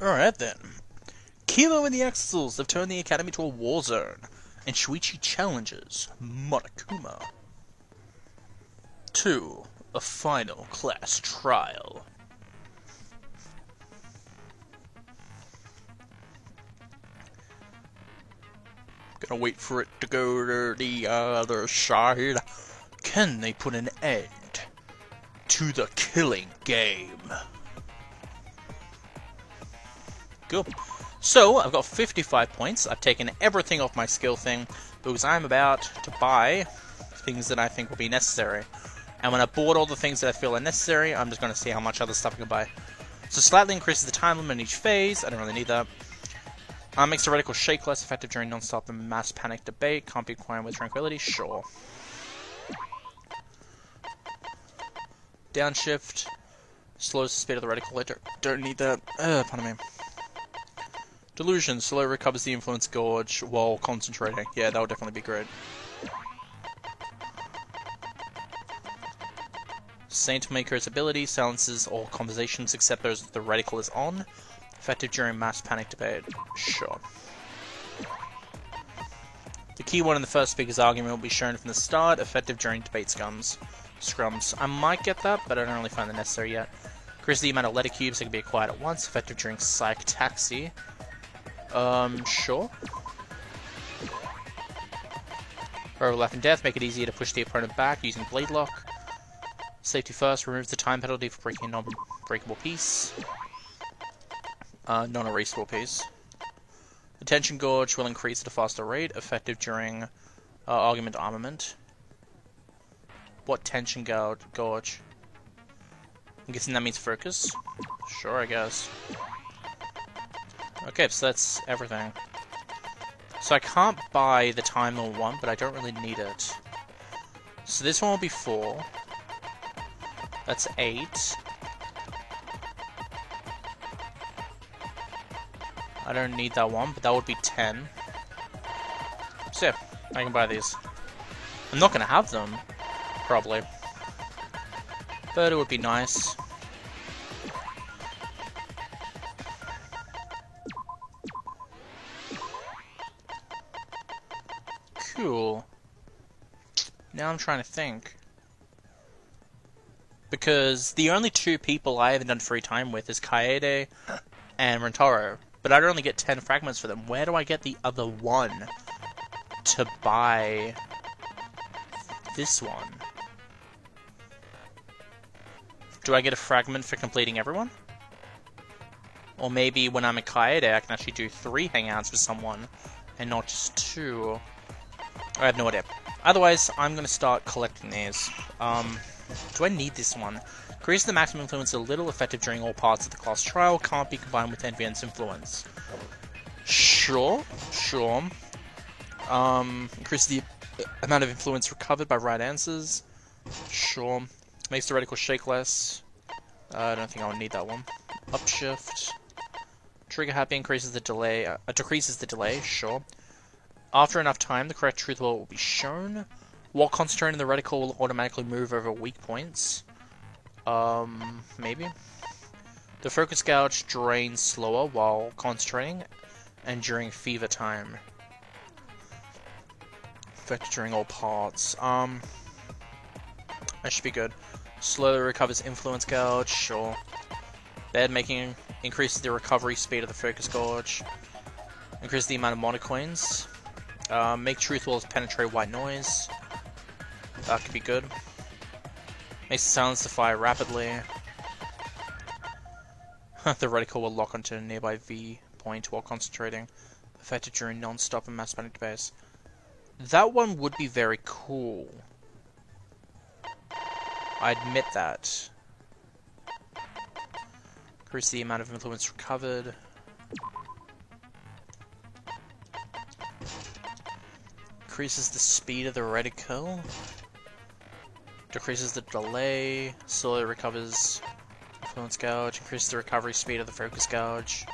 Alright then. Kilo and the Axels have turned the academy to a war zone, and Shuichi challenges Monokuma to a final class trial. Gonna wait for it to go to the other side. Can they put an end to the killing game? Cool. So, I've got 55 points. I've taken everything off my skill thing because I'm about to buy things that I think will be necessary. And when I've bought all the things that I feel are necessary, I'm just going to see how much other stuff I can buy. So, slightly increases the time limit in each phase. I don't really need that. Makes the reticle shake less effective during non-stop and mass panic debate. Can't be acquired with tranquility. Sure. Downshift. Slows the speed of the reticle. I don't need that. Pardon me. Delusion. Slow recovers the influence gauge while concentrating. Yeah, that would definitely be great. Saint Maker's ability silences all conversations except those the reticle is on. Effective during mass panic debate. Sure. The key one in the first speaker's argument will be shown from the start. Effective during debate scrums. I might get that, but I don't really find that necessary yet. Increase the amount of letter cubes that can be acquired at once. Effective during Psych Taxi. Sure. For Life and Death, make it easier to push the opponent back using Blade Lock. Safety first, removes the time penalty for breaking a non-breakable piece. Non-erasable piece. Attention Gorge will increase at a faster rate, effective during argument armament. What Tension Gorge? I'm guessing that means focus? Sure, I guess. Okay, so that's everything. So I can't buy the Time Lord one, but I don't really need it. So this one will be 4. That's 8. I don't need that one, but that would be 10. So yeah, I can buy these. I'm not gonna have them, probably. But it would be nice. Cool. Now I'm trying to think. Because the only 2 people I haven't done free time with is Kaede and Rentaro. But I'd only get 10 fragments for them. Where do I get the other 1 to buy this one? Do I get a fragment for completing everyone? Or maybe when I'm a Kaede, I can actually do 3 hangouts with someone and not just 2. I have no idea. Otherwise, I'm going to start collecting these. Do I need this one? Increase the maximum influence a little, effective during all parts of the class trial. Can't be combined with NVN's influence. Sure. Increase the amount of influence recovered by right answers. Sure. Makes the reticle shake less. I don't think I would need that one. Upshift. Trigger happy increases the delay. Decreases the delay. Sure. After enough time, the correct truth will be shown. While concentrating, the reticle will automatically move over weak points. Maybe. The focus gouge drains slower while concentrating and during fever time. Effect during all parts. That should be good. Slowly recovers influence gouge, sure. Bed making increases the recovery speed of the focus gouge. Increases the amount of monocoins. Make truth walls penetrate white noise. That could be good. Makes the silence fire rapidly. The reticle will lock onto a nearby V point while concentrating. Effective during non-stop and mass panic debates. That one would be very cool. I admit that. Increase the amount of influence recovered. Increases the speed of the reticle. Decreases the delay. Slowly recovers influence gouge. Increases the recovery speed of the focus gouge.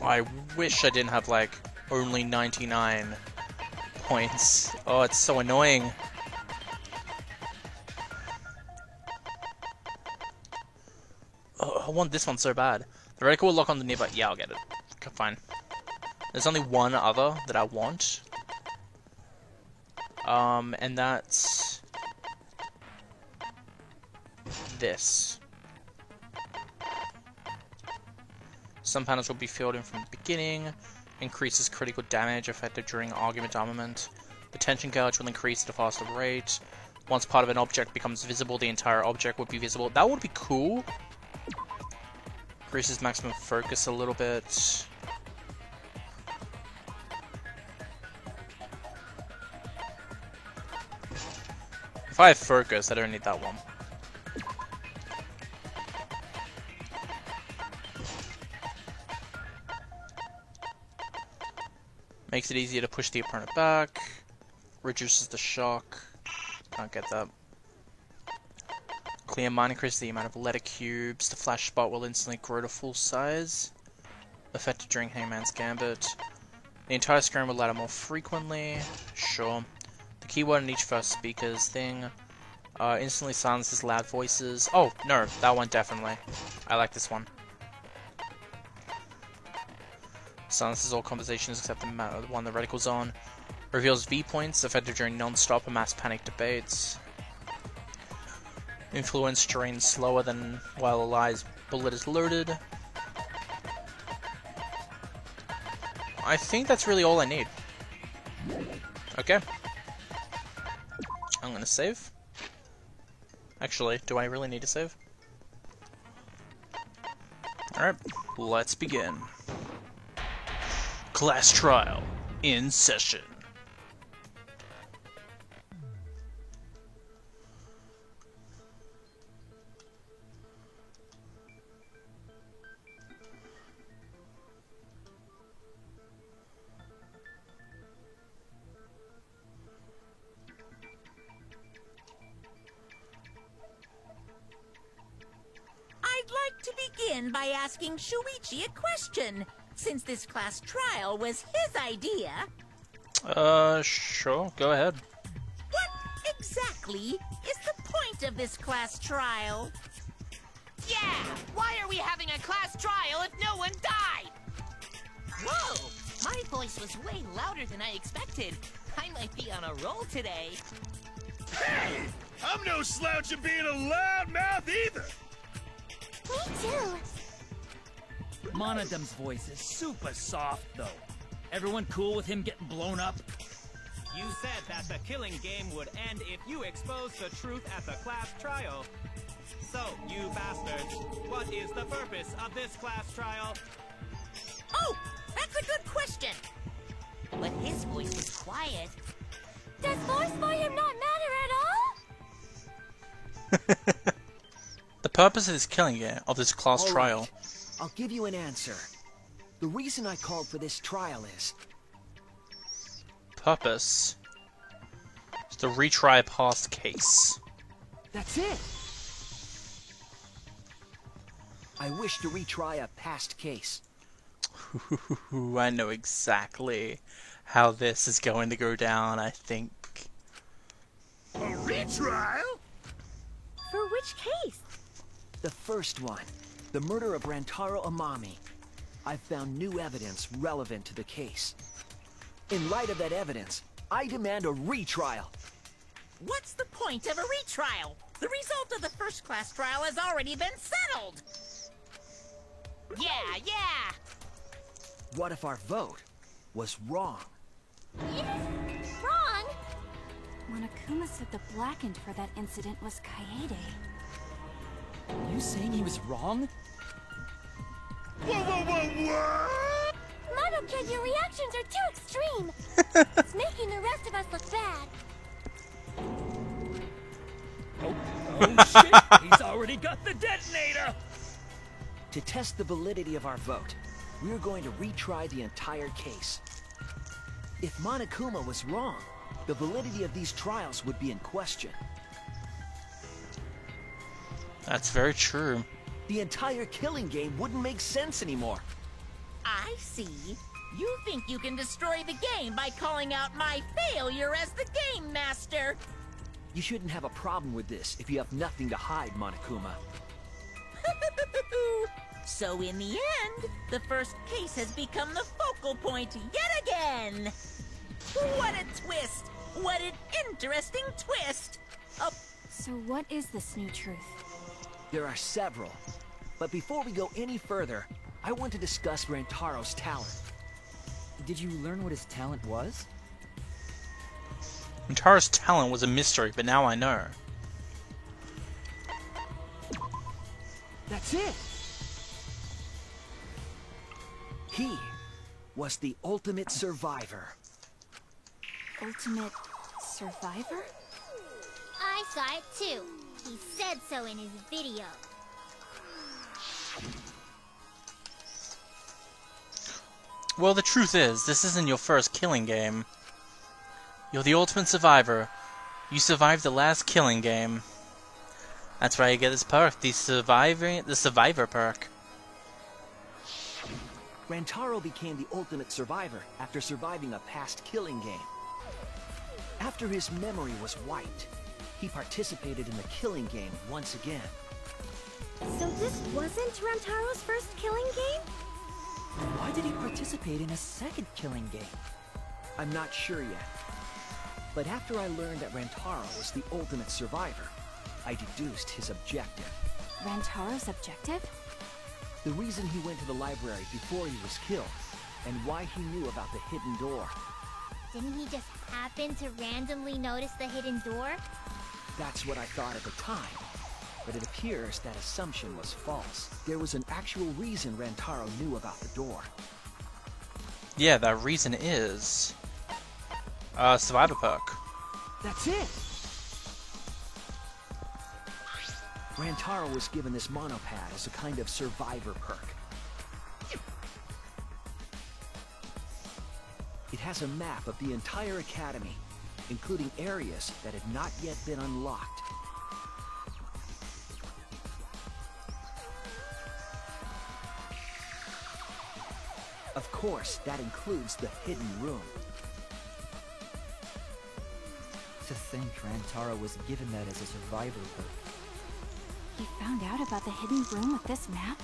I wish I didn't have like only 99 points. Oh, it's so annoying. Oh, I want this one so bad. The reticle will lock on the nearby. Yeah, I'll get it. Okay, fine. There's only one other that I want. And that's this. Some panels will be filled in from the beginning. Increases critical damage effective during argument armament. The tension gauge will increase at a faster rate. Once part of an object becomes visible, the entire object would be visible. That would be cool. Increases maximum focus a little bit. If I have focus, I don't need that one. Makes it easier to push the opponent back. Reduces the shock. Can't get that. Clear mine increases the amount of letter cubes. The flash spot will instantly grow to full size. Effective during Hangman's Gambit. The entire screen will ladder more frequently. Sure. The keyword in each first speaker's thing. Instantly silences loud voices. Oh, no, that one definitely. I like this one. Silences all conversations except the one the reticle's on. Reveals V-points effective during non-stop and mass panic debates. Influence drains slower than while a lie's bullet is loaded. I think that's really all I need. Okay. I'm gonna save. Actually, do I really need to save? Alright, let's begin. Class trial in session. I'd like to begin by asking Shuichi a question, since this class trial was his idea. Sure, go ahead. What exactly is the point of this class trial? Yeah! Why are we having a class trial if no one died? Whoa! My voice was way louder than I expected. I might be on a roll today. Hey! I'm no slouch at being a loudmouth either! Me too. Monodum's voice is super soft, though. Everyone cool with him getting blown up? You said that the killing game would end if you exposed the truth at the class trial. So, you bastards, what is the purpose of this class trial? Oh! That's a good question! But his voice was quiet. Does force for him not matter at all? The purpose of this killing game, of this class All trial. right. I'll give you an answer. The reason I called for this trial is... Purpose is to retry a past case. That's it! I wish to retry a past case. I know exactly how this is going to go down, I think. A retrial? For which case? The first one, the murder of Rantaro Amami. I've found new evidence relevant to the case. In light of that evidence, I demand a retrial. What's the point of a retrial? The result of the first class trial has already been settled! Yeah! What if our vote was wrong? Wrong! Monokuma said the blackened for that incident was Kaede. You saying he was wrong? What? Mono-kid, your reactions are too extreme! It's making the rest of us look bad. Oh shit! He's already got the detonator! To test the validity of our vote, we're going to retry the entire case. If Monokuma was wrong, the validity of these trials would be in question. That's very true. The entire killing game wouldn't make sense anymore. I see. You think you can destroy the game by calling out my failure as the Game Master? You shouldn't have a problem with this if you have nothing to hide, Monokuma. So in the end, the first case has become the focal point yet again! What a twist! What an interesting twist! So what is this new truth? There are several. But before we go any further, I want to discuss Rantaro's talent. Did you learn what his talent was? Rantaro's talent was a mystery, but now I know. That's it! He was the ultimate survivor. Ultimate survivor? I saw it too. He said so in his video. Well, the truth is, this isn't your first killing game. You're the ultimate survivor. You survived the last killing game. That's why you get this perk, the survivor perk. Rantaro became the ultimate survivor after surviving a past killing game. After his memory was wiped, he participated in the killing game once again. So this wasn't Rantaro's first killing game? Why did he participate in a second killing game? I'm not sure yet. But after I learned that Rantaro was the ultimate survivor, I deduced his objective. Rantaro's objective? The reason he went to the library before he was killed, and why he knew about the hidden door. Didn't he just happen to randomly notice the hidden door? That's what I thought at the time. But it appears that assumption was false. There was an actual reason Rantaro knew about the door. Yeah, that reason is... survivor perk. That's it! Rantaro was given this monopad as a kind of survivor perk. It has a map of the entire academy, including areas that had not yet been unlocked. Of course, that includes the hidden room. To think Rantaro was given that as a survivor perk. He found out about the hidden room with this map?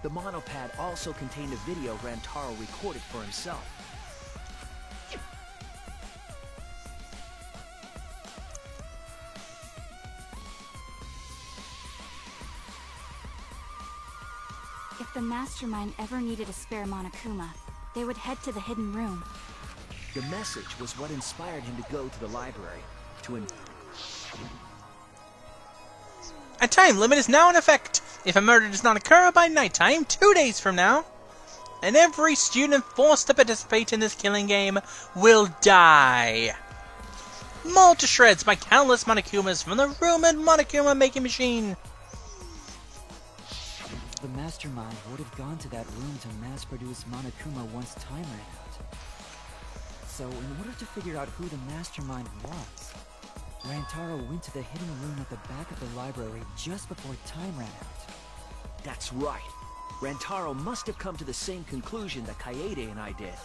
The monopad also contained a video Rantaro recorded for himself. If the Mastermind ever needed a spare Monokuma, they would head to the hidden room. The message was what inspired him to go to the library, to A time limit is now in effect. If a murder does not occur by nighttime 2 days from now, and every student forced to participate in this killing game will die. Mauled to shreds by countless Monokumas from the rumored Monokuma making machine. The Mastermind would have gone to that room to mass-produce Monokuma once time ran out. So, in order to figure out who the Mastermind was, Rantaro went to the hidden room at the back of the library just before time ran out. That's right. Rantaro must have come to the same conclusion that Kaede and I did. It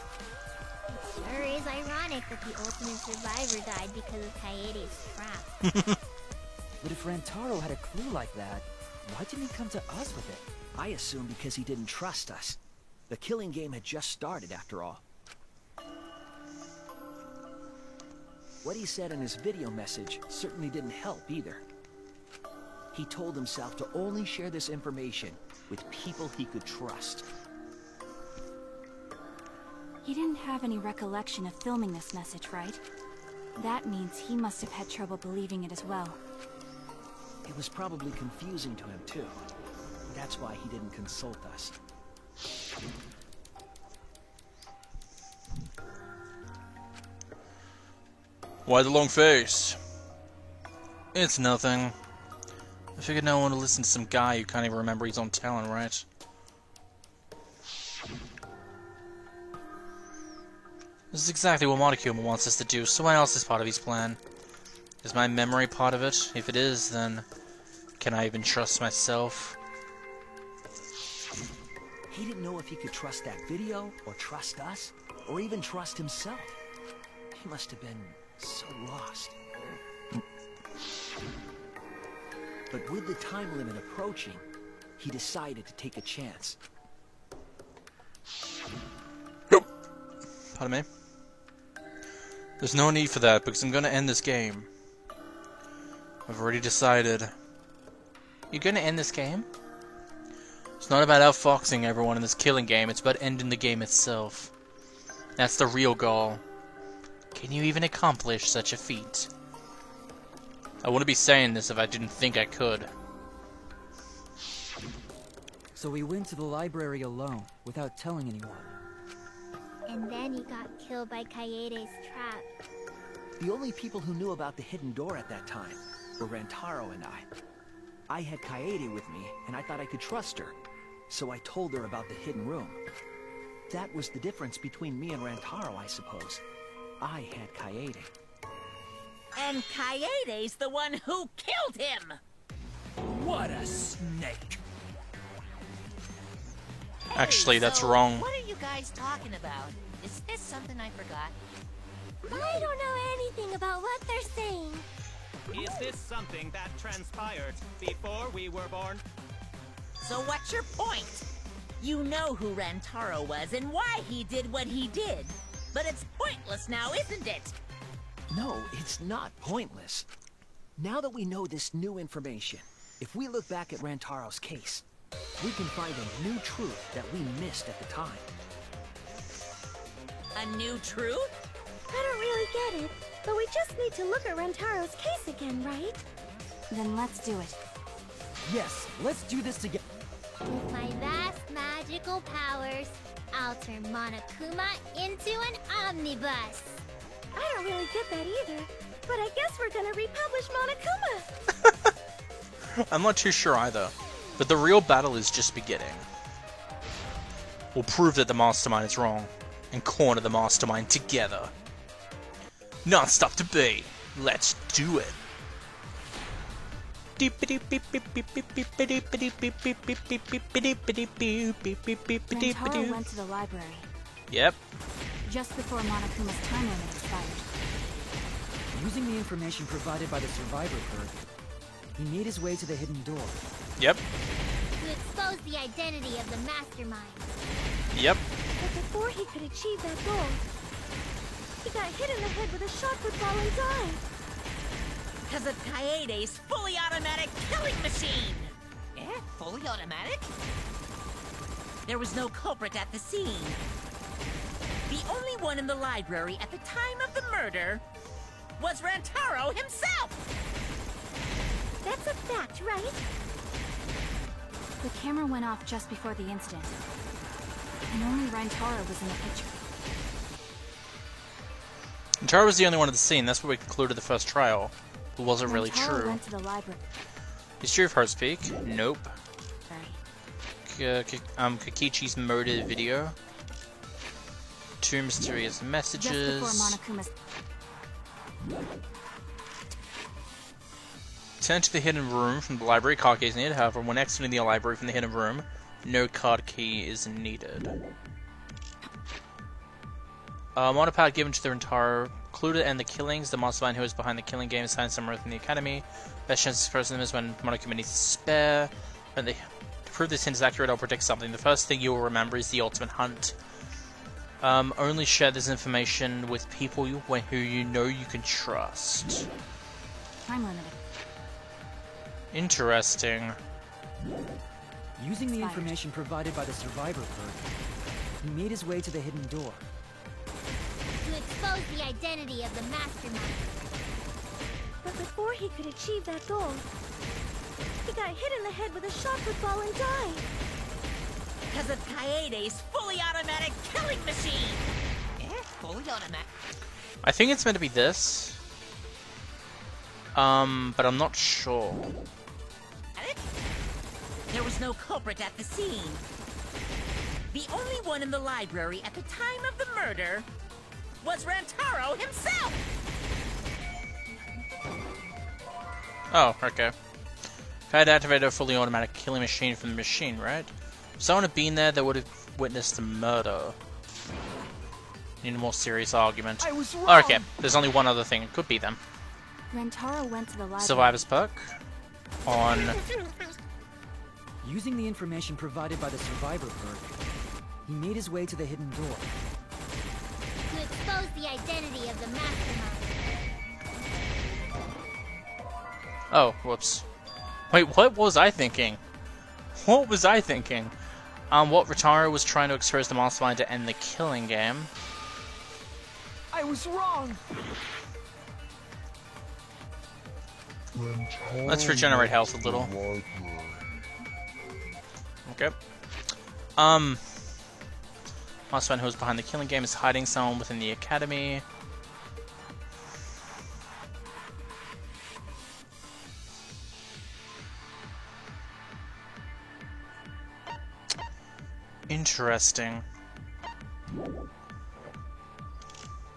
sure is ironic that the ultimate survivor died because of Kaede's trap. But if Rantaro had a clue like that, why didn't he come to us with it? I assume because he didn't trust us. The killing game had just started, after all. What he said in his video message certainly didn't help either. He told himself to only share this information with people he could trust. He didn't have any recollection of filming this message, right? That means he must have had trouble believing it as well. It was probably confusing to him, too. That's why he didn't consult us. Why the long face? It's nothing. I figured no one would listen to some guy who can't even remember his own talent, right? This is exactly what Monokuma wants us to do, so what else is part of his plan? Is my memory part of it? If it is, then can I even trust myself? He didn't know if he could trust that video, or trust us, or even trust himself. He must have been so lost. But with the time limit approaching, he decided to take a chance. Pardon me. There's no need for that, because I'm gonna end this game. I've already decided. You're gonna end this game? It's not about outfoxing everyone in this killing game, it's about ending the game itself. That's the real goal. Can you even accomplish such a feat? I wouldn't be saying this if I didn't think I could. So we went to the library alone, without telling anyone. And then he got killed by Kaede's trap. The only people who knew about the hidden door at that time were Rantaro and I. I had Kaede with me, and I thought I could trust her, so I told her about the hidden room. That was the difference between me and Rantaro, I suppose. I had Kaede. And Kaede's the one who killed him! What a snake! Actually, that's So, wrong. What are you guys talking about? Is this something I forgot? I don't know anything about what they're saying. Is this something that transpired before we were born? So what's your point? You know who Rantaro was and why he did what he did. But it's pointless now, isn't it? No, it's not pointless. Now that we know this new information, if we look back at Rantaro's case, we can find a new truth that we missed at the time. A new truth? I don't really get it, but we just need to look at Rantaro's case again, right? Then let's do it. Yes, let's do this together. With my vast magical powers, I'll turn Monokuma into an omnibus. I don't really get that either, but I guess we're gonna republish Monokuma. I'm not too sure either. But the real battle is just beginning. We'll prove that the Mastermind is wrong, and corner the Mastermind together. Non-stop debate. Let's do it. Rantaro went to the library, Yep. just before Monokuma's time limit expired. Using the information provided by the survivor card, he made his way to the hidden door. Yep. To expose the identity of the mastermind. Yep. But before he could achieve that goal, he got hit in the head with a shot football and died. Because of Kaede's fully automatic killing machine! Eh? Fully automatic? There was no culprit at the scene. The only one in the library at the time of the murder was Rantaro himself! That's a fact, right? The camera went off just before the incident, and only Rantaro was in the picture. And Tara was the only one at the scene. That's what we concluded the first trial. It wasn't really Rantaro true. went to the library. Is true of Heart's Peak? Nope. Kakichi's murder video. Two mysterious Just messages. before Monokuma's... Turn to the hidden room from the library. Card key is needed. However, when exiting the library from the hidden room, no card key is needed. Monopad given to the Rantaro. Clue to end the killings. The mastermind who is behind the killing game assigned somewhere within the academy. Best chance to expose them is when Monokuma needs to spare. When they prove this hint is accurate, I'll predict something. The first thing you will remember is the ultimate hunt. Only share this information with people who you know you can trust. Time limited. Interesting. Using the information provided by the survivor card, he made his way to the hidden door. To expose the identity of the mastermind. But before he could achieve that goal, he got hit in the head with a shot football and died. Because of Kaede's fully automatic killing machine! Eh? Fully automatic? I think it's meant to be this. But I'm not sure. There was no culprit at the scene. The only one in the library at the time of the murder was Rantaro himself! Oh, okay. If I had activated a fully automatic killing machine from the machine, right? If someone had been there, they would have witnessed the murder. Need a more serious argument. I was wrong. Oh, okay, there's only one other thing. It could be them. Rentaro went to the library. Survivor's perk. On... Using the information provided by the survivor perk, he made his way to the hidden door. To expose the identity of the mastermind. Oh, whoops. Wait, what was I thinking? What was I thinking? What Rentaro was trying to expose the mastermind to end the killing game. I was wrong. Let's regenerate health a little. Okay. Mastermind who was behind the killing game is hiding someone within the academy. Interesting.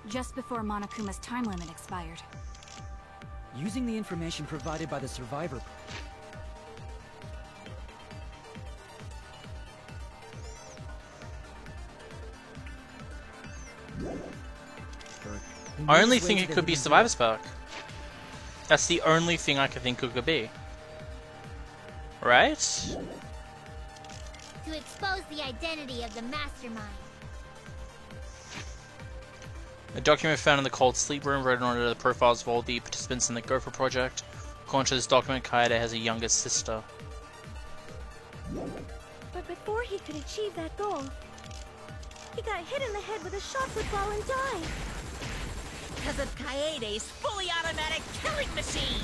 Just before Monokuma's time limit expired. Using the information provided by the survivor perk, he made I only his way think to it the could be hidden Survivor's door. perk. That's the only thing I could think it could be. Right? To expose the identity of the mastermind. A document found in the cold sleep room wrote on the profiles of all the participants in the Gopher project. According to this document, Kaede has a younger sister. But before he could achieve that goal, he got hit in the head with a shot put ball and died. Because of Kaede's fully automatic killing machine!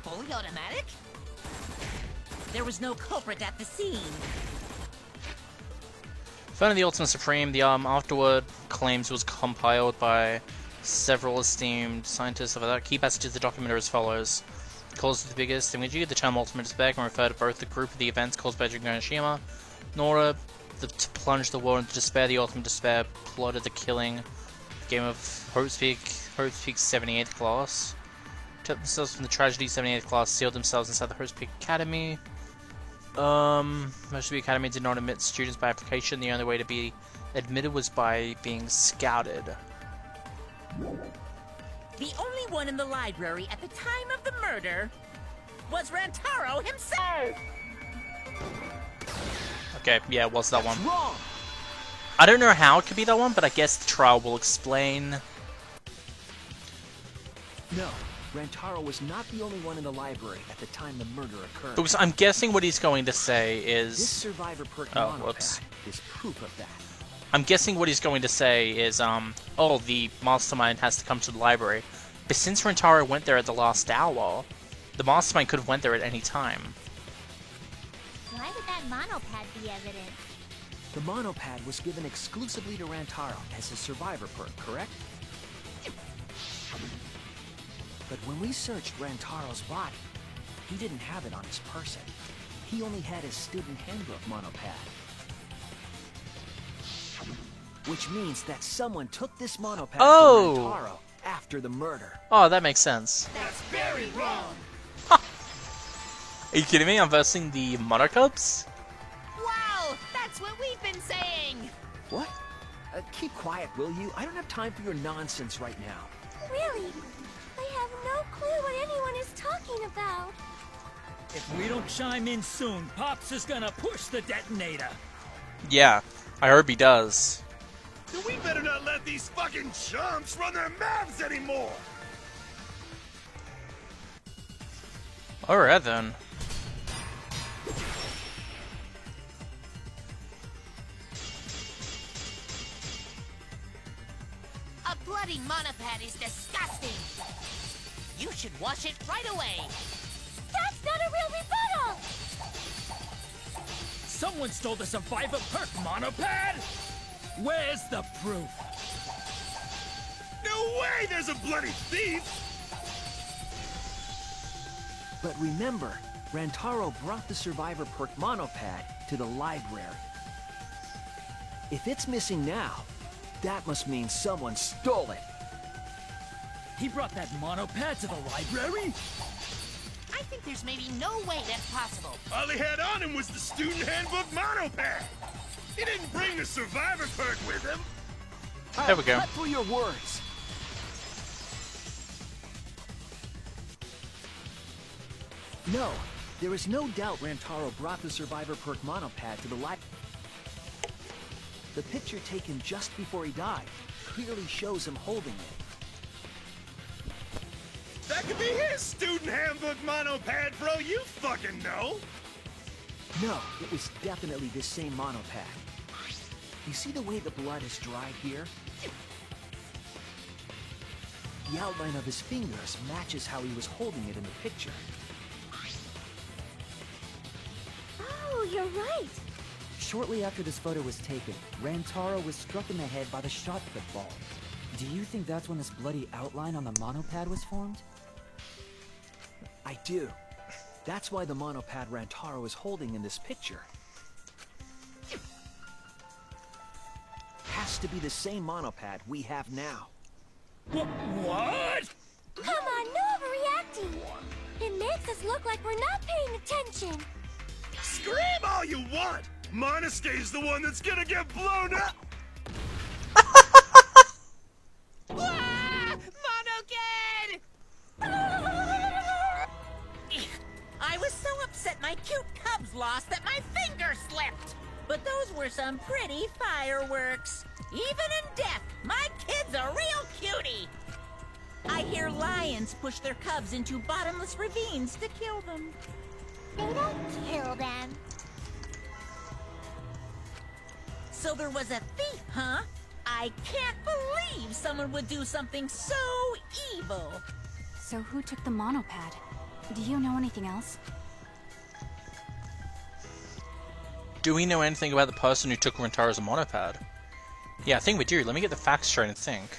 Fully automatic? There was no culprit at the scene. Found in the Ultimate Supreme, the afterward claims was compiled by several esteemed scientists of that. Key passages of the document are as follows. Cause of the biggest. Imagery, the term Ultimate Despair can refer to both the group of the events caused by Hiroshima, in order to plunge the world into despair. The Ultimate Despair plotted the killing game of Hope's Peak's 78th class. Took themselves from the tragedy. 78th class sealed themselves inside the Hope's Peak Academy. Most of the academy did not admit students by application. The only way to be admitted was by being scouted. The only one in the library at the time of the murder was Rentaro himself! Okay, yeah, it was that one. Wrong. I don't know how it could be that one, but I guess the trial will explain. No, Rentaro was not the only one in the library at the time the murder occurred. Because I'm guessing what he's going to say is... This survivor perk Oh, monopad whoops. is proof of that. I'm guessing what he's going to say is, oh, the mastermind has to come to the library. But since Rentaro went there at the last hour, the mastermind could have went there at any time. Why would that monopad be evident? The monopad was given exclusively to Rentaro as his survivor perk, correct? But when we searched Rantaro's body, he didn't have it on his person. He only had his student handbook monopad. Which means that someone took this monopad Oh! from Rentaro after the murder. Oh, that makes sense. That's very wrong. Are you kidding me? I'm versing the Monocubs? Wow, that's what we've been saying. What? Keep quiet, will you? I don't have time for your nonsense right now. Really? I have no clue what anyone is talking about. If we don't chime in soon, Pops is gonna push the detonator. Yeah, I hope he does. Then we better not let these fucking chumps run their mouths anymore. Alright then. A bloody monopad is disgusting. You should wash it right away. That's not a real rebuttal! Someone stole the survivor perk monopad? Where's the proof? No way there's a bloody thief. But remember, Rentaro brought the survivor perk monopad to the library. If it's missing now, that must mean someone stole it. He brought that monopad to the library? I think think there's maybe no way that's possible. All he had on him was the student handbook monopad. He didn't bring the survivor perk with him. There we go. Cut through your words. No, there is no doubt Rantaro brought the survivor perk monopad to the light. The picture taken just before he died clearly shows him holding it. That could be his student handbook monopad, bro. You fucking know. No, it was definitely this same monopad. You see the way the blood is dried here? The outline of his fingers matches how he was holding it in the picture. Oh, you're right. Shortly after this photo was taken, Rantaro was struck in the head by the shot put ball. Do you think that's when this bloody outline on the monopad was formed? I do. That's why the monopad Rantaro is holding in this picture has to be the same monopad we have now. What? Come on, no overreacting. It makes us look like we're not paying attention. Scream all you want. Monosuke's the one that's gonna get blown up. Monokid! I was so upset my cute cubs lost that my finger slipped. But those were some pretty fireworks. Even in death, my kid's a real cutie. I hear lions push their cubs into bottomless ravines to kill them. They don't kill them. So there was a thief, huh? I can't believe someone would do something so evil. So who took the monopad? Do you know anything else? Do we know anything about the person who took Rantaro's monopad? Yeah, I think we do. Let me get the facts straight and think.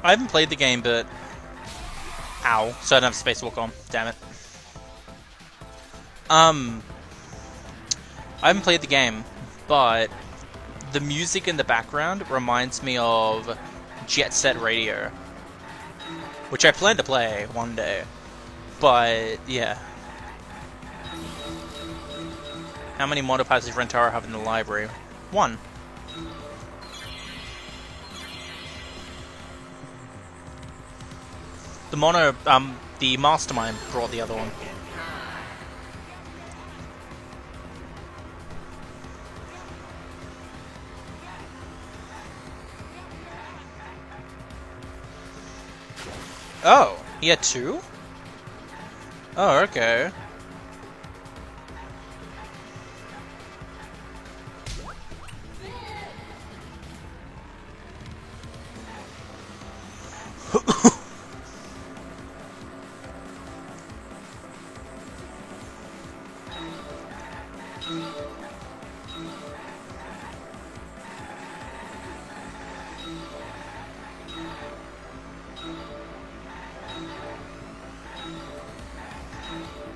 I haven't played the game, but... Ow. So I don't have Spacewalk on. Damn it. I haven't played the game, but... the music in the background reminds me of Jet Set Radio. Which I plan to play one day. But, yeah. How many monopads does Rantaro have in the library? 1. The Mastermind brought the other one. Oh, he had 2? Oh, okay.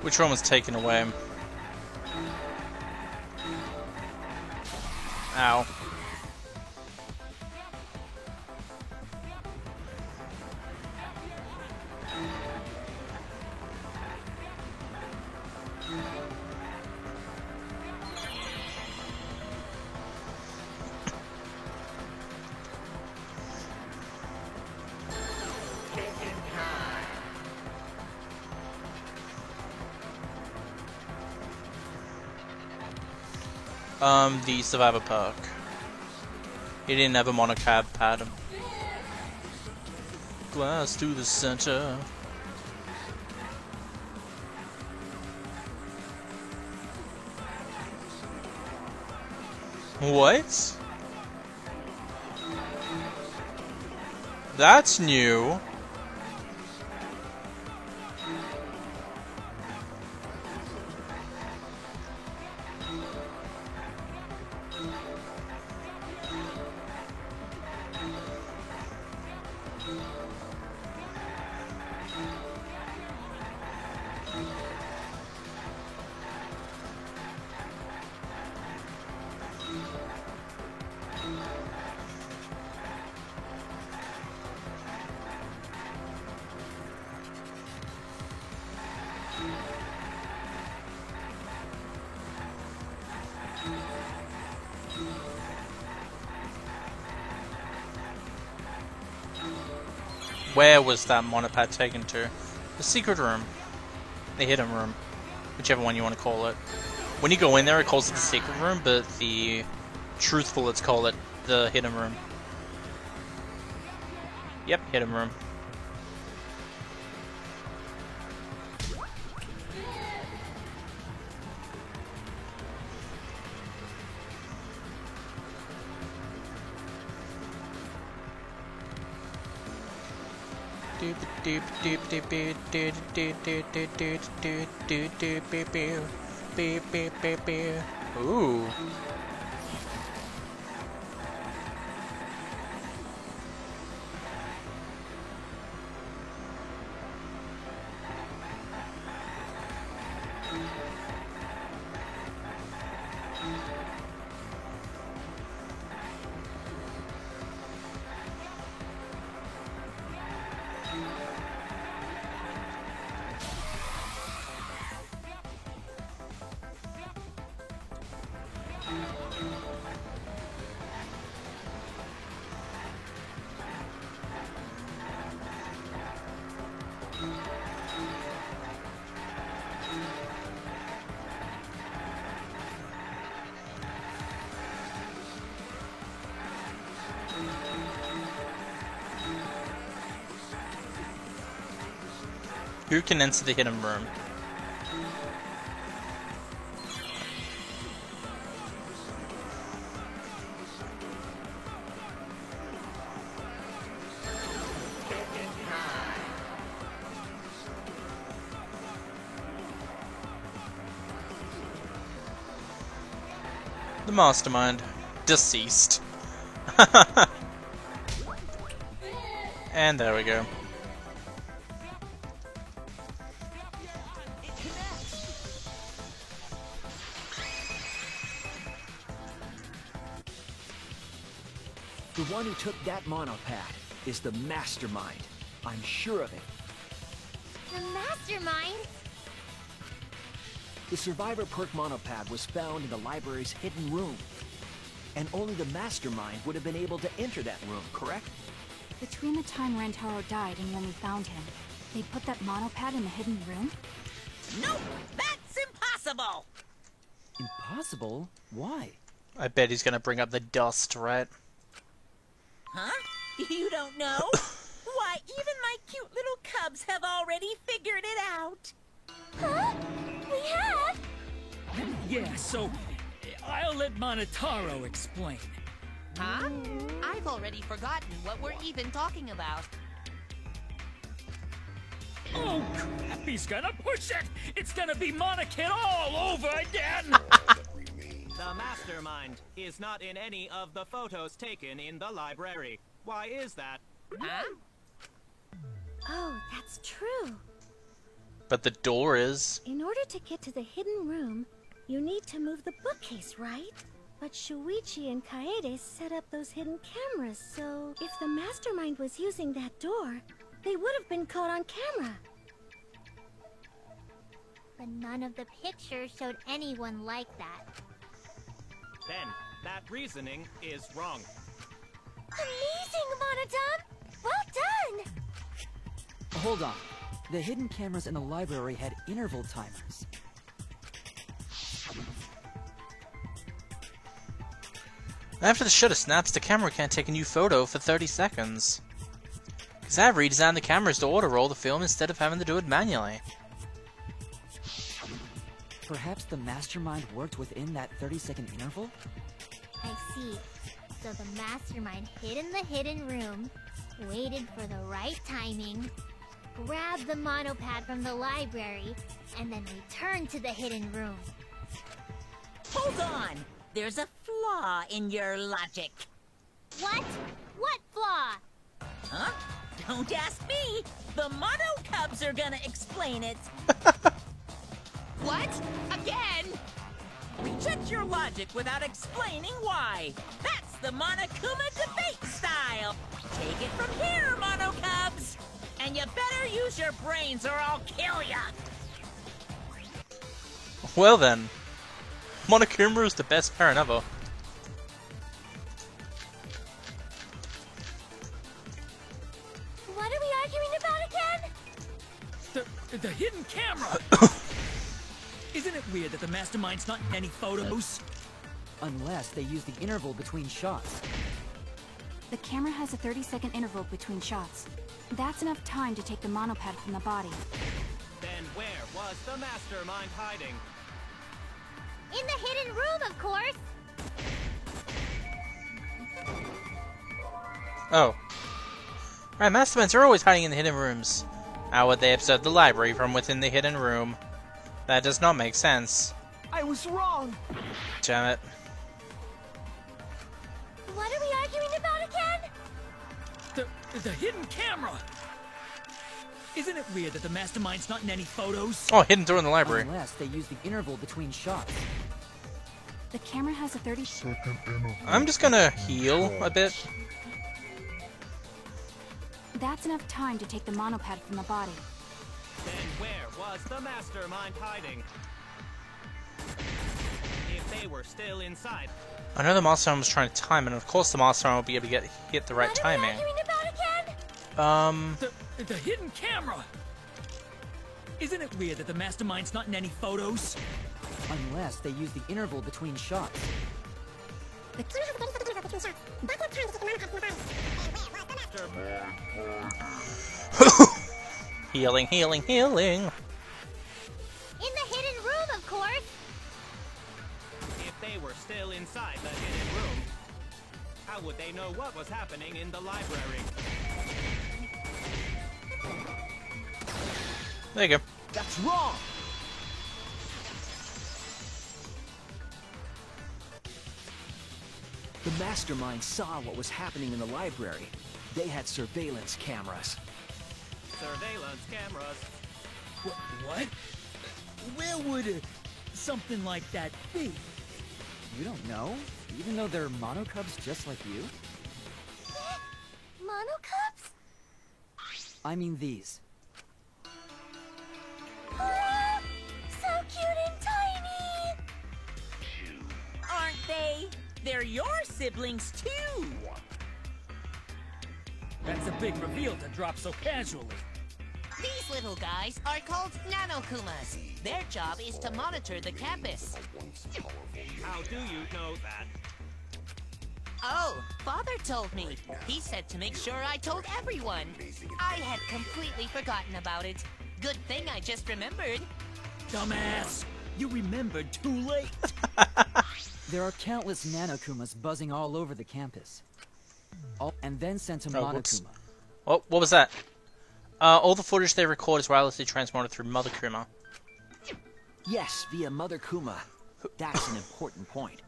Which one was taken away? Ow. The Survivor perk. He didn't have a monocab pad. Glass to the center. What? That's new. Where was that monopad taken to? The secret room. The hidden room. Whichever one you want to call it. When you go in there, it calls it the secret room, but the truthful, let's call it the hidden room. Yep, hidden room. Ooh. Who can enter the hidden room? The mastermind. Deceased. And there we go. The one who took that monopad is the mastermind. I'm sure of it. The mastermind? The Survivor Perk monopad was found in the library's hidden room. And only the mastermind would have been able to enter that room, correct? Between the time Rantaro died and when we found him, they put that monopad in the hidden room? Nope! That's impossible! Impossible? Why? I bet he's gonna bring up the dust, right? Huh? You don't know? Why, even my cute little cubs have already figured it out. Huh? We have? Yeah, so I'll let Monotaro explain. Huh? I've already forgotten what we're even talking about. Oh crap, he's gonna push it! It's gonna be Monokid all over again! The mastermind is not in any of the photos taken in the library. Why is that? Huh? Oh, that's true. But the door is... In order to get to the hidden room, you need to move the bookcase, right? But Shuichi and Kaede set up those hidden cameras, so if the mastermind was using that door, they would have been caught on camera. But none of the pictures showed anyone like that. Then, that reasoning is wrong. Amazing, Monodon! Well done! Hold on. The hidden cameras in the library had interval timers. After the shutter snaps, the camera can't take a new photo for 30 seconds. Zav redesigned the cameras to auto-roll the film instead of having to do it manually. Perhaps the mastermind worked within that 30-second interval? I see. So the mastermind hid in the hidden room, waited for the right timing, grabbed the monopad from the library, and then returned to the hidden room. Hold on! There's a flaw in your logic. What? What flaw? Huh? Don't ask me! The Mono Cubs are gonna explain it! What? Again? Reject your logic without explaining why! That's the Monokuma debate style! Take it from here, Mono Cubs! And you better use your brains or I'll kill ya! Well then, Monokuma is the best parent ever. What are we arguing about again? The hidden camera! Isn't it weird that the mastermind's not in any photos? Unless they use the interval between shots. The camera has a 30-second interval between shots. That's enough time to take the monopad from the body. Then where was the mastermind hiding? In the hidden room, of course! Oh. Right, masterminds are always hiding in the hidden rooms. How would they observe the library from within the hidden room? That does not make sense. I was wrong! Damn it. What are we arguing about again? The hidden camera! Isn't it weird that the mastermind's not in any photos? Oh, hidden door in the library. Unless they use the interval between shots. The camera has a 30-second interval. I'm just gonna heal a bit. That's enough time to take the monopad from the body. Then where was the mastermind hiding? If they were still inside. I know the mastermind was trying to time it, and of course the mastermind will be able to hit the right timing. What are we arguing about again? The hidden camera! Isn't it weird that the mastermind's not in any photos? Unless they use the interval between shots. Healing, healing, healing! In the hidden room, of course! If they were still inside the hidden room, how would they know what was happening in the library? There you go. That's wrong! The mastermind saw what was happening in the library. They had surveillance cameras. Surveillance cameras? What? Where would something like that be? You don't know? Even though they're monocubs just like you? Monocubs? I mean these. So cute and tiny! Aren't they? They're your siblings, too! That's a big reveal to drop so casually. These little guys are called Nanokumas. Their job is to monitor the campus. How do you know that? Oh, Father told me. He said to make sure I told everyone. I had completely forgotten about it. Good thing I just remembered. Dumbass! You remembered too late! There are countless Nanokumas buzzing all over the campus. And then sent to whoops. Monokuma. Oh, what was that? All the footage they record is wirelessly transported through Mother Kuma. Yes, via Mother Kuma. That's an important point.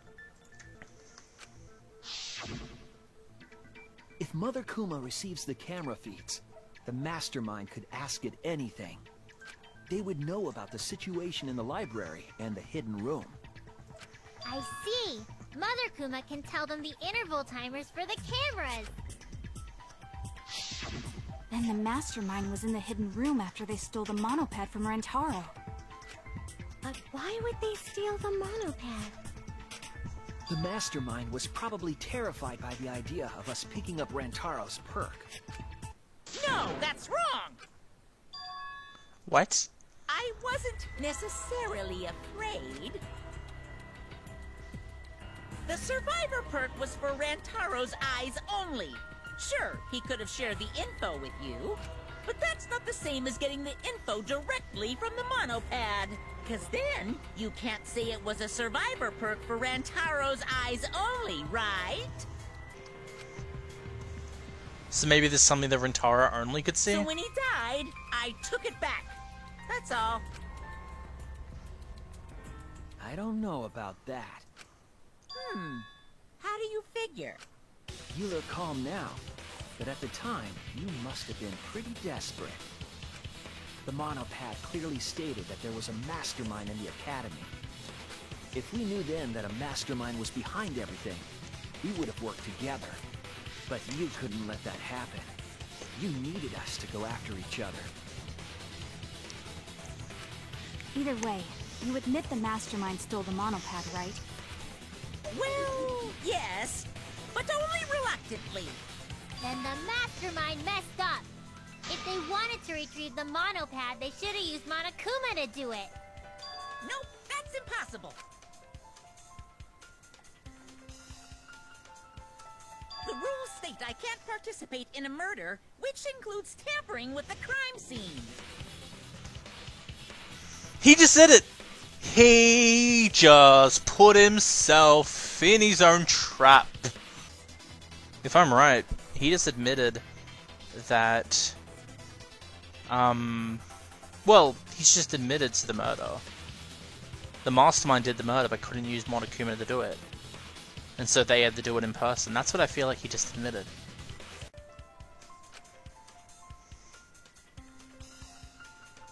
If Mother Kuma receives the camera feeds, the mastermind could ask it anything. They would know about the situation in the library and the hidden room. I see. Mother Kuma can tell them the interval timers for the cameras. Then the mastermind was in the hidden room after they stole the monopad from Rantaro. But why would they steal the monopad? The mastermind was probably terrified by the idea of us picking up Rantaro's perk. No, that's wrong! What? I wasn't necessarily afraid. The Survivor perk was for Rantaro's eyes only. Sure, he could have shared the info with you, but that's not the same as getting the info directly from the monopad. Because then you can't say it was a survivor perk for Rantaro's eyes only, right? So maybe there's something that Rantaro only could see? So when he died, I took it back. That's all. I don't know about that. How do you figure? You look calm now, but at the time, you must have been pretty desperate. The Monopad clearly stated that there was a mastermind in the Academy. If we knew then that a mastermind was behind everything, we would have worked together. But you couldn't let that happen. You needed us to go after each other. Either way, you admit the mastermind stole the Monopad, right? Well, yes, but only reluctantly. Then the mastermind messed up. If they wanted to retrieve the Monopad, they should have used Monokuma to do it. Nope, that's impossible. The rules state I can't participate in a murder, which includes tampering with the crime scene. He just said it! He just put himself in his own trap. If I'm right, he just admitted that, well, he's just admitted to the murder. The mastermind did the murder but couldn't use Monokuma to do it. And so they had to do it in person. That's what I feel like he just admitted.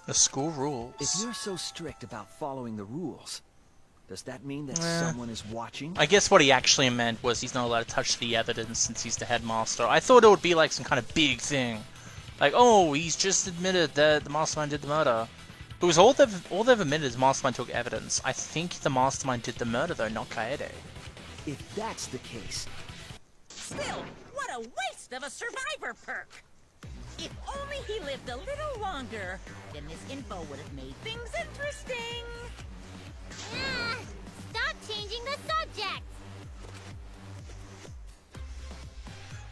The school rules. If you're so strict about following the rules, does that mean that someone is watching? I guess what he actually meant was he's not allowed to touch the evidence since he's the headmaster. I thought it would be like some kind of big thing. Like, oh, he's just admitted that the mastermind did the murder. Because all they've admitted is mastermind took evidence. I think the mastermind did the murder though, not Kaede. If that's the case... Still, what a waste of a survivor perk! If only he lived a little longer, then this info would have made things interesting. Stop changing the subject!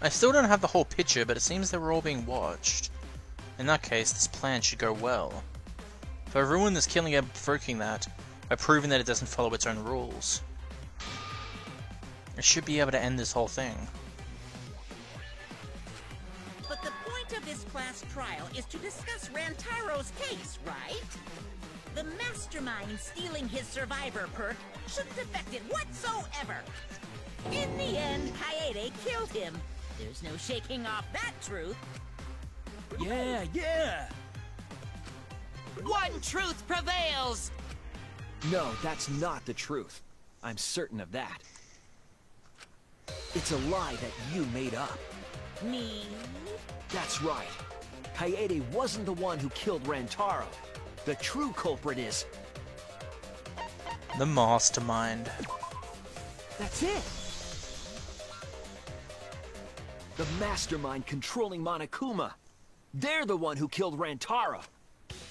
I still don't have the whole picture, but it seems that we're all being watched. In that case, this plan should go well. If I ruin this killing by provoking that, by proving that it doesn't follow its own rules, I should be able to end this whole thing. But the point of this class trial is to discuss Rantaro's case, right? The mastermind stealing his survivor perk shouldn't affect it whatsoever. In the end, Kaede killed him. There's no shaking off that truth. Yeah! One truth prevails! No, that's not the truth. I'm certain of that. It's a lie that you made up. Me? That's right. Kaede wasn't the one who killed Rantaro. The true culprit is... The mastermind. That's it! The mastermind controlling Monokuma. They're the one who killed Rantaro.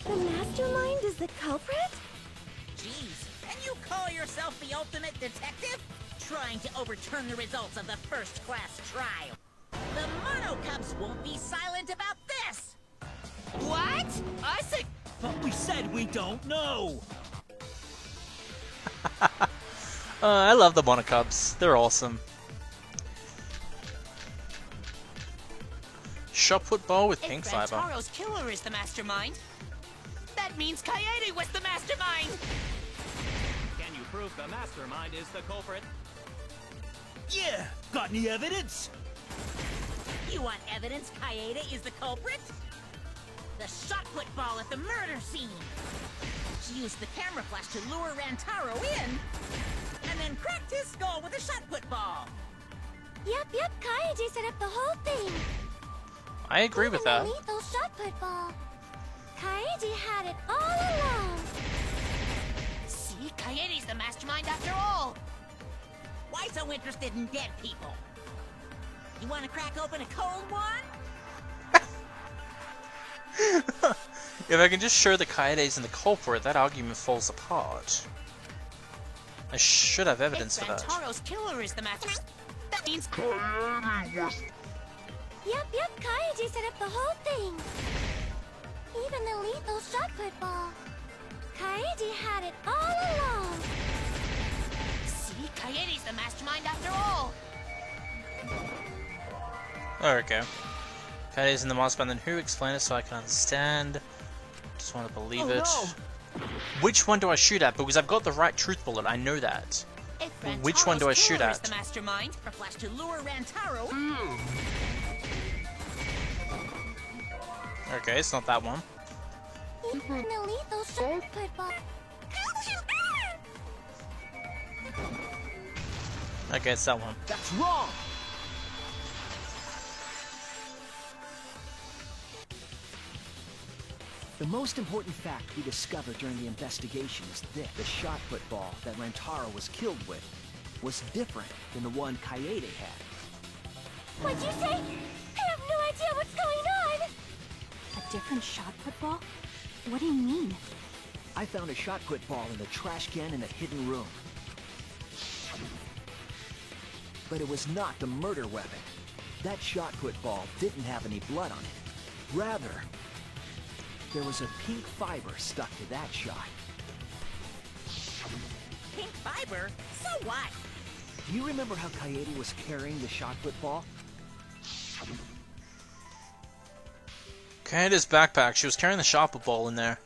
The mastermind is the culprit? Jeez, and you call yourself the ultimate detective? Trying to overturn the results of the first class trial. The Mono Cubs won't be silent about this! What? I said... But we said we don't know! I love the Monocubs. They're awesome. Shot football with pink fiber. If Rantaro's killer is the mastermind, that means Kaede was the mastermind! Can you prove the mastermind is the culprit? Yeah! Got any evidence? You want evidence Kaede is the culprit? The shot put ball at the murder scene! She used the camera flash to lure Rantaro in, and then cracked his skull with a shot put ball! Yep, Kaede set up the whole thing! I agree with that. Even the lethal shot put ball. Kaede had it all along! See, Kaede's the mastermind after all! Why so interested in dead people? You want to crack open a cold one? If I can just show the Kaede's in the culprit, that argument falls apart. I should have evidence if for that. Rantaro's killer is the mastermind, that means... Yep, Kaede set up the whole thing! Even the lethal shot put ball. Kaede had it all along. See, Kaede's the mastermind after all. Okay. Kaede's in the mastermind, then who? Explain it so I can understand. Just want to believe it. No. Which one do I shoot at? Because I've got the right truth bullet, I know that. Which one do I shoot at? The mastermind For Flash to lure Rantaro. Okay, it's not that one. The lethal football. Okay, it's that one. That's wrong! The most important fact we discovered during the investigation is this. The shot put ball that Rantaro was killed with was different than the one Kaede had. What'd you say? I have no idea what's going on! A different shot put ball? What do you mean? I found a shot put ball in the trash can in the hidden room. But it was not the murder weapon. That shot put ball didn't have any blood on it. Rather, there was a pink fiber stuck to that shot. Pink fiber? So what? Do you remember how Kaede was carrying the shot put ball? Kaede's backpack. She was carrying the shot put ball in there.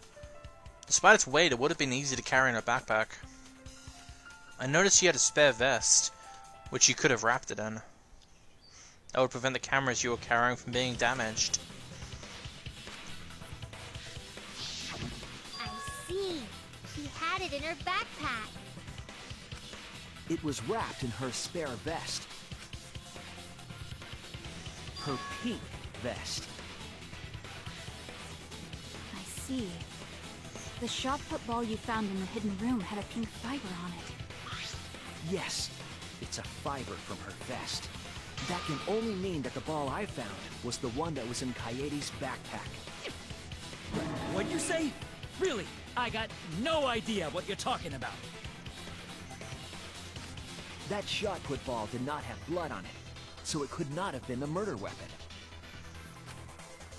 Despite its weight, it would have been easy to carry in her backpack. I noticed she had a spare vest, which you could have wrapped it in. That would prevent the cameras you were carrying from being damaged. I see. She had it in her backpack. It was wrapped in her spare vest. Her pink vest. I see. The shot put ball you found in the hidden room had a pink fiber on it. Yes, it's a fiber from her vest. That can only mean that the ball I found was the one that was in Kaede's backpack. What'd you say? Really? I got no idea what you're talking about. That shot put ball did not have blood on it, so it could not have been the murder weapon.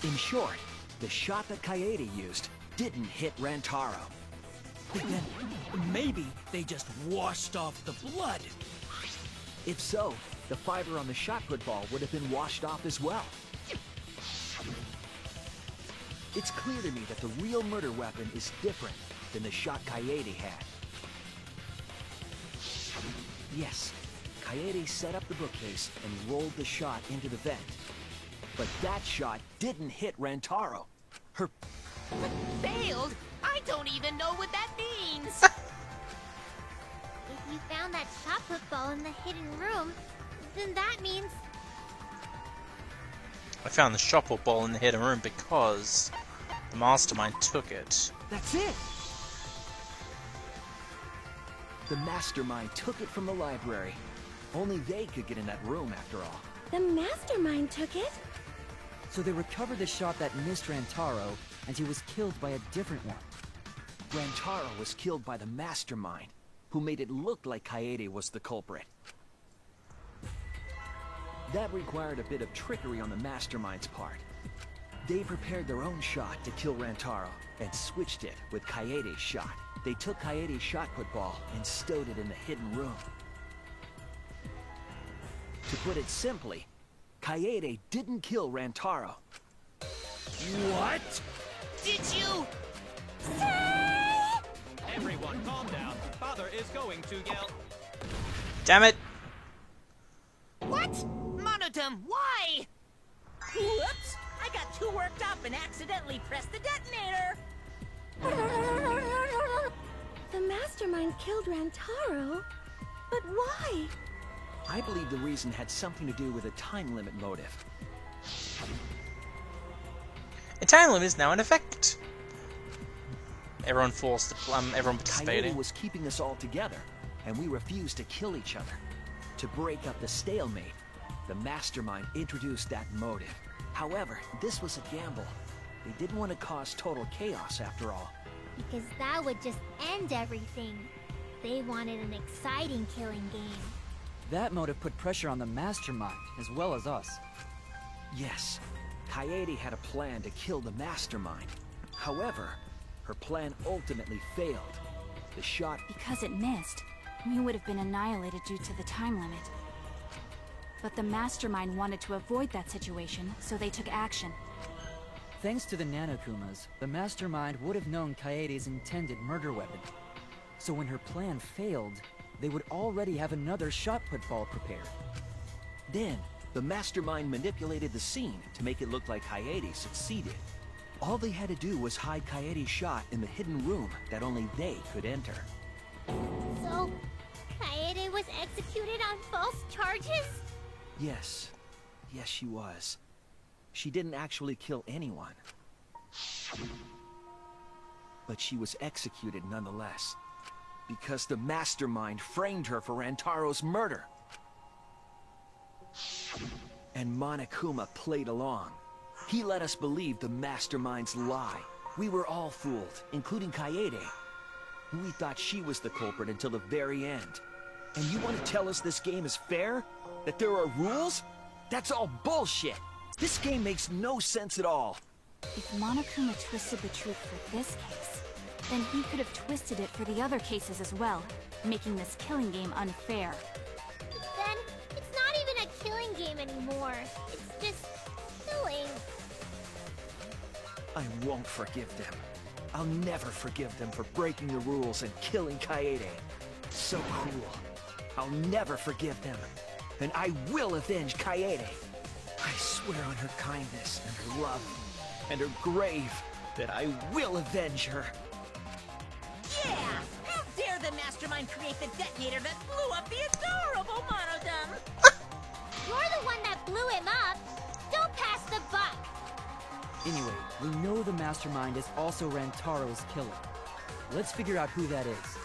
In short, the shot that Kaede used didn't hit Rantaro. Then maybe they just washed off the blood. If so, the fiber on the shot put ball would have been washed off as well. It's clear to me that the real murder weapon is different than the shot Kaede had. Yes, Kaede set up the bookcase and rolled the shot into the vent. But that shot didn't hit Rantaro. Her... failed? I don't even know what that means. If you found that shot put ball in the hidden room, then that means... I found the shot put ball in the hidden room because the mastermind took it. That's it! The mastermind took it from the library. Only they could get in that room after all. The mastermind took it? So they recovered the shot that missed Rantaro, and he was killed by a different one. Rantaro was killed by the mastermind, who made it look like Kaede was the culprit. That required a bit of trickery on the mastermind's part. They prepared their own shot to kill Rantaro, and switched it with Kaede's shot. They took Kaede's shot put ball and stowed it in the hidden room. To put it simply, Kaede didn't kill Rantaro. What? Did you? Everyone, calm down. Father is going to yell. Damn it! What? Monodum, why? Whoops! I got too worked up and accidentally pressed the detonator. The mastermind killed Rantaro? But why? I believe the reason had something to do with a time limit motive. A time limit is now in effect. Everyone everyone participating. Kaede was keeping us all together, and we refused to kill each other. To break up the stalemate, the mastermind introduced that motive. However, this was a gamble. They didn't want to cause total chaos after all. Because that would just end everything. They wanted an exciting killing game. That motive put pressure on the mastermind, as well as us. Yes, Kaede had a plan to kill the mastermind. However, her plan ultimately failed. The shot... Because it missed, we would have been annihilated due to the time limit. But the Mastermind wanted to avoid that situation, so they took action. Thanks to the Nanokumas, the Mastermind would have known Kaede's intended murder weapon. So when her plan failed, they would already have another shot-put ball prepared. Then, the Mastermind manipulated the scene to make it look like Kaede succeeded. All they had to do was hide Kaede's shot in the hidden room that only they could enter. So, Kaede was executed on false charges? Yes. Yes, she was. She didn't actually kill anyone. But she was executed nonetheless. Because the Mastermind framed her for Rantaro's murder. And Monokuma played along. He let us believe the Mastermind's lie. We were all fooled, including Kaede. We thought she was the culprit until the very end. And you want to tell us this game is fair? That there are rules? That's all bullshit! This game makes no sense at all. If Monokuma twisted the truth for this case, then he could have twisted it for the other cases as well, making this killing game unfair. Then, it's not even a killing game anymore. It's just... killing. I won't forgive them. I'll never forgive them for breaking the rules and killing Kaede. So cruel. I'll never forgive them. And I will avenge Kaede. I swear on her kindness and her love and her grave that I will avenge her. Yeah! How dare the Mastermind create the detonator that blew up the adorable Monodum! You're the one that blew him up! Don't pass the buck! Anyway, we know the Mastermind is also Rantaro's killer. Let's figure out who that is.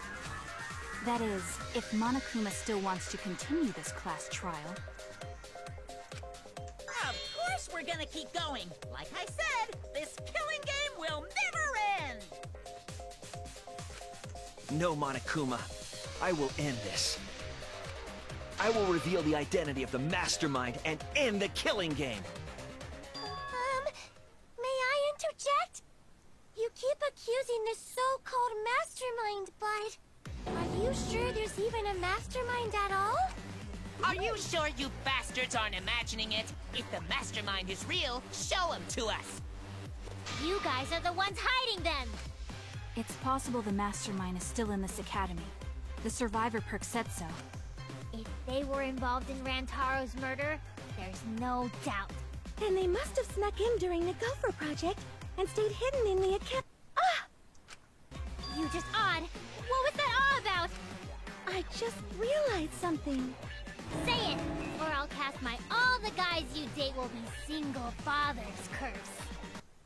That is, if Monokuma still wants to continue this class trial. Of course we're gonna keep going! Like I said, this killing game will never end! No, Monokuma. I will end this. I will reveal the identity of the Mastermind and end the killing game! May I interject? You keep accusing this so-called Mastermind, but... are you sure there's even a Mastermind at all? Are you sure you bastards aren't imagining it? If the Mastermind is real, show him to us! You guys are the ones hiding them! It's possible the Mastermind is still in this academy. The Survivor perk said so. If they were involved in Rantaro's murder, there's no doubt. Then they must have snuck in during the Gopher Project and stayed hidden in the academy. Ah! You just odd. What was that all about? I just realized something. Say it, or I'll cast all the guys you date will be single fathers curse.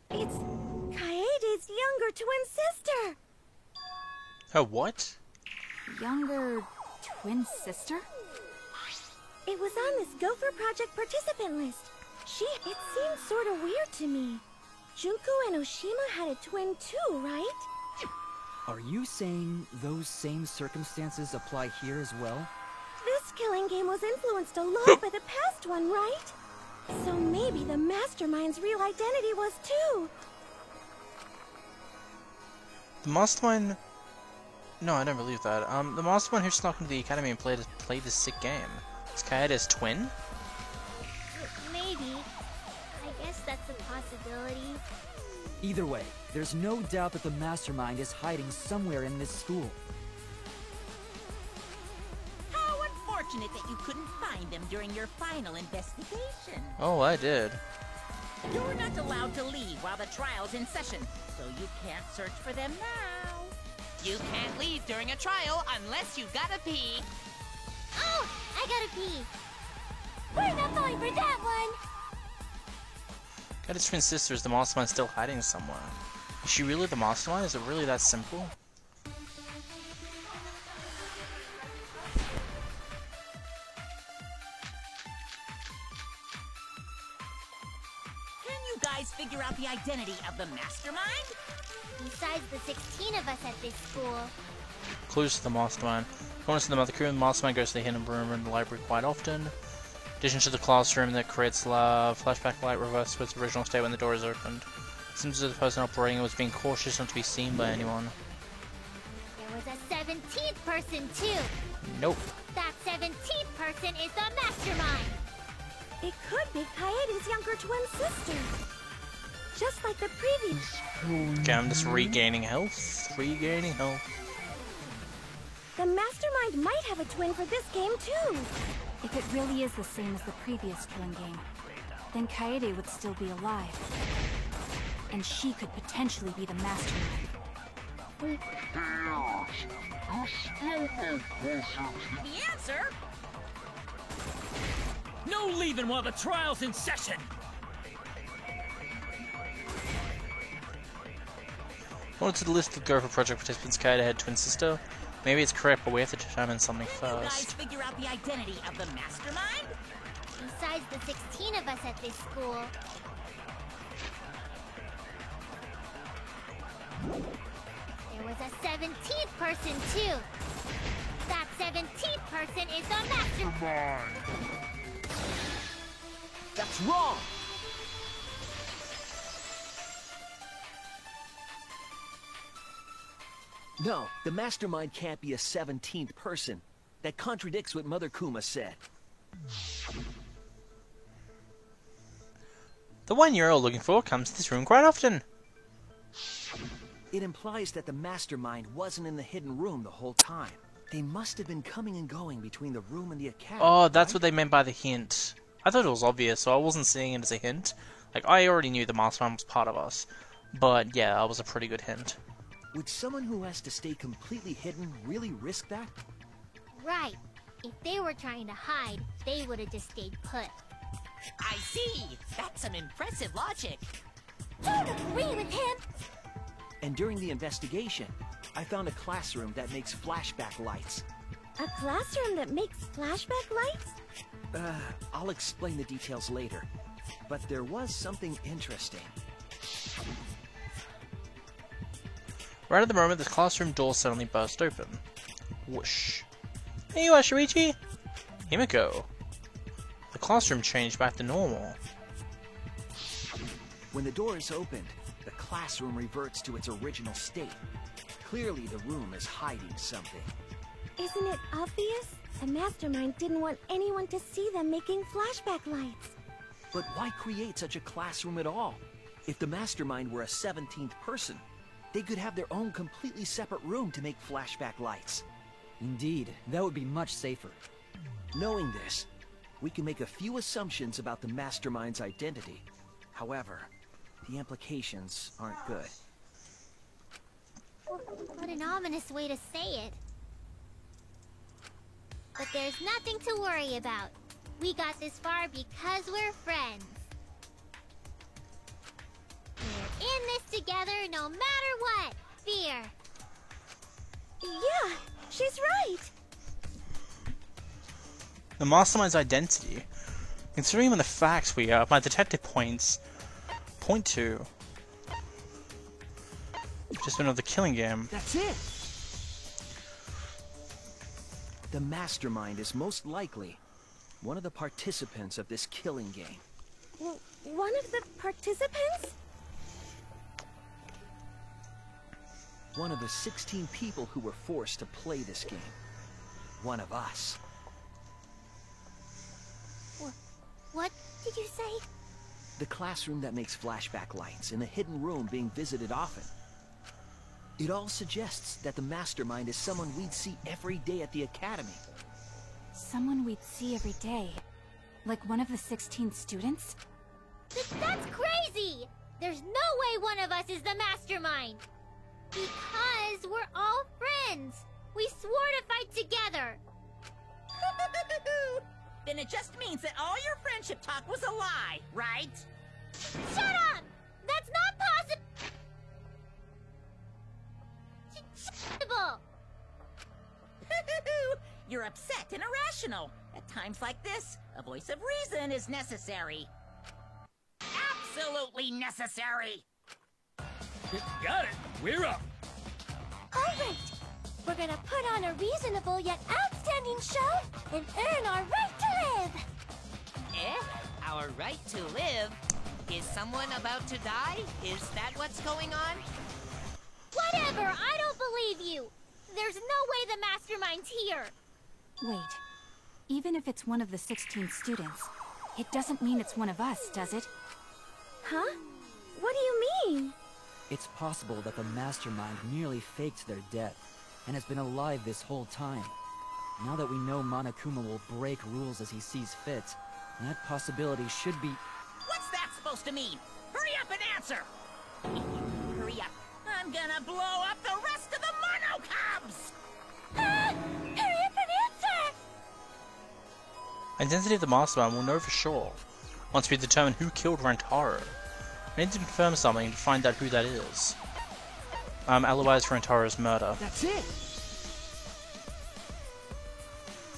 It's Kaede's younger twin sister. Her what? Younger twin sister? It was on this Gopher Project participant list. It seemed sort of weird to me. Junko and Oshima had a twin too, right? Are you saying those same circumstances apply here as well? This killing game was influenced a lot by the past one, right? So maybe the Mastermind's real identity was too. The Mastermind... No, I don't believe that. The Mastermind who snuck into the academy and played this sick game. Is Kaede's twin? Maybe. I guess that's a possibility. Either way, there's no doubt that the Mastermind is hiding somewhere in this school. How unfortunate that you couldn't find them during your final investigation. Oh, I did. You're not allowed to leave while the trial's in session, so you can't search for them now. You can't leave during a trial unless you gotta pee. Oh, I gotta pee. We're not falling for that one. Kaede's twin sister, is the Mastermind still hiding somewhere? Is she really the Mastermind? Is it really that simple? Can you guys figure out the identity of the Mastermind? Besides the 16 of us at this school. Clues to the Mastermind. According to the Mother Crew, the Mastermind goes to the hidden room in the library quite often. In addition to the classroom that creates flashback light reversed to its original state when the door is opened. Seems as though the person operating it was being cautious not to be seen by anyone. There was a 17th person too. Nope. That 17th person is the mastermind. It could be Kaede's younger twin sister. Just like the previous. Okay, I'm just regaining health. Regaining health. The mastermind might have a twin for this game too. If it really is the same as the previous killing game, then Kaede would still be alive. And she could potentially be the mastermind. The answer? No leaving while the trial's in session! According to the list of Gopher Project participants, Kaede had twin sister. Maybe it's correct, but we have to determine something You guys first. figure out the identity of the mastermind? Besides the 16 of us at this school. There was a 17th person too. That 17th person is the mastermind. That's wrong! No, the mastermind can't be a 17th person. That contradicts what Mother Kuma said. The one you're all looking for comes to this room quite often. It implies that the mastermind wasn't in the hidden room the whole time. They must have been coming and going between the room and the academy. Oh, that's what they meant by the hint. I thought it was obvious, so I wasn't seeing it as a hint. Like, I already knew the mastermind was part of us. But yeah, that was a pretty good hint. Would someone who has to stay completely hidden really risk that? Right. If they were trying to hide, they would have just stayed put. I see. That's some impressive logic. Don't agree with him! And during the investigation, I found a classroom that makes flashback lights. A classroom that makes flashback lights? I'll explain the details later. But there was something interesting. Right at the moment, the classroom door suddenly burst open. Whoosh. Hey, you are Shuichi? Himiko. The classroom changed back to normal. When the door is opened, the classroom reverts to its original state. Clearly, the room is hiding something. Isn't it obvious? The mastermind didn't want anyone to see them making flashback lights. But why create such a classroom at all? If the mastermind were a 17th person, they could have their own completely separate room to make flashback lights. Indeed, that would be much safer. Knowing this, we can make a few assumptions about the mastermind's identity. However, the implications aren't good. What an ominous way to say it. But there's nothing to worry about. We got this far because we're friends. We're in this together no matter what. Fear. Yeah, she's right. The mastermind's identity, considering the facts my detective points point to, just another killing game. That's it! The mastermind is most likely one of the participants of this killing game. One of the participants? One of the 16 people who were forced to play this game. One of us. What did you say? The classroom that makes flashback lights in a hidden room being visited often. It all suggests that the mastermind is someone we'd see every day at the academy. Someone we'd see every day? Like one of the 16 students? That's crazy! There's no way one of us is the mastermind! Because we're all friends! We swore to fight together! Then it just means that all your friendship talk was a lie, right? Shut up! That's not possible! You're upset and irrational. At times like this, a voice of reason is necessary. Absolutely necessary! Got it! We're up! Alright! We're gonna put on a reasonable yet outstanding show and earn our right to live! Eh? Our right to live? Is someone about to die? Is that what's going on? Whatever, I don't believe you! There's no way the mastermind's here! Wait. Even if it's one of the 16 students, it doesn't mean it's one of us, does it? Huh? What do you mean? It's possible that the mastermind merely faked their death, and has been alive this whole time. Now that we know Monokuma will break rules as he sees fit, that possibility should be... What's that supposed to mean? Hurry up and answer! Hurry up. I'm gonna blow up the rest of the Mono Cubs! Ah! Hurry up and answer! Identity of the mastermind we'll know for sure once we determine who killed Rantaro. We need to confirm something to find out who that is. Alibis for Rantaro's murder. That's it!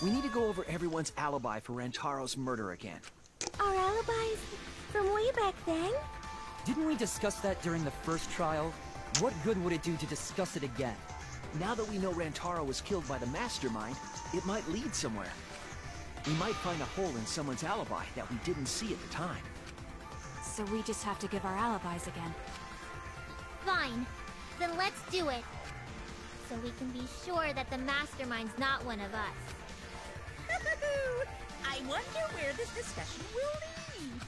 We need to go over everyone's alibi for Rantaro's murder again. Our alibis from way back then? Didn't we discuss that during the first trial? What good would it do to discuss it again? Now that we know Rantaro was killed by the mastermind, it might lead somewhere. We might find a hole in someone's alibi that we didn't see at the time. So we just have to give our alibis again. Fine. Then let's do it. So we can be sure that the mastermind's not one of us. I wonder where this discussion will lead.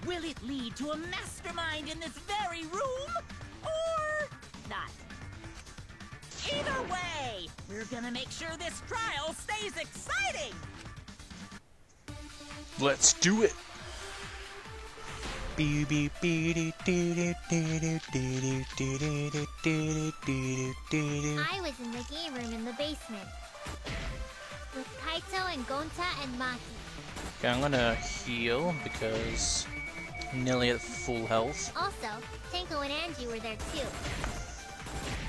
Will it lead to a mastermind in this very room? Or not? Either way, we're gonna make sure this trial stays exciting! Let's do it! I was in the game room in the basement. With Kaito and Gonta and Maki. Okay, I'm gonna heal because I'm nearly at full health. Also, Tenko and Angie were there too.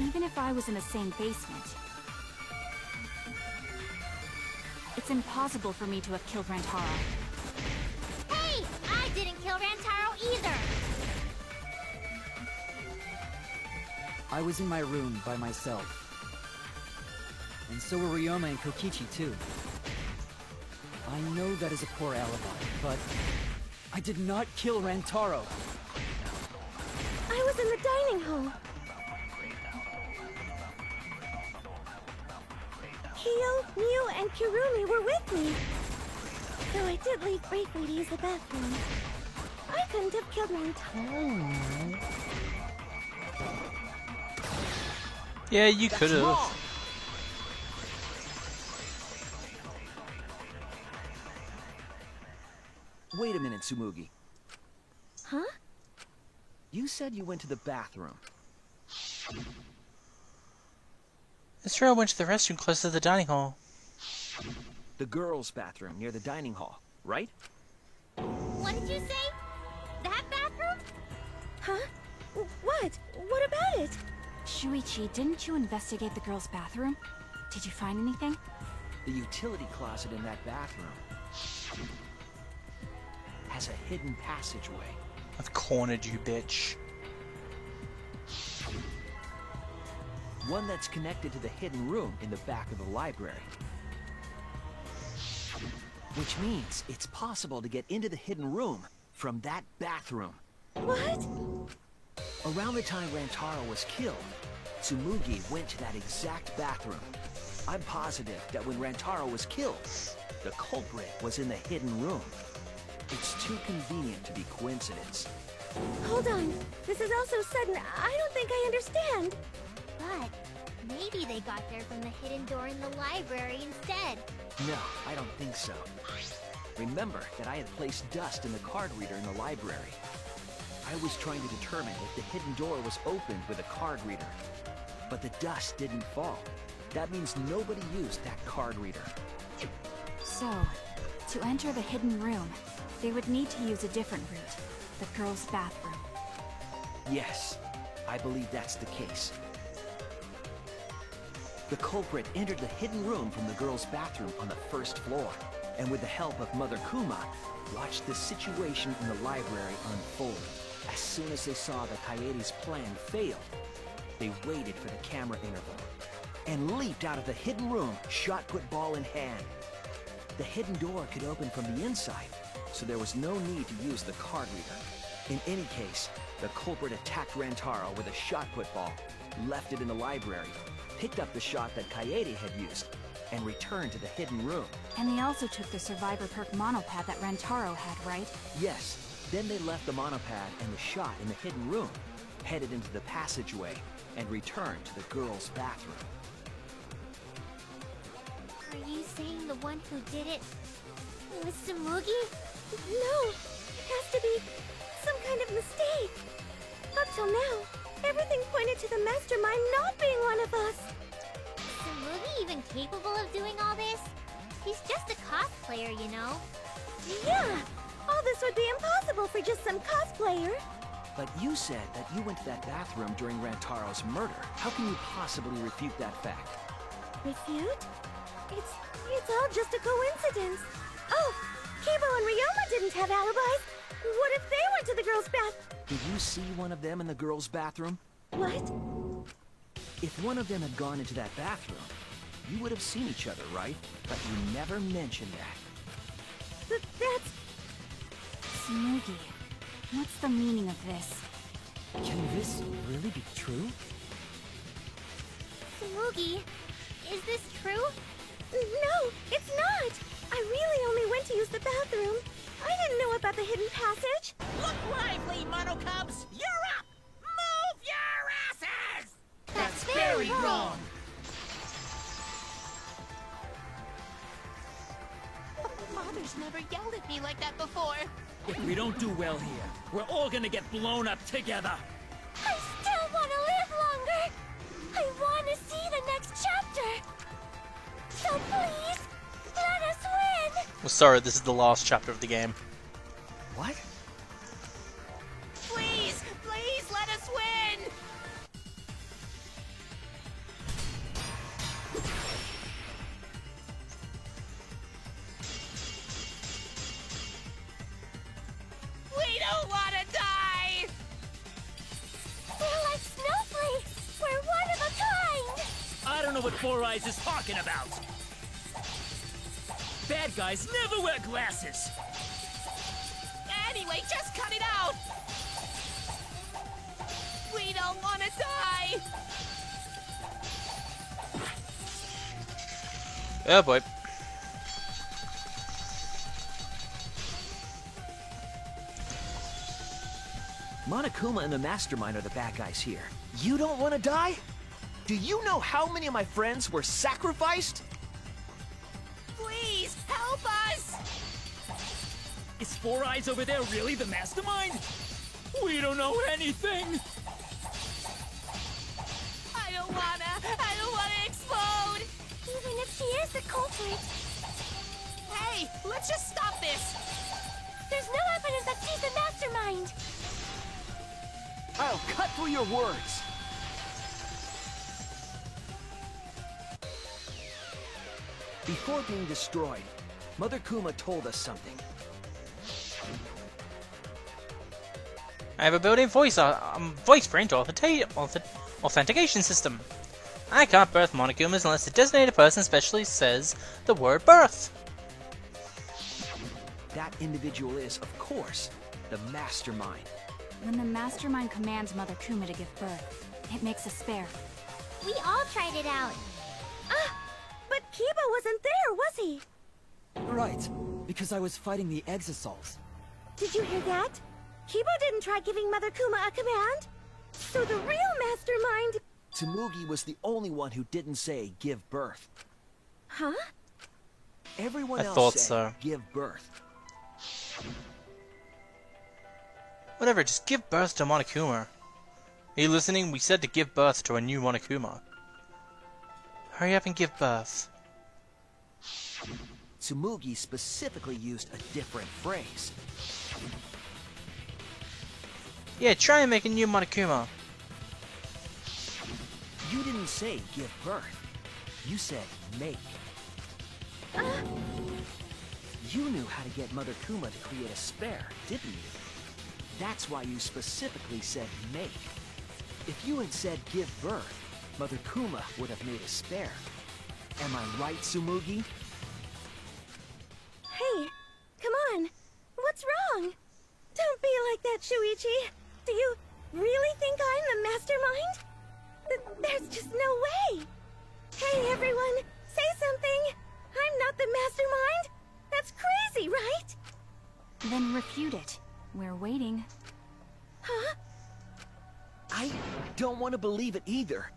Even if I was in the same basement, it's impossible for me to have killed Rantaro. Hey! I didn't kill Rantaro either! I was in my room by myself. And so were Ryoma and Kokichi too. I know that is a poor alibi, but I did not kill Rantaro. I was in the dining hall. Kyo, Miu, and Kirumi were with me. Though I did leave briefly to use the bathroom. I couldn't have killed Rantaro. Yeah, you could have. Wait a minute, Tsumugi. Huh? You said you went to the bathroom. It's true, I went to the restroom close to the dining hall. The girls' bathroom near the dining hall, right? What did you say? That bathroom? Huh? What? What about it? Shuichi, didn't you investigate the girls' bathroom? Did you find anything? The utility closet in that bathroom has a hidden passageway. I've cornered you, bitch. One that's connected to the hidden room in the back of the library. Which means it's possible to get into the hidden room from that bathroom. What? Around the time Rantaro was killed, Tsumugi went to that exact bathroom. I'm positive that when Rantaro was killed, the culprit was in the hidden room. It's too convenient to be coincidence. Hold on. This is all so sudden, I don't think I understand. But maybe they got there from the hidden door in the library instead. No, I don't think so. Remember that I had placed dust in the card reader in the library. I was trying to determine if the hidden door was opened with a card reader. But the dust didn't fall. That means nobody used that card reader. So, to enter the hidden room, they would need to use a different route, the girls' bathroom. Yes, I believe that's the case. The culprit entered the hidden room from the girls' bathroom on the first floor, and with the help of Mother Kuma, watched the situation in the library unfold. As soon as they saw that Kaede's plan failed, they waited for the camera interval, and leaped out of the hidden room, shot-put ball in hand. The hidden door could open from the inside, so there was no need to use the card reader. In any case, the culprit attacked Rantaro with a shot-put ball, left it in the library, picked up the shot that Kaede had used, and returned to the hidden room. And they also took the Survivor Perk monopad that Rantaro had, right? Yes. Then they left the monopad and the shot in the hidden room, headed into the passageway, and returned to the girls' bathroom. Are you saying the one who did it was Tsumugi? No, it has to be some kind of mistake. Up till now, everything pointed to the mastermind not being one of us. Is Tsumugi even capable of doing all this? He's just a cosplayer, you know. Yeah, all this would be impossible for just some cosplayer. But you said that you went to that bathroom during Rantaro's murder. How can you possibly refute that fact? Refute? It's all just a coincidence. Oh, Kibo and Ryoma didn't have alibis. What if they went to the girls' bath? Did you see one of them in the girls' bathroom? What? If one of them had gone into that bathroom, you would have seen each other, right? But you never mentioned that. That's... Tsumugi, what's the meaning of this? Can this really be true? Tsumugi, is this true? No, it's not. I really only went to use the bathroom. I didn't know about the hidden passage. Look lively, Mono Cubs! You're up! Move your asses! That's very wrong. Father's never yelled at me like that before. If we don't do well here, we're all gonna get blown up together. I still want to live longer. I want to see the next chapter. So please, let us win. Well, sorry, this is the last chapter of the game. What? Please, please let us win! We don't want to die! We're like snowflakes. We're one of a kind. I don't know what Four Eyes is talking about. Bad guys never wear glasses. Anyway, just cut it out! We don't want to die! Oh boy. Monokuma and the Mastermind are the bad guys here. You don't want to die? Do you know how many of my friends were sacrificed? Please, help us! Is Four Eyes over there really the mastermind? We don't know anything! I don't wanna explode! Even if she is the culprit. Hey, let's just stop this! There's no evidence that she's the mastermind. I'll cut through your words. Before being destroyed, Mother Kuma told us something. I have a built-in voice print authentication system. I can't birth Monokumas unless the designated person specially says the word birth. That individual is, of course, the Mastermind. When the Mastermind commands Mother Kuma to give birth, it makes a spare. We all tried it out. But Kiba wasn't there, was he? Right, because I was fighting the Exisals. Did you hear that? Kiba didn't try giving Mother Kuma a command. So the real mastermind... Tsumugi was the only one who didn't say give birth. Huh? Everyone I else thought said so. give birth. Whatever, just give birth to Monokuma. Are you listening? We said to give birth to a new Monokuma. Hurry up and give birth. Tsumugi specifically used a different phrase. Yeah, try and make a new Monokuma. You didn't say give birth. You said make. You knew how to get Mother Kuma to create a spare, didn't you? That's why you specifically said make. If you had said give birth, Mother Kuma would have made a spare. Am I right, Tsumugi? Hey, come on. What's wrong? Don't be like that that, Shuichi? Do you really think I'm the mastermind? There's just no way! Hey everyone, say something! I'm not the mastermind! That's crazy, right? Then refute it. We're waiting. Huh? I don't want to believe it either.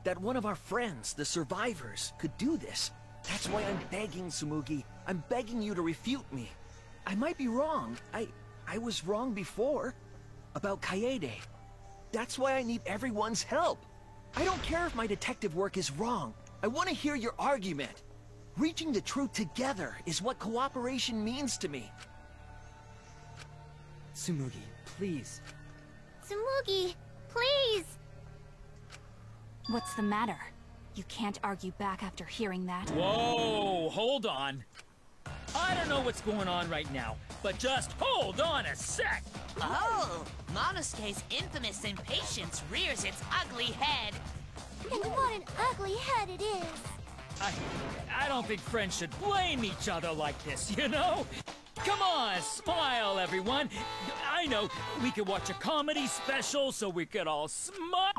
That one of our friends, the survivors, could do this. That's why I'm begging, Tsumugi. I'm begging you to refute me. I might be wrong. I was wrong before. About Kaede. That's why I need everyone's help. I don't care if my detective work is wrong. I want to hear your argument. Reaching the truth together is what cooperation means to me. Tsumugi, please. Tsumugi, please! What's the matter? You can't argue back after hearing that. Whoa, hold on. I don't know what's going on right now, but just hold on a sec. Oh, Monosuke's infamous impatience rears its ugly head. And what an ugly head it is! I don't think friends should blame each other like this, you know? Come on, smile, everyone. I know, we could watch a comedy special so we could all smile.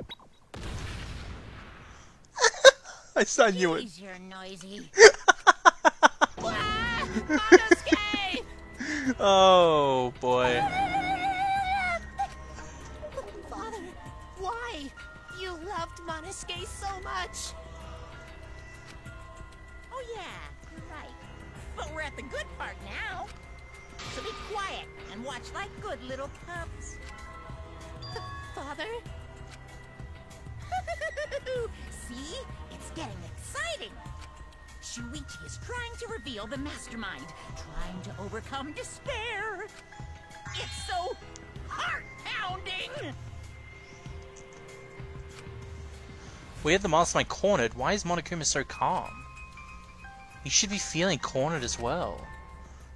I knew it. Jeez, you're noisy. Monosuke! Oh boy. Father, why? You loved Monosuke so much. Oh yeah, you're right. But we're at the good part now. So be quiet and watch like good little cubs. Father? See? It's getting exciting. Shuichi is trying to reveal the mastermind, trying to overcome despair. It's so heart-pounding! We had the mastermind cornered. Why is Monokuma so calm? He should be feeling cornered as well.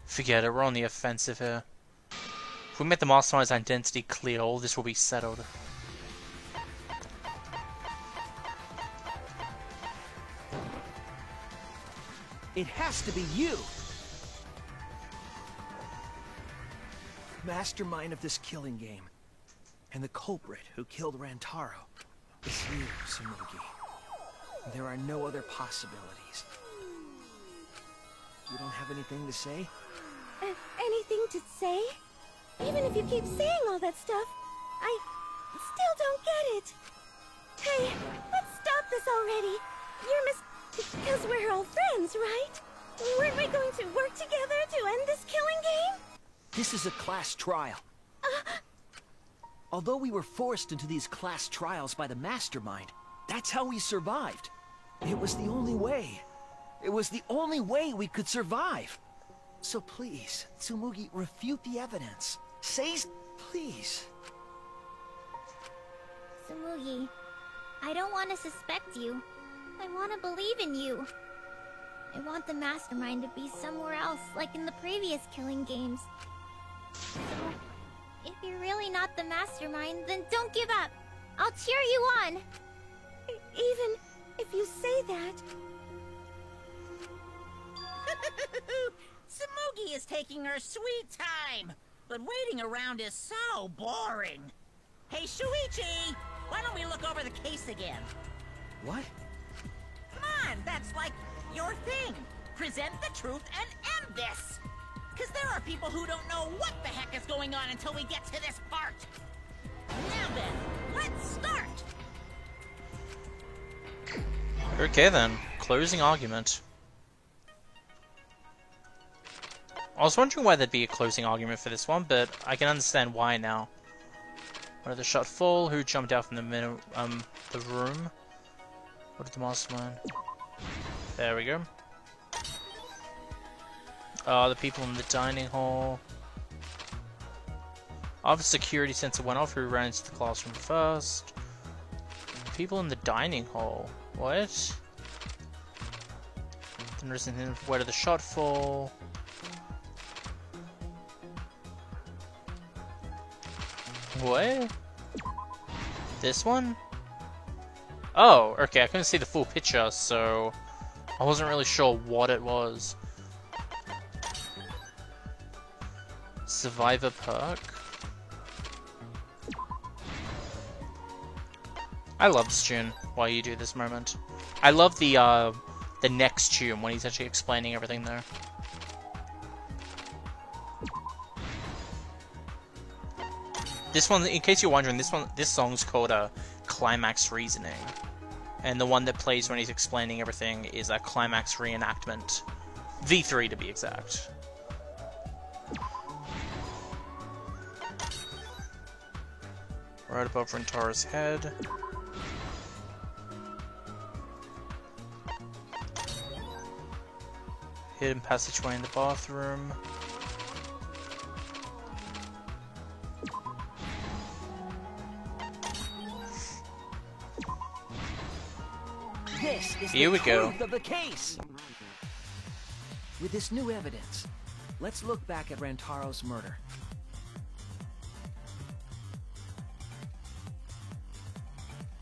Forget it, we're on the offensive here. If we make the mastermind's identity clear, all this will be settled. It has to be you! Mastermind of this killing game. And the culprit who killed Rantaro is you, Tsumugi. There are no other possibilities. You don't have anything to say? Anything to say? Even if you keep saying all that stuff, I still don't get it. Hey, let's stop this already. Because we're all friends, right? Weren't we going to work together to end this killing game? This is a class trial. Although we were forced into these class trials by the mastermind, that's how we survived. It was the only way. It was the only way we could survive. So please, Tsumugi, refute the evidence. Please. Tsumugi, I don't want to suspect you. I want to believe in you. I want the mastermind to be somewhere else, like in the previous killing games. So, if you're really not the mastermind, then don't give up. I'll cheer you on. Even if you say that... Tsumugi is taking her sweet time, but waiting around is so boring. Hey, Shuichi, why don't we look over the case again? What? Come on, that's like your thing. Present the truth and end this. Because there are people who don't know what the heck is going on until we get to this part. Now then, let's start. Okay then, closing argument. I was wondering why there'd be a closing argument for this one, but I can understand why now. Where did the shot fall? Who jumped out from the the room? What did the mastermind? There we go. The people in the dining hall. After security sensor went off, who ran into the classroom first? People in the dining hall. What? Where did the shot fall? What? This one? Oh, okay, I couldn't see the full picture, so I wasn't really sure what it was. Survivor perk? I love this tune while you do this moment. I love the next tune when he's actually explaining everything there. This one, in case you're wondering, this song's called Climax Reasoning. And the one that plays when he's explaining everything is a Climax Reenactment. V3 to be exact. Right above Rentaro's head. Hidden passageway in the bathroom. This is Here we the go. truth of the case. With this new evidence, let's look back at Rantaro's murder.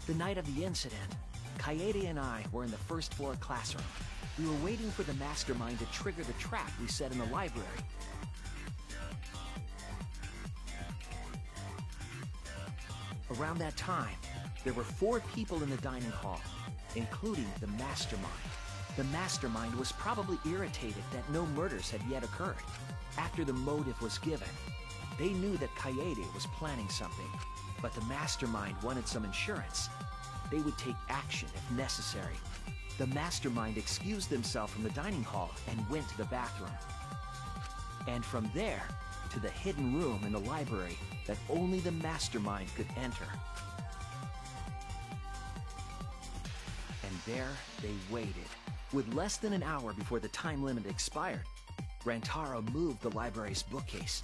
The night of the incident, Kaede and I were in the first floor classroom. We were waiting for the mastermind to trigger the trap we set in the library. Around that time, there were 4 people in the dining hall, including the mastermind. The mastermind was probably irritated that no murders had yet occurred. After the motive was given, they knew that Kaede was planning something, but the mastermind wanted some insurance. They would take action if necessary. The mastermind excused themselves from the dining hall and went to the bathroom. And from there, to the hidden room in the library that only the mastermind could enter. And there they waited. With less than an hour before the time limit expired, Rantaro moved the library's bookcase,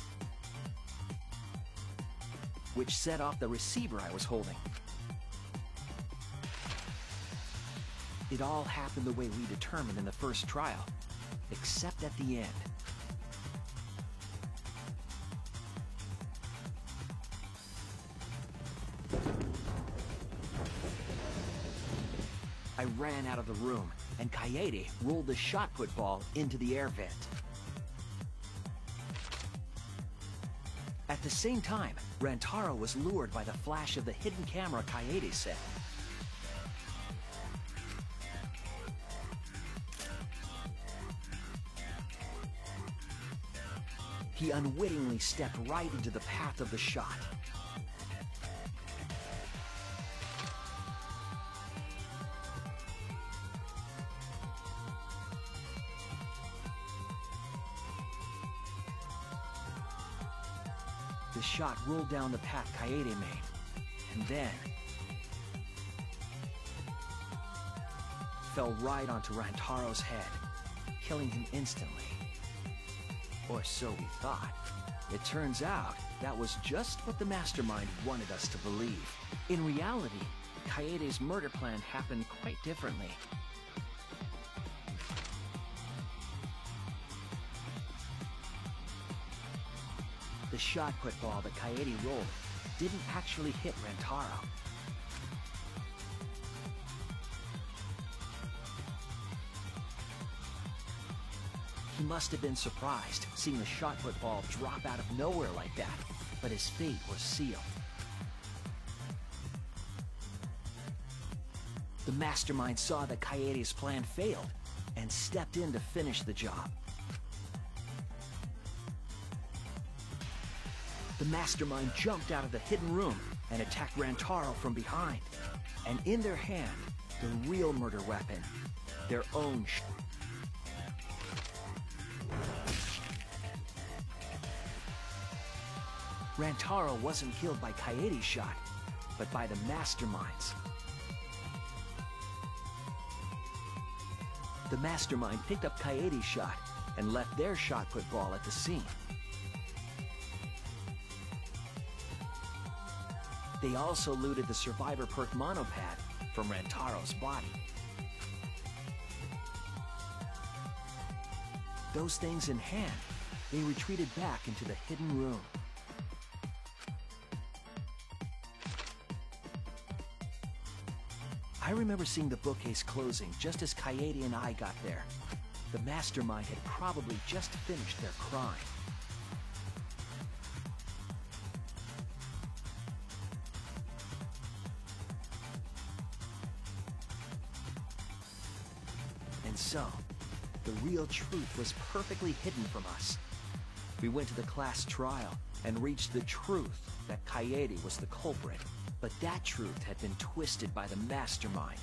which set off the receiver I was holding. It all happened the way we determined in the first trial, except at the end. I ran out of the room, and Kaede rolled the shot put ball into the air vent. At the same time, Rantaro was lured by the flash of the hidden camera Kaede set. He unwittingly stepped right into the path of the shot. The shot rolled down the path Kaede made, and then fell right onto Rantaro's head, killing him instantly. Or so we thought. It turns out that was just what the mastermind wanted us to believe. In reality, Kaede's murder plan happened quite differently. The shot put ball that Kaede rolled didn't actually hit Rantaro. He must have been surprised seeing the shot put ball drop out of nowhere like that, but his fate was sealed. The mastermind saw that Kaede's plan failed and stepped in to finish the job. The mastermind jumped out of the hidden room and attacked Rantaro from behind. And in their hand, the real murder weapon, their own Rantaro wasn't killed by Kaede's shot, but by the mastermind's. The mastermind picked up Kaede's shot and left their shot put ball at the scene. They also looted the Survivor Perk monopad from Rantaro's body. Those things in hand, they retreated back into the hidden room. I remember seeing the bookcase closing just as Kaede and I got there. The mastermind had probably just finished their crime. And so, the real truth was perfectly hidden from us. We went to the class trial and reached the truth that Kaede was the culprit. But that truth had been twisted by the mastermind.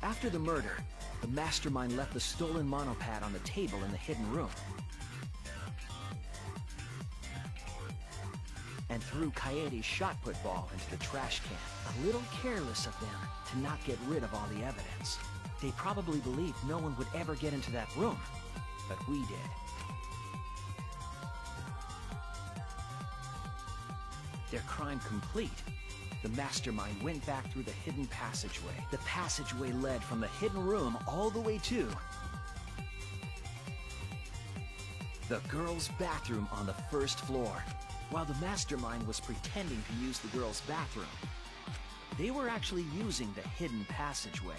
After the murder, the mastermind left the stolen monopad on the table in the hidden room. And threw Kaede's shot put ball into the trash can. A little careless of them to not get rid of all the evidence. They probably believed no one would ever get into that room, but we did. Their crime complete, the mastermind went back through the hidden passageway. The passageway led from the hidden room all the way to the girls' bathroom on the first floor. While the mastermind was pretending to use the girls' bathroom, they were actually using the hidden passageway.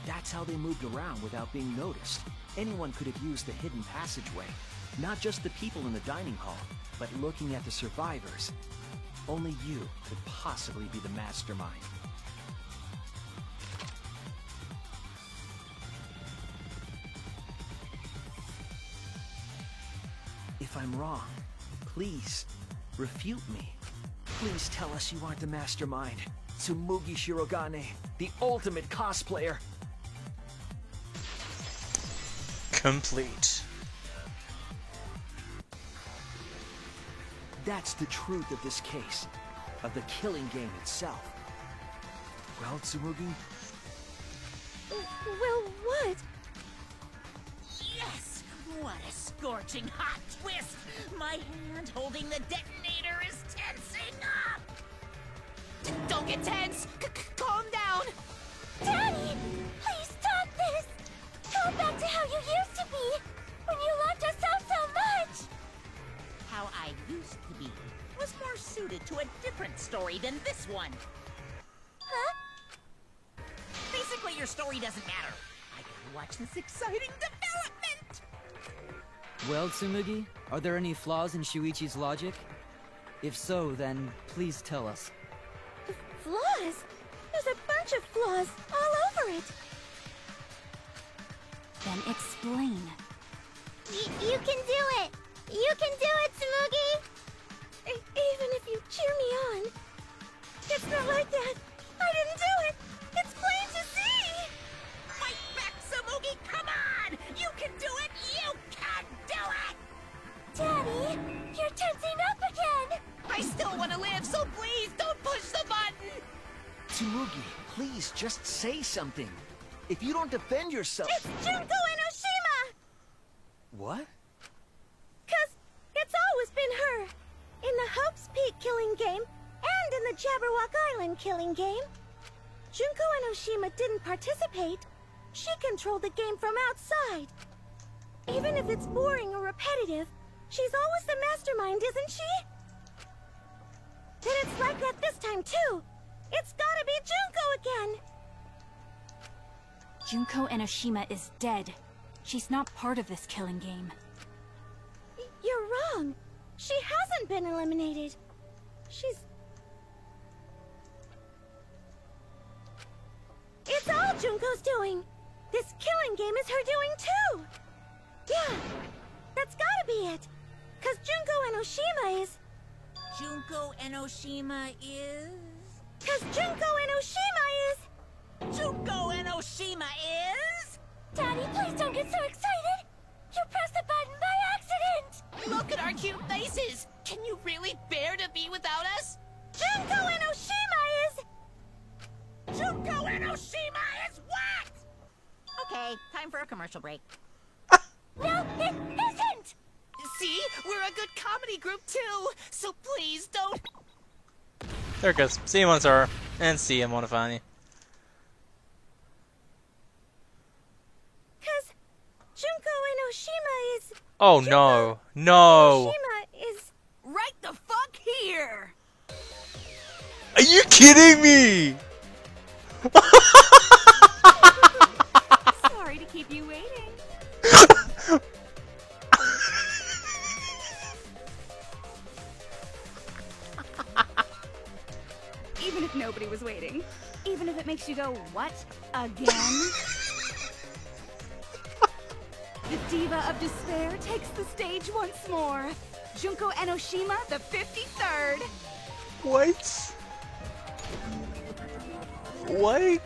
That's how they moved around without being noticed. Anyone could have used the hidden passageway. Not just the people in the dining hall, but looking at the survivors. Only you could possibly be the mastermind. If I'm wrong, please, refute me. Please tell us you aren't the mastermind. Tsumugi Shirogane, the ultimate cosplayer. Complete. That's the truth of this case, of the killing game itself. Well, Tsumugi? Well, what? Yes! What a scorching hot twist! My hand holding the detonator is tensing up! Don't get tense! Calm down! Daddy! Please stop this! Go back to how you used to be! When you loved us so much! How I used to be was more suited to a different story than this one. Huh? Basically, your story doesn't matter. I gotta watch this exciting development! Well, Tsumugi, are there any flaws in Shuichi's logic? If so, then please tell us. Flaws? There's a bunch of flaws all over it. Then explain. You can do it! You can do it, Tsumugi! Even if you cheer me on. It's not like that. I didn't do it. It's plain to see. Fight back, Tsumugi! Come on! You can do it! You can do it! Daddy, you're tensing up again. I still want to live, so please don't push the button! Tsumugi, please just say something. If you don't defend yourself... It's Junko Enoshima! What? 'Cause it's always been her. In the Hope's Peak killing game, and in the Jabberwock Island killing game. Junko Enoshima didn't participate. She controlled the game from outside. Even if it's boring or repetitive, she's always the mastermind, isn't she? Then it's like that this time, too. It's gotta be Junko again. Junko Enoshima is dead. She's not part of this killing game. You're wrong. She hasn't been eliminated. She's... It's all Junko's doing. This killing game is her doing too. Yeah, that's gotta be it. 'Cause Junko Enoshima is... Junko Enoshima is... 'Cause Junko Enoshima is... Junko Enoshima is... Daddy, please don't get so excited. You pressed the button by accident. Look at our cute faces! Can you really bear to be without us? Junko Enoshima is... Junko Enoshima is what? Okay, time for a commercial break. No, it isn't! See? We're a good comedy group too! So please don't... There it goes. See you on Zara. And see you, Monofani. 'Cause Junko Enoshima is... Oh no. No! Enoshima is... Right the fuck here! Are you kidding me? Sorry to keep you waiting. nobody was waiting. Even if it makes you go, what? Again? The Diva of Despair takes the stage once more. Junko Enoshima, the 53rd. What? What?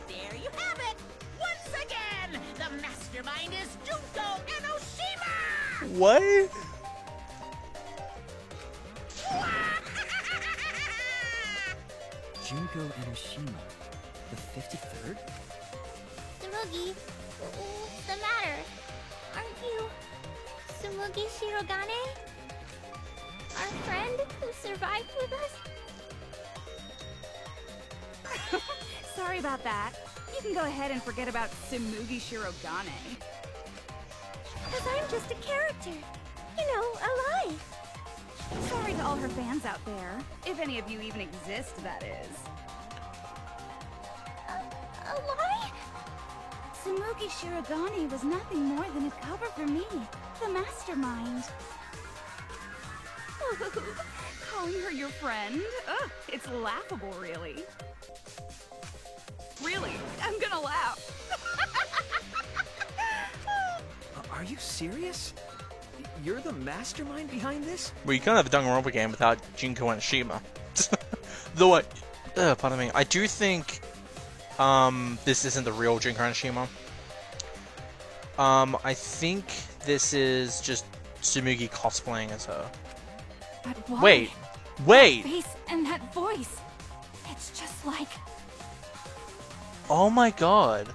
There you have it! Once again, the mastermind is Junko Enoshima! What? Junko Enoshima, the 53rd? Tsumugi, what's the matter? Aren't you Tsumugi Shirogane? Our friend who survived with us? Sorry about that. You can go ahead and forget about Tsumugi Shirogane. Because I'm just a character. You know, a lie. Sorry to all her fans out there. If any of you even exist, that is. A lie? Tsumugi Shirogane was nothing more than a cover for me, the mastermind. Calling her your friend? Ugh, it's laughable, really. Really, I'm gonna laugh. Are you serious? You're the mastermind behind this? Well, you can't have a Danganronpa game without Junko Enoshima. Though pardon me, I do think this isn't the real Junko Enoshima. I think this is just Tsumugi cosplaying as her. But why? Wait! That face and that voice. It's just like... Oh my god.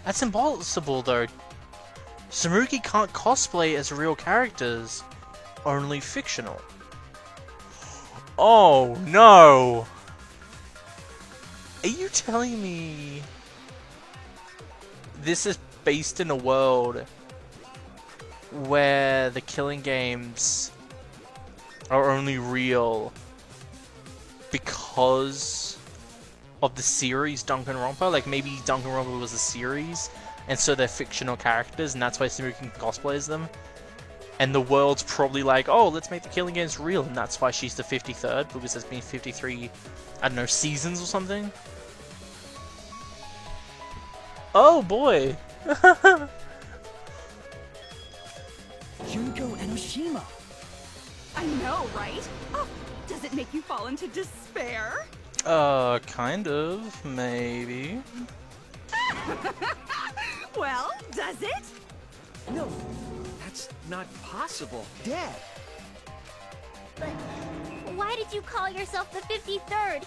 That's impossible though. Tsumugi can't cosplay as real characters, only fictional. Oh no! Are you telling me this is based in a world where the killing games are only real because of the series Danganronpa? Like maybe Danganronpa was a series and so they're fictional characters and that's why Tsumugi cosplays them, and the world's probably like, oh, let's make the killing games real, and that's why she's the 53rd, because there's been 53, I don't know, seasons or something. Oh boy. Junko Enoshima. I know, right? Oh, does it make you fall into despair? Kind of, maybe. Well, does it? No, that's not possible. Dad! But why did you call yourself the 53rd?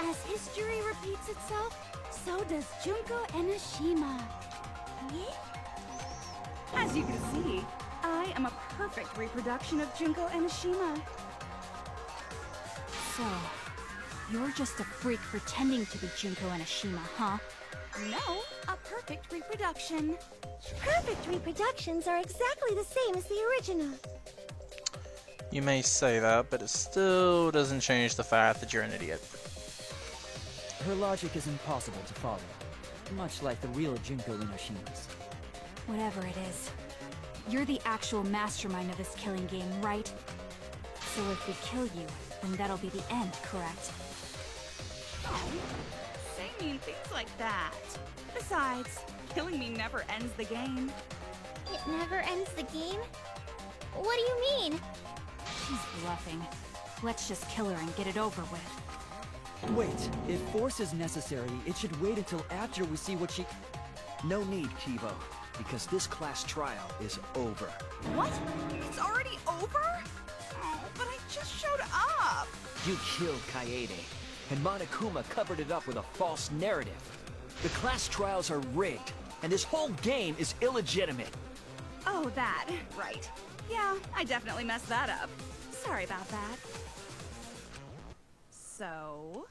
As history repeats itself, so does Junko Enoshima. As you can see, I am a perfect reproduction of Junko Enoshima. So, you're just a freak pretending to be Junko Enoshima, huh? No, a perfect reproduction. Perfect reproductions are exactly the same as the original. You may say that, but it still doesn't change the fact that you're an idiot. Her logic is impossible to follow, much like the real Junko Enoshima's. Whatever it is, you're the actual mastermind of this killing game, right? So if we kill you, then that'll be the end, correct? Oh, say mean things like that. Besides, killing me never ends the game. It never ends the game? What do you mean? She's bluffing. Let's just kill her and get it over with. Wait, if force is necessary, it should wait until after we see what she... No need, Kivo, because this class trial is over. What? It's already over? Oh, but I just showed up. You killed Kaede, and Monokuma covered it up with a false narrative. The class trials are rigged, and this whole game is illegitimate. Oh, that. Right. Yeah, I definitely messed that up. Sorry about that. So?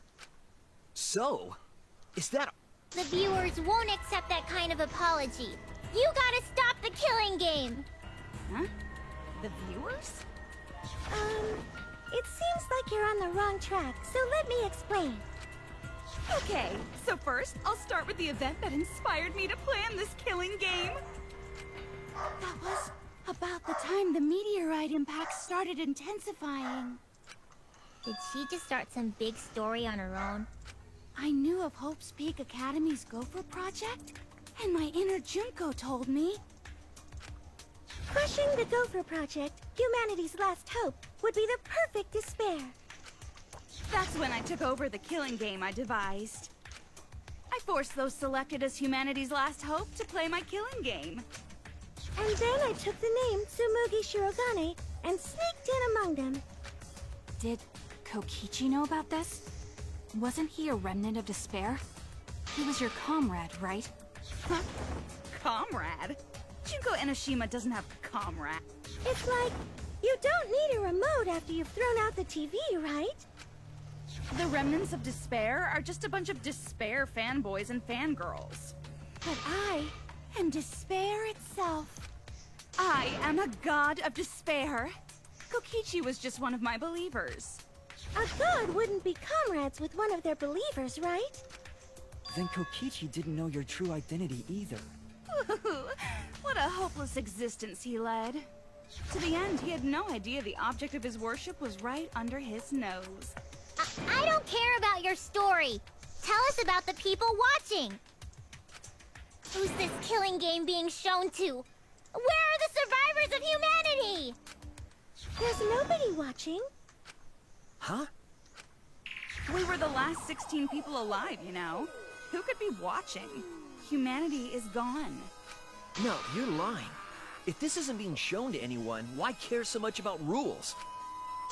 Is that... The viewers won't accept that kind of apology. You gotta stop the killing game! Huh? The viewers? It seems like you're on the wrong track, so let me explain. Okay, so first, I'll start with the event that inspired me to plan this killing game. That was About the time the meteorite impact started intensifying. Did she just start some big story on her own? I knew of Hope's Peak Academy's Gopher Project, and my inner Junko told me. Crushing the Gopher Project, humanity's last hope, would be the perfect despair. That's when I took over the killing game I devised. I forced those selected as humanity's last hope to play my killing game. And then I took the name Tsumugi Shirogane and sneaked in among them. Did Kokichi know about this? Wasn't he a remnant of despair? He was your comrade, right? Huh? Comrade? Junko Enoshima doesn't have a comrade. It's like, you don't need a remote after you've thrown out the TV, right? The remnants of despair are just a bunch of despair fanboys and fangirls. But I am despair itself. I am a god of despair. Kokichi was just one of my believers. A god wouldn't be comrades with one of their believers, right? Then Kokichi didn't know your true identity either. What a hopeless existence he led. To the end, he had no idea the object of his worship was right under his nose. I don't care about your story. Tell us about the people watching. Who's this killing game being shown to? Where are the survivors of humanity? There's nobody watching. Huh? We were the last 16 people alive, you know. Who could be watching? Humanity is gone. No, you're lying. If this isn't being shown to anyone, why care so much about rules?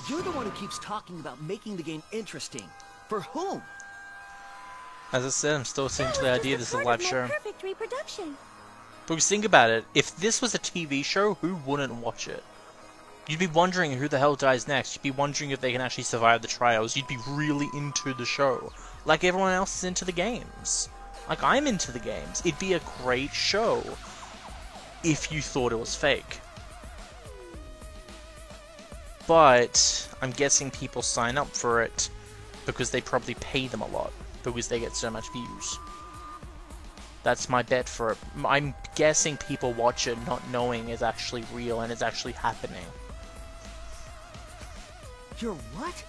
You're the one who keeps talking about making the game interesting. For whom? As I said, I'm still sticking to the idea this is a live show. Perfect reproduction. Because think about it, if this was a TV show, who wouldn't watch it? You'd be wondering who the hell dies next. You'd be wondering if they can actually survive the trials. You'd be really into the show. Like everyone else is into the games. Like I'm into the games. It'd be a great show if you thought it was fake. But I'm guessing people sign up for it because they probably pay them a lot because they get so much views. That's my bet for it. I'm guessing people watch it not knowing it's actually real and it's actually happening. You're what?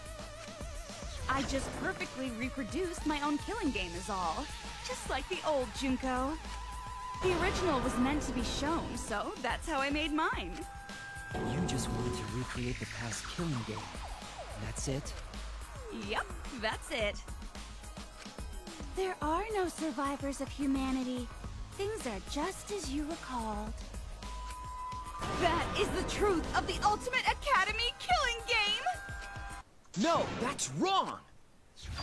I just perfectly reproduced my own killing game is all. Just like the old Junko. The original was meant to be shown, so that's how I made mine. You just wanted to recreate the past killing game. That's it? Yep, that's it. There are no survivors of humanity. Things are just as you recalled. That is the truth of the Ultimate Academy killing game! No, that's wrong!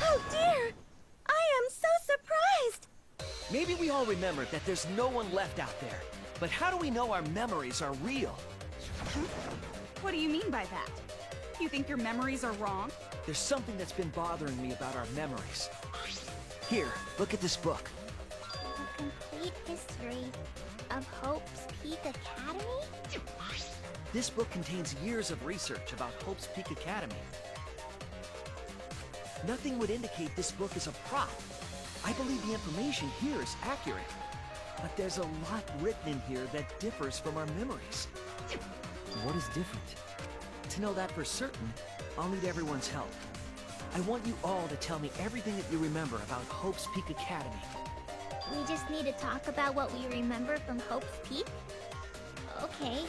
Oh dear! I am so surprised! Maybe we all remember that there's no one left out there. But how do we know our memories are real? What do you mean by that? You think your memories are wrong? There's something that's been bothering me about our memories. Here, look at this book. The complete history of Hope's Peak Academy? This book contains years of research about Hope's Peak Academy. Nothing would indicate this book is a prop. I believe the information here is accurate. But there's a lot written in here that differs from our memories. What is different? To know that for certain, I'll need everyone's help. I want you all to tell me everything that you remember about Hope's Peak Academy. We just need to talk about what we remember from Hope's Peak? Okay.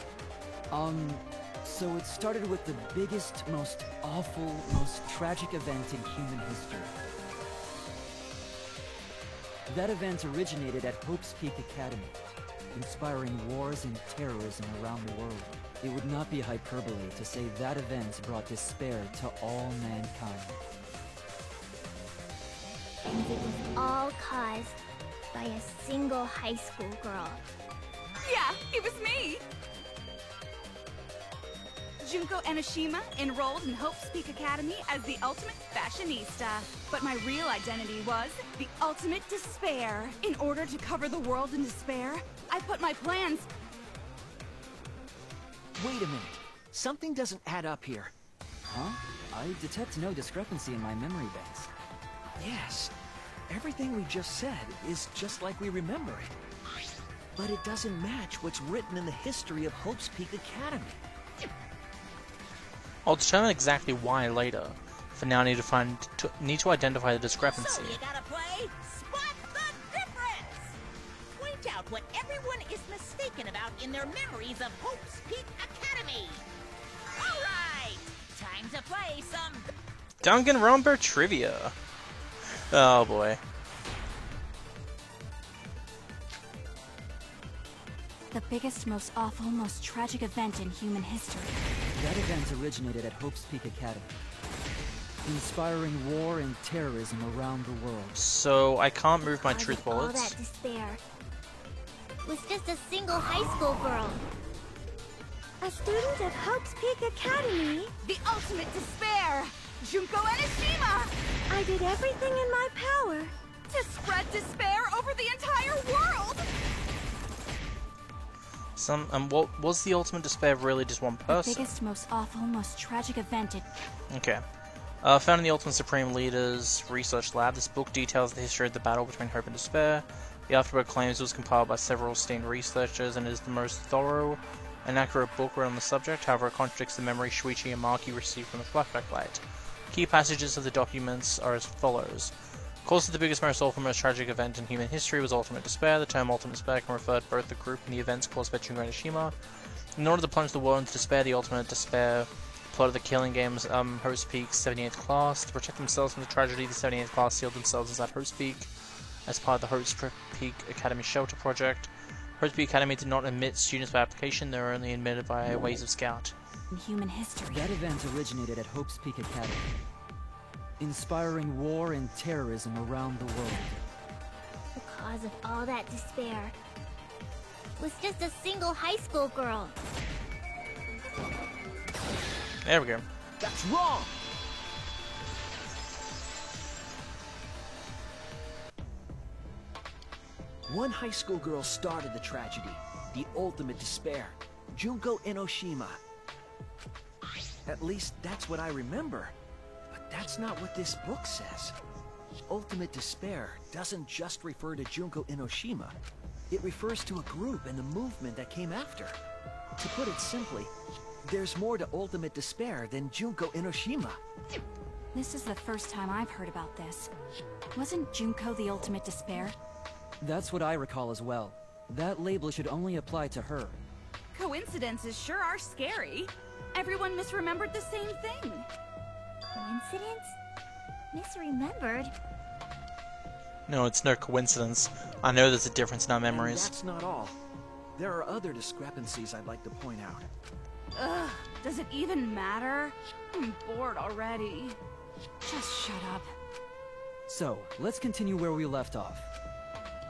So it started with the biggest, most awful, most tragic event in human history. That event originated at Hope's Peak Academy, inspiring wars and terrorism around the world. It would not be hyperbole to say that event brought despair to all mankind. And it was all caused by a single high school girl. Yeah, it was me! Junko Enoshima enrolled in Hope's Peak Academy as the ultimate fashionista. But my real identity was the ultimate despair. In order to cover the world in despair, I put my plans... Wait a minute. Something doesn't add up here. Huh? I detect no discrepancy in my memory banks. Yes. Everything we just said is just like we remember it. But it doesn't match what's written in the history of Hope's Peak Academy. I'll determine exactly why later. For now, I need to identify the discrepancy. So you gotta play Spot the Difference! Point out what everyone is mistaken about in their memories of Hope's Peak Academy! Alright! Time to play some... Danganronpa trivia! Oh boy. The biggest, most awful, most tragic event in human history. That event originated at Hope's Peak Academy, inspiring war and terrorism around the world. So I can't move my Cause truth of all bullets. that despair was just a single high school girl. A student of Hope's Peak Academy. The ultimate despair! Junko Enoshima! I did everything in my power to spread despair over the entire world! What was the ultimate despair really just one person? The biggest, most awful, most tragic event in... Okay. Found in the Ultimate Supreme Leader's Research Lab, this book details the history of the battle between hope and despair. The Afterbirth claims it was compiled by several esteemed researchers and is the most thorough and accurate book written on the subject. However, it contradicts the memory Shuichi and Maki received from the flashback light. Key passages of the documents are as follows. Of course, the biggest, most awful, most tragic event in human history was ultimate despair. The term ultimate despair can refer to both the group and the events caused by Junko Enoshima. In order to plunge the world into despair, the ultimate despair plot of the Killing Game's Hope's Peak 78th class. To protect themselves from the tragedy, the 78th class sealed themselves inside Hope's Peak as part of the Hope's Peak Academy Shelter Project. Hope's Peak Academy did not admit students by application, they were only admitted by ways of scout. In human history. That event originated at Hope's Peak Academy, inspiring war and terrorism around the world. The cause of all that despair was just a single high school girl. There we go. That's wrong! One high school girl started the tragedy, the ultimate despair, Junko Enoshima. At least that's what I remember. But that's not what this book says. Ultimate despair doesn't just refer to Junko Enoshima. It refers to a group and the movement that came after. To put it simply, there's more to ultimate despair than Junko Enoshima. This is the first time I've heard about this. Wasn't Junko the ultimate despair? That's what I recall as well. That label should only apply to her. Coincidences sure are scary. Everyone misremembered the same thing. Coincidence? Misremembered? No, it's no coincidence. I know there's a difference in our And memories. that's not all. There are other discrepancies I'd like to point out. Ugh, does it even matter? I'm bored already. Just shut up. So, let's continue where we left off.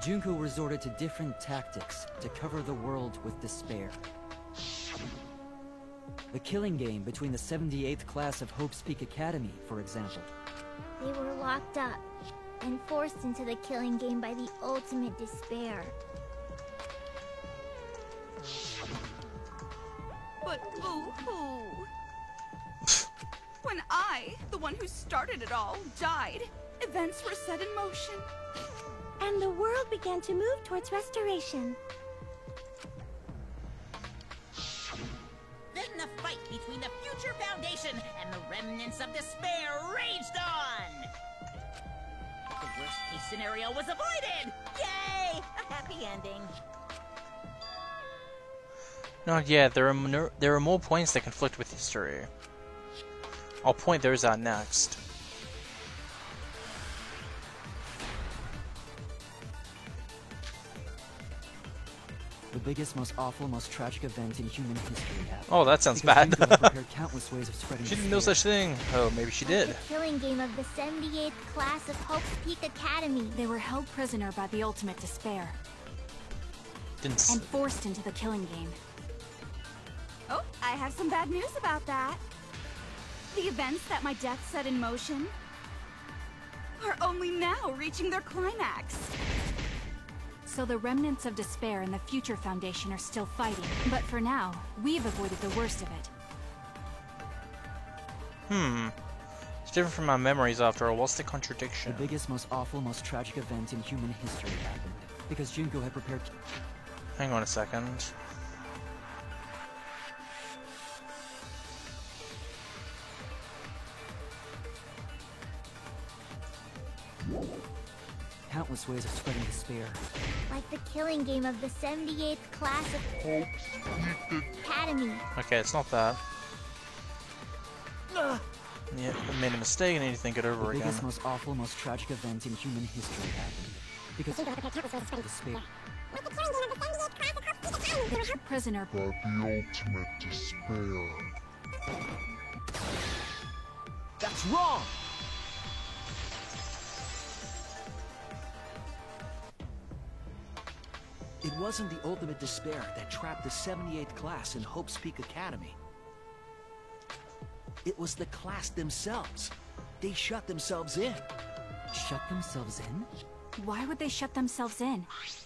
Junko resorted to different tactics to cover the world with despair. The killing game between the 78th class of Hope's Peak Academy, for example. They were locked up and forced into the killing game by the ultimate despair. But boo-hoo. When I, the one who started it all, died, events were set in motion. and the world began to move towards restoration. Then the fight between the Future Foundation and the remnants of despair raged on! The worst-case scenario was avoided! Yay! A happy ending. Not yet. There are more points that conflict with history. I'll point those out next. The biggest, most awful, most tragic event in human history happened. Oh, that sounds Because bad. Junko had prepared countless ways of spreading She didn't know despair. such thing. Oh, maybe she did. The killing game of the 78th class of Hope's Peak Academy. They were held prisoner by the ultimate despair Didn't. and forced into the killing game. Oh, I have some bad news about that. The events that my death set in motion are only now reaching their climax. So the remnants of despair and the Future Foundation are still fighting. But for now, we've avoided the worst of it. It's different from my memories after all. What's the contradiction? The biggest, most awful, most tragic event in human history happened because Junko had prepared. Hang on a second. Countless ways of spreading despair. Like the killing game of the 78th class of Academy. Okay, it's not that. Yeah, I made a mistake. I need to think it over The again. biggest, most awful, most tragic event in human history happened. Because despair. Prisoner. But the ultimate despair. That's wrong! It wasn't the ultimate despair that trapped the 78th class in Hope's Peak Academy. It was the class themselves. They shut themselves in. Shut themselves in? Why would they shut themselves in?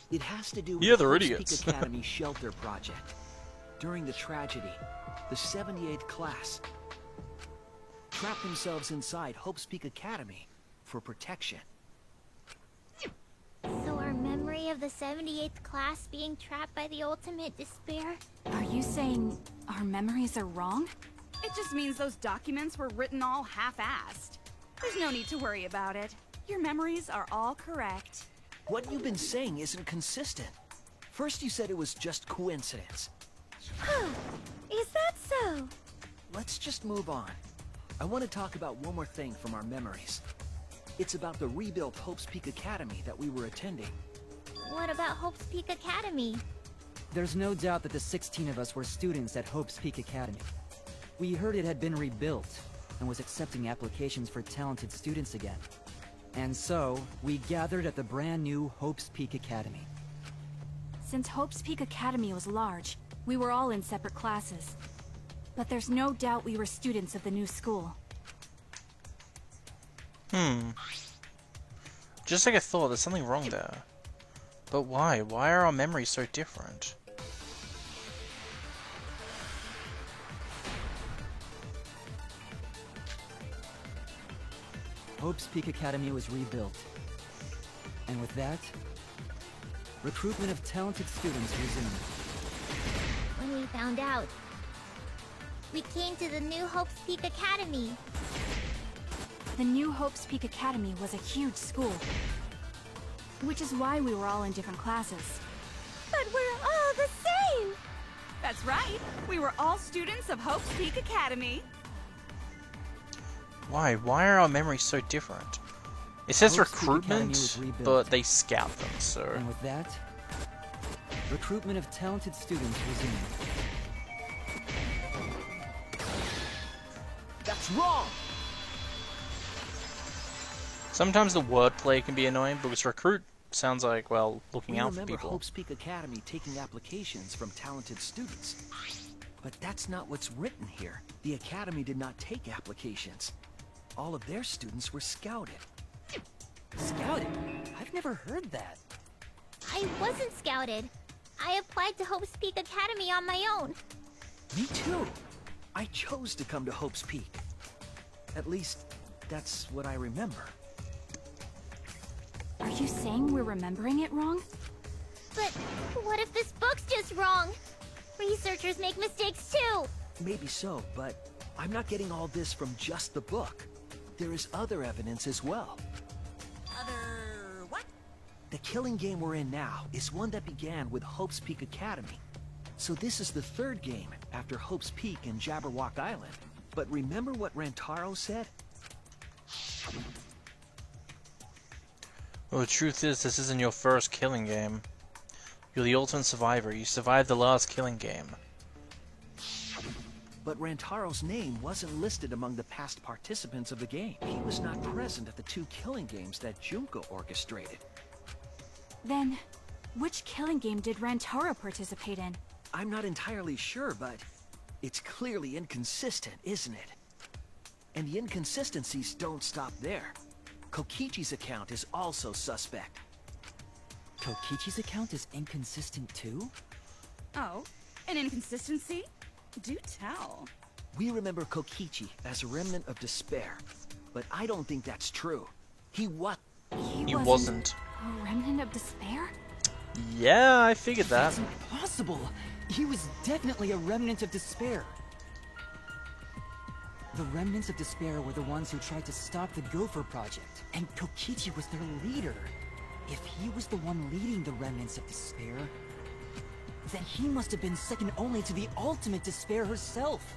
It has to do with Yeah, the they're Hope's idiots. Peak Academy shelter project. During the tragedy, the 78th class trapped themselves inside Hope's Peak Academy for protection. So our memory of the 78th class being trapped by the ultimate despair? Are you saying our memories are wrong? It just means those documents were written all half-assed. There's no need to worry about it. Your memories are all correct. What you've been saying isn't consistent. First you said it was just coincidence. Is that so? Let's just move on. I want to talk about one more thing from our memories. It's about the rebuilt Hope's Peak Academy that we were attending. What about Hope's Peak Academy? There's no doubt that the 16 of us were students at Hope's Peak Academy. We heard it had been rebuilt and was accepting applications for talented students again. And so, we gathered at the brand new Hope's Peak Academy. Since Hope's Peak Academy was large, we were all in separate classes. But there's no doubt we were students of the new school. Just like I thought, there's something wrong there. But why? Why are our memories so different? Hope's Peak Academy was rebuilt. And with that, recruitment of talented students resumed. When we found out, we came to the new Hope's Peak Academy. The new Hope's Peak Academy was a huge school. Which is why we were all in different classes. But we're all the same! That's right. We were all students of Hope's Peak Academy. Why? Why are our memories so different? It says Hope's Peak Academy recruitment, was rebuilt. but they scout them, so... And with that, recruitment of talented students resumed. That's wrong! Sometimes the wordplay can be annoying, because recruit sounds like, well, looking We out for remember people. Hope's Peak Academy taking applications from talented students. But that's not what's written here. The Academy did not take applications. All of their students were scouted. Scouted? I've never heard that. I wasn't scouted. I applied to Hope's Peak Academy on my own. Me too. I chose to come to Hope's Peak. At least, that's what I remember. Are you saying we're remembering it wrong? But what if this book's just wrong? Researchers make mistakes too. Maybe so, but I'm not getting all this from just the book. There is other evidence as well. Other what? The killing game we're in now is one that began with Hope's Peak Academy. So this is the third game after Hope's Peak and Jabberwock Island. But remember what Rantaro said? Well, the truth is, this isn't your first killing game. You're the ultimate survivor. You survived the last killing game. But Rantaro's name wasn't listed among the past participants of the game. He was not present at the two killing games that Junko orchestrated. Then, which killing game did Rantaro participate in? I'm not entirely sure, but it's clearly inconsistent, isn't it? And the inconsistencies don't stop there. Kokichi's account is also suspect. Kokichi's account is inconsistent too? Oh, an inconsistency? Do tell. We remember Kokichi as a remnant of despair, but I don't think that's true. He wasn't. A remnant of despair? Yeah, I figured that. That's impossible. He was definitely a remnant of despair. The remnants of despair were the ones who tried to stop the Gopher Project, and Kokichi was their leader. If he was the one leading the remnants of despair, then he must have been second only to the ultimate despair herself.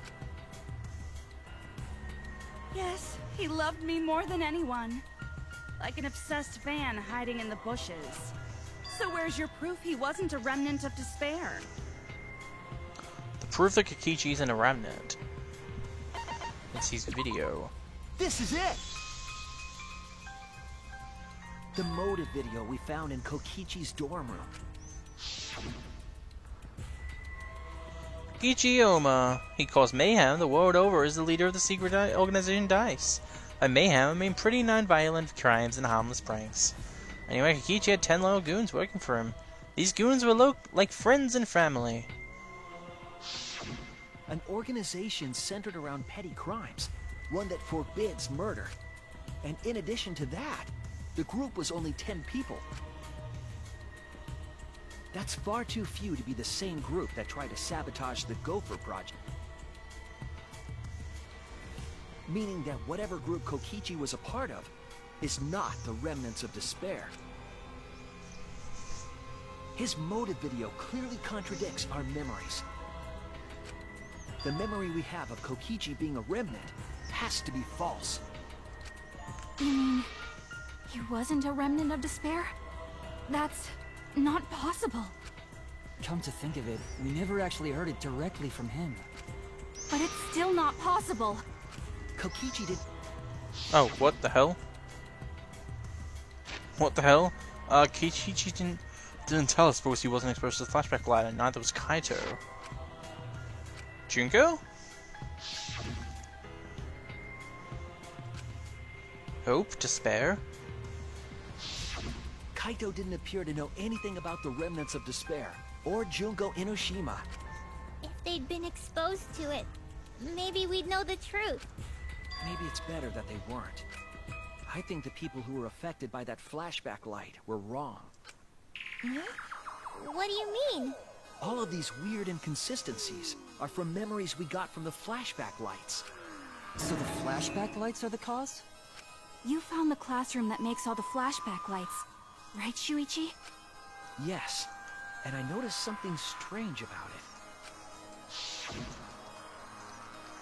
Yes, he loved me more than anyone. Like an obsessed fan hiding in the bushes. So where's your proof he wasn't a remnant of despair? The proof that Kokichi isn't a remnant. It's his video. This is it! The motive video we found in Kokichi's dorm room. Kokichi Oma. He caused mayhem the world over as the leader of the secret organization DICE. By mayhem, I mean pretty non-violent crimes and harmless pranks. Anyway, Kokichi had 10 loyal goons working for him. These goons were like friends and family. An organization centered around petty crimes, one that forbids murder. And in addition to that, the group was only 10 people. That's far too few to be the same group that tried to sabotage the Gopher Project. Meaning that whatever group Kokichi was a part of is not the remnants of despair. His motive video clearly contradicts our memories. The memory we have of Kokichi being a remnant has to be false. You mean he wasn't a remnant of despair? That's not possible. Come to think of it, we never actually heard it directly from him. But it's still not possible. Kokichi did... Oh, what the hell? What the hell? Kokichi didn't tell us because he wasn't exposed to the flashback light, and neither was Kaito. Junko? Hope? Despair? Kaito didn't appear to know anything about the remnants of despair, or Junko Enoshima. If they'd been exposed to it, maybe we'd know the truth. Maybe it's better that they weren't. I think the people who were affected by that flashback light were wrong. What do you mean? All of these weird inconsistencies are from memories we got from the flashback lights. So the flashback lights are the cause? You found the classroom that makes all the flashback lights, right, Shuichi? Yes, and I noticed something strange about it.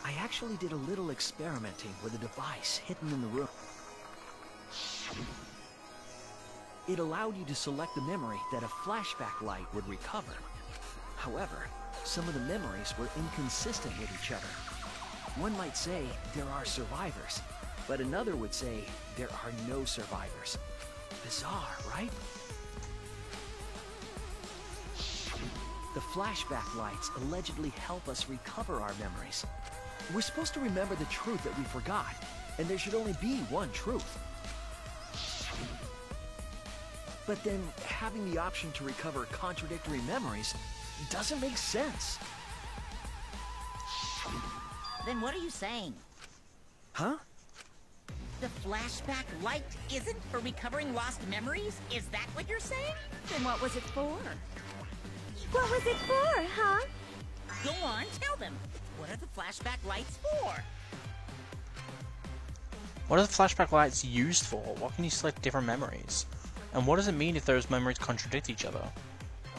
I actually did a little experimenting with a device hidden in the room. It allowed you to select the memory that a flashback light would recover. However, some of the memories were inconsistent with each other. One might say there are survivors, but another would say there are no survivors. Bizarre, right? The flashback lights allegedly help us recover our memories. We're supposed to remember the truth that we forgot, and there should only be one truth. But then, having the option to recover contradictory memories doesn't make sense. Then what are you saying? Huh? The flashback light isn't for recovering lost memories? Is that what you're saying? Then what was it for? What was it for, huh? Go on, tell them. What are the flashback lights for? What are the flashback lights used for? What can you select different memories? And what does it mean if those memories contradict each other?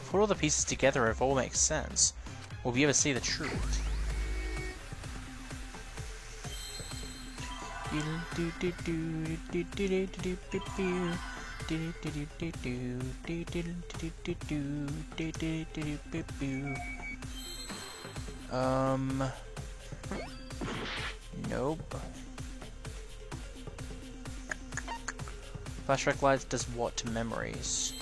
Put all the pieces together if all makes sense. Will we ever see the truth? Nope. Flashback lights does what to memories?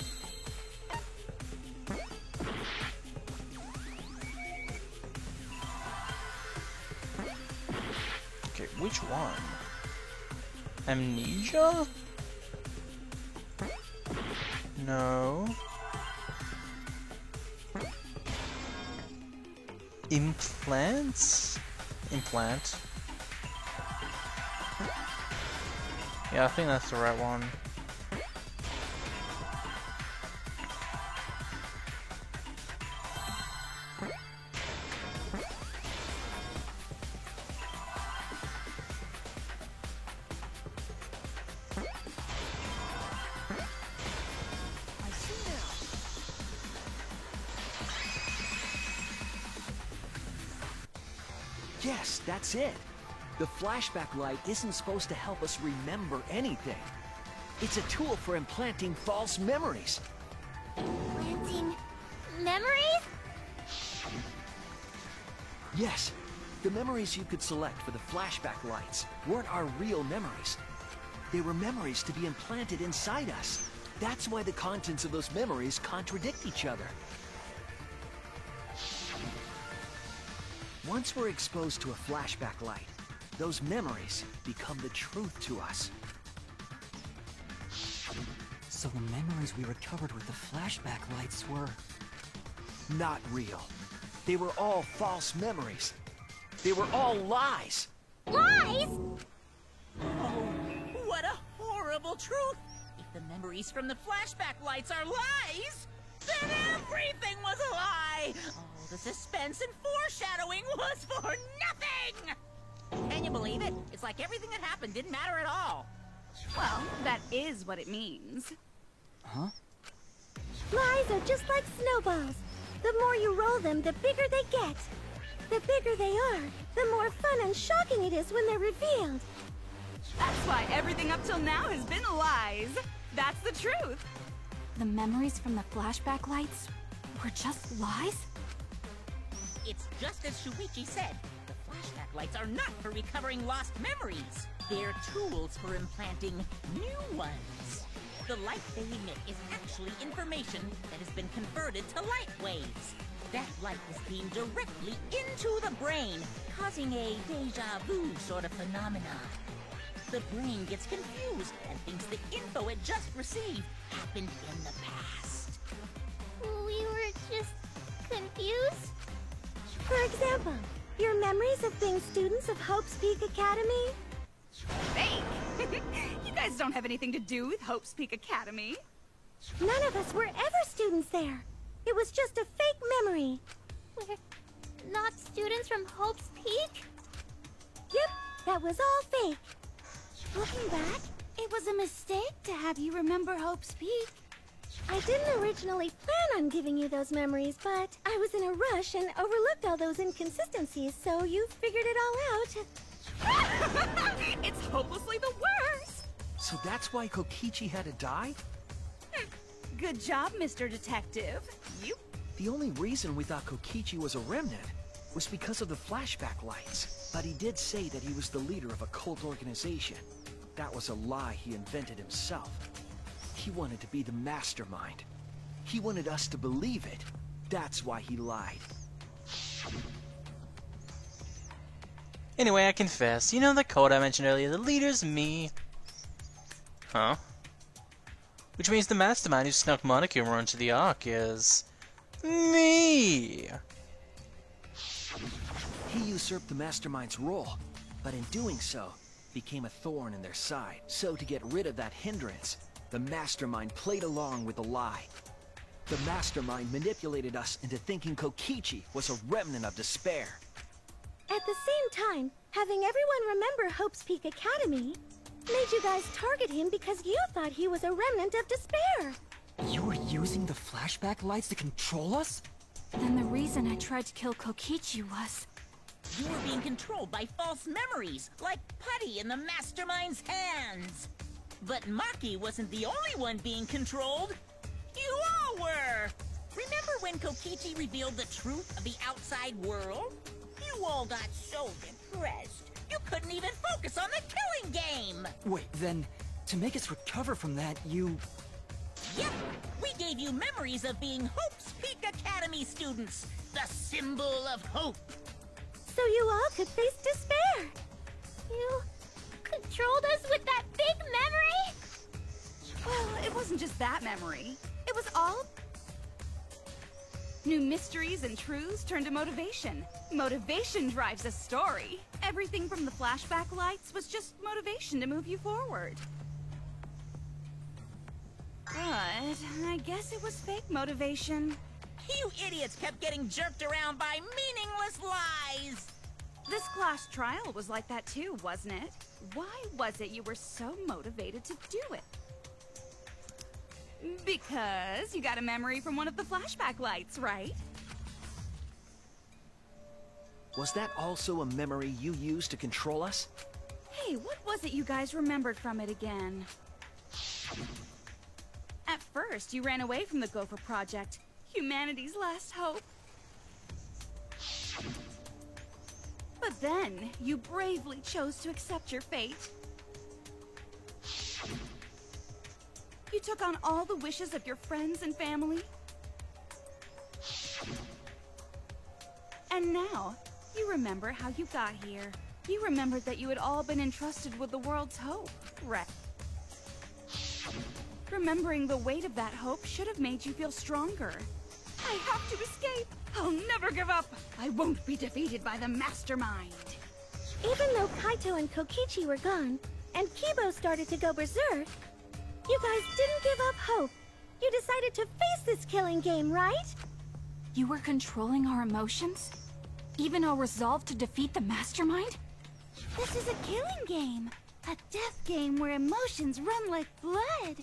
Okay, which one? Amnesia? No. Implants? Implant. Yeah, I think that's the right one. Yes, that's it. The flashback light isn't supposed to help us remember anything. It's a tool for implanting false memories. Implanting memories? Yes, the memories you could select for the flashback lights weren't our real memories. They were memories to be implanted inside us. That's why the contents of those memories contradict each other. Once we're exposed to a flashback light, those memories become the truth to us. So the memories we recovered with the flashback lights were... not real. They were all false memories. They were all lies. Lies? Oh, what a horrible truth! If the memories from the flashback lights are lies, then everything was a lie! All the suspense and foreshadowing was for nothing! Can you believe it? It's like everything that happened didn't matter at all. Well, that is what it means. Huh? Lies are just like snowballs. The more you roll them, the bigger they get. The bigger they are, the more fun and shocking it is when they're revealed. That's why everything up till now has been lies. That's the truth. The memories from the flashback lights were just lies? It's just as Shuichi said. The flashback lights are not for recovering lost memories. They're tools for implanting new ones. The light they emit is actually information that has been converted to light waves. That light is beamed directly into the brain, causing a deja vu sort of phenomenon. The brain gets confused and thinks the info it just received happened in the past. We were just confused? For example, your memories of being students of Hope's Peak Academy? Fake! You guys don't have anything to do with Hope's Peak Academy. None of us were ever students there. It was just a fake memory. We're not students from Hope's Peak? Yep, that was all fake. Looking back, it was a mistake to have you remember Hope's Peak. I didn't originally plan on giving you those memories, but I was in a rush and overlooked all those inconsistencies, so you figured it all out. It's hopelessly the worst! So that's why Kokichi had to die? Good job, Mr. Detective. You... The only reason we thought Kokichi was a remnant was because of the flashback lights. But he did say that he was the leader of a cult organization. That was a lie he invented himself. He wanted to be the mastermind. He wanted us to believe it. That's why he lied. Anyway, I confess. You know the code I mentioned earlier? The leader's me. Huh? Which means the mastermind who snuck Monokuma into the Ark is... me! He usurped the mastermind's role, but in doing so, became a thorn in their side. So to get rid of that hindrance, the mastermind played along with the lie. The mastermind manipulated us into thinking Kokichi was a remnant of despair. At the same time, having everyone remember Hope's Peak Academy made you guys target him because you thought he was a remnant of despair. You were using the flashback lights to control us? Then the reason I tried to kill Kokichi was... You were being controlled by false memories, like putty in the mastermind's hands. But Maki wasn't the only one being controlled. You all were! Remember when Kokichi revealed the truth of the outside world? You all got so depressed, you couldn't even focus on the killing game! Wait, then, to make us recover from that, you... Yep, we gave you memories of being Hope's Peak Academy students, the symbol of hope. So you all could face despair. You controlled us with that big memory? Well, it wasn't just that memory. It was all... New mysteries and truths turned to motivation. Motivation drives a story. Everything from the flashback lights was just motivation to move you forward. But I guess it was fake motivation. You idiots kept getting jerked around by meaningless lies! This class trial was like that too, wasn't it? Why was it you were so motivated to do it? Because you got a memory from one of the flashback lights, right? Was that also a memory you used to control us? Hey, what was it you guys remembered from it again? At first, you ran away from the Gopher Project, humanity's last hope. But then, you bravely chose to accept your fate. You took on all the wishes of your friends and family. And now, you remember how you got here. You remembered that you had all been entrusted with the world's hope, right? Remembering the weight of that hope should have made you feel stronger. I have to escape! I'll never give up! I won't be defeated by the Mastermind! Even though Kaito and Kokichi were gone, and Kibo started to go berserk, you guys didn't give up hope. You decided to face this killing game, right? You were controlling our emotions? Even our resolve to defeat the Mastermind? This is a killing game. A death game where emotions run like blood.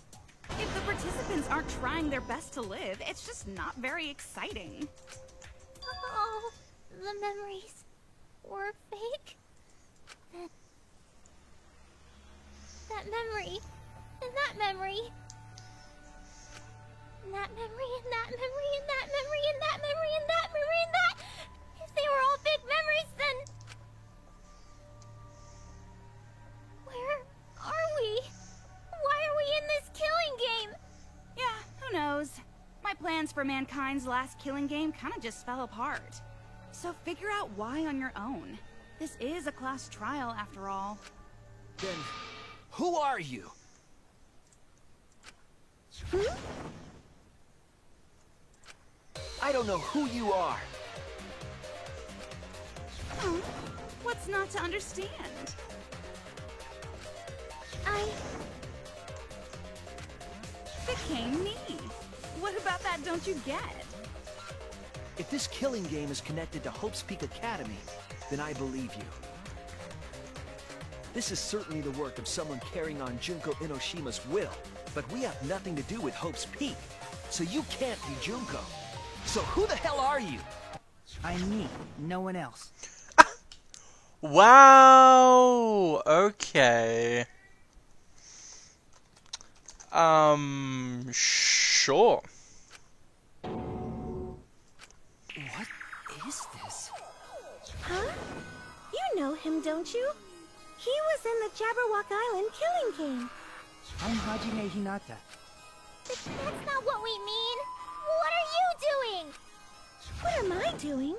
If the participants aren't trying their best to live, it's just not very exciting. Oh, the memories were fake. That memory, and that memory, and that memory, and that memory, and that memory, and that memory, and that memory, and that. If they were all fake memories, then where are we? Why are we in this killing game? Yeah, who knows? My plans for mankind's last killing game kind of just fell apart. So figure out why on your own. This is a class trial after all. Then, who are you? I don't know who you are. Huh? What's not to understand? I became me. What about that don't you get? If this killing game is connected to Hope's Peak Academy, then I believe you. This is certainly the work of someone carrying on Junko Enoshima's will, but we have nothing to do with Hope's Peak, so you can't be Junko. So who the hell are you? I'm me, no one else. Wow! Okay. Sure. What is this? Huh? You know him, don't you? He was in the Jabberwock Island killing game. I'm Hajime Hinata. That's not what we mean. What are you doing? What am I doing?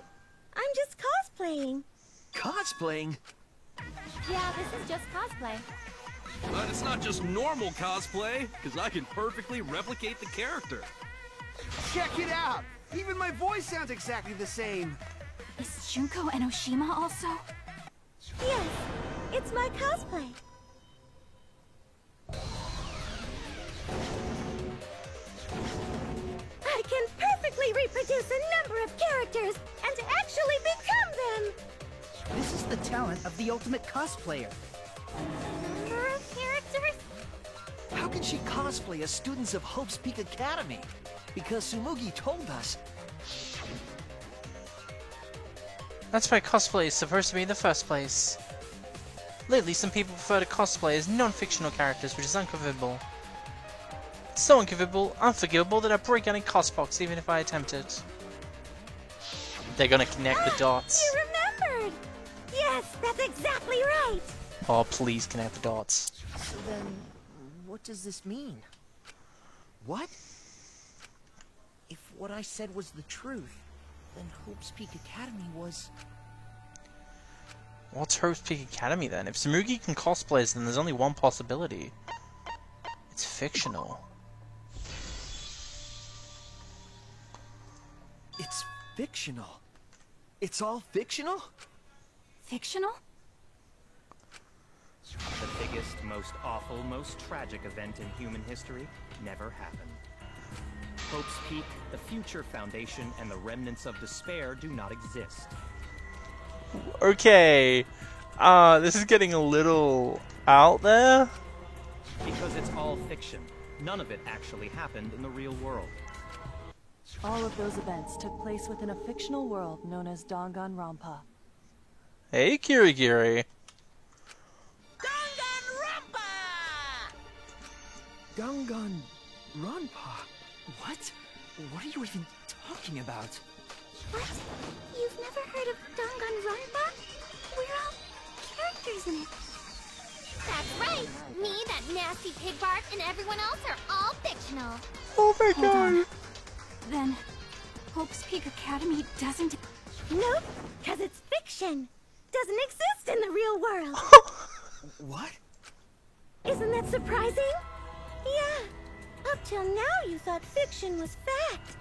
I'm just cosplaying. Cosplaying? Yeah, this is just cosplay. But it's not just normal cosplay, because I can perfectly replicate the character. Check it out! Even my voice sounds exactly the same. Is Junko Enoshima also? Yes, it's my cosplay. I can perfectly reproduce a number of characters and actually become them! This is the talent of the ultimate cosplayer. Number of characters? How can she cosplay as students of Hope's Peak Academy? Because Tsumugi told us. That's why cosplay is supposed to be in the first place. Lately, some people prefer to cosplay as non-fictional characters, which is unforgivable. It's so unforgivable that I break out in Cosbox even if I attempt it. They're gonna connect the dots. You remembered! Yes, that's exactly right! Oh, please connect the dots. So then, what does this mean? What? If what I said was the truth, then Hope's Peak Academy was... What's Hope's Peak Academy then? If Tsumugi can cosplay as, then there's only one possibility. It's fictional. It's fictional. It's all fictional? Fictional? The biggest, most awful, most tragic event in human history never happened. Hope's Peak, the Future Foundation, and the remnants of despair do not exist. Okay. This is getting a little out there. Because it's all fiction. None of it actually happened in the real world. All of those events took place within a fictional world known as Danganronpa. Hey, Kirigiri. Danganronpa? What? What are you even talking about? What? You've never heard of Danganronpa? We're all characters in it. That's right. Me, that nasty pig Bart, and everyone else are all fictional. Oh my Hold on. Then, Hope's Peak Academy doesn't... Nope, because it's fiction. Doesn't exist in the real world. What? Isn't that surprising? Yeah. Up till now, you thought fiction was fact.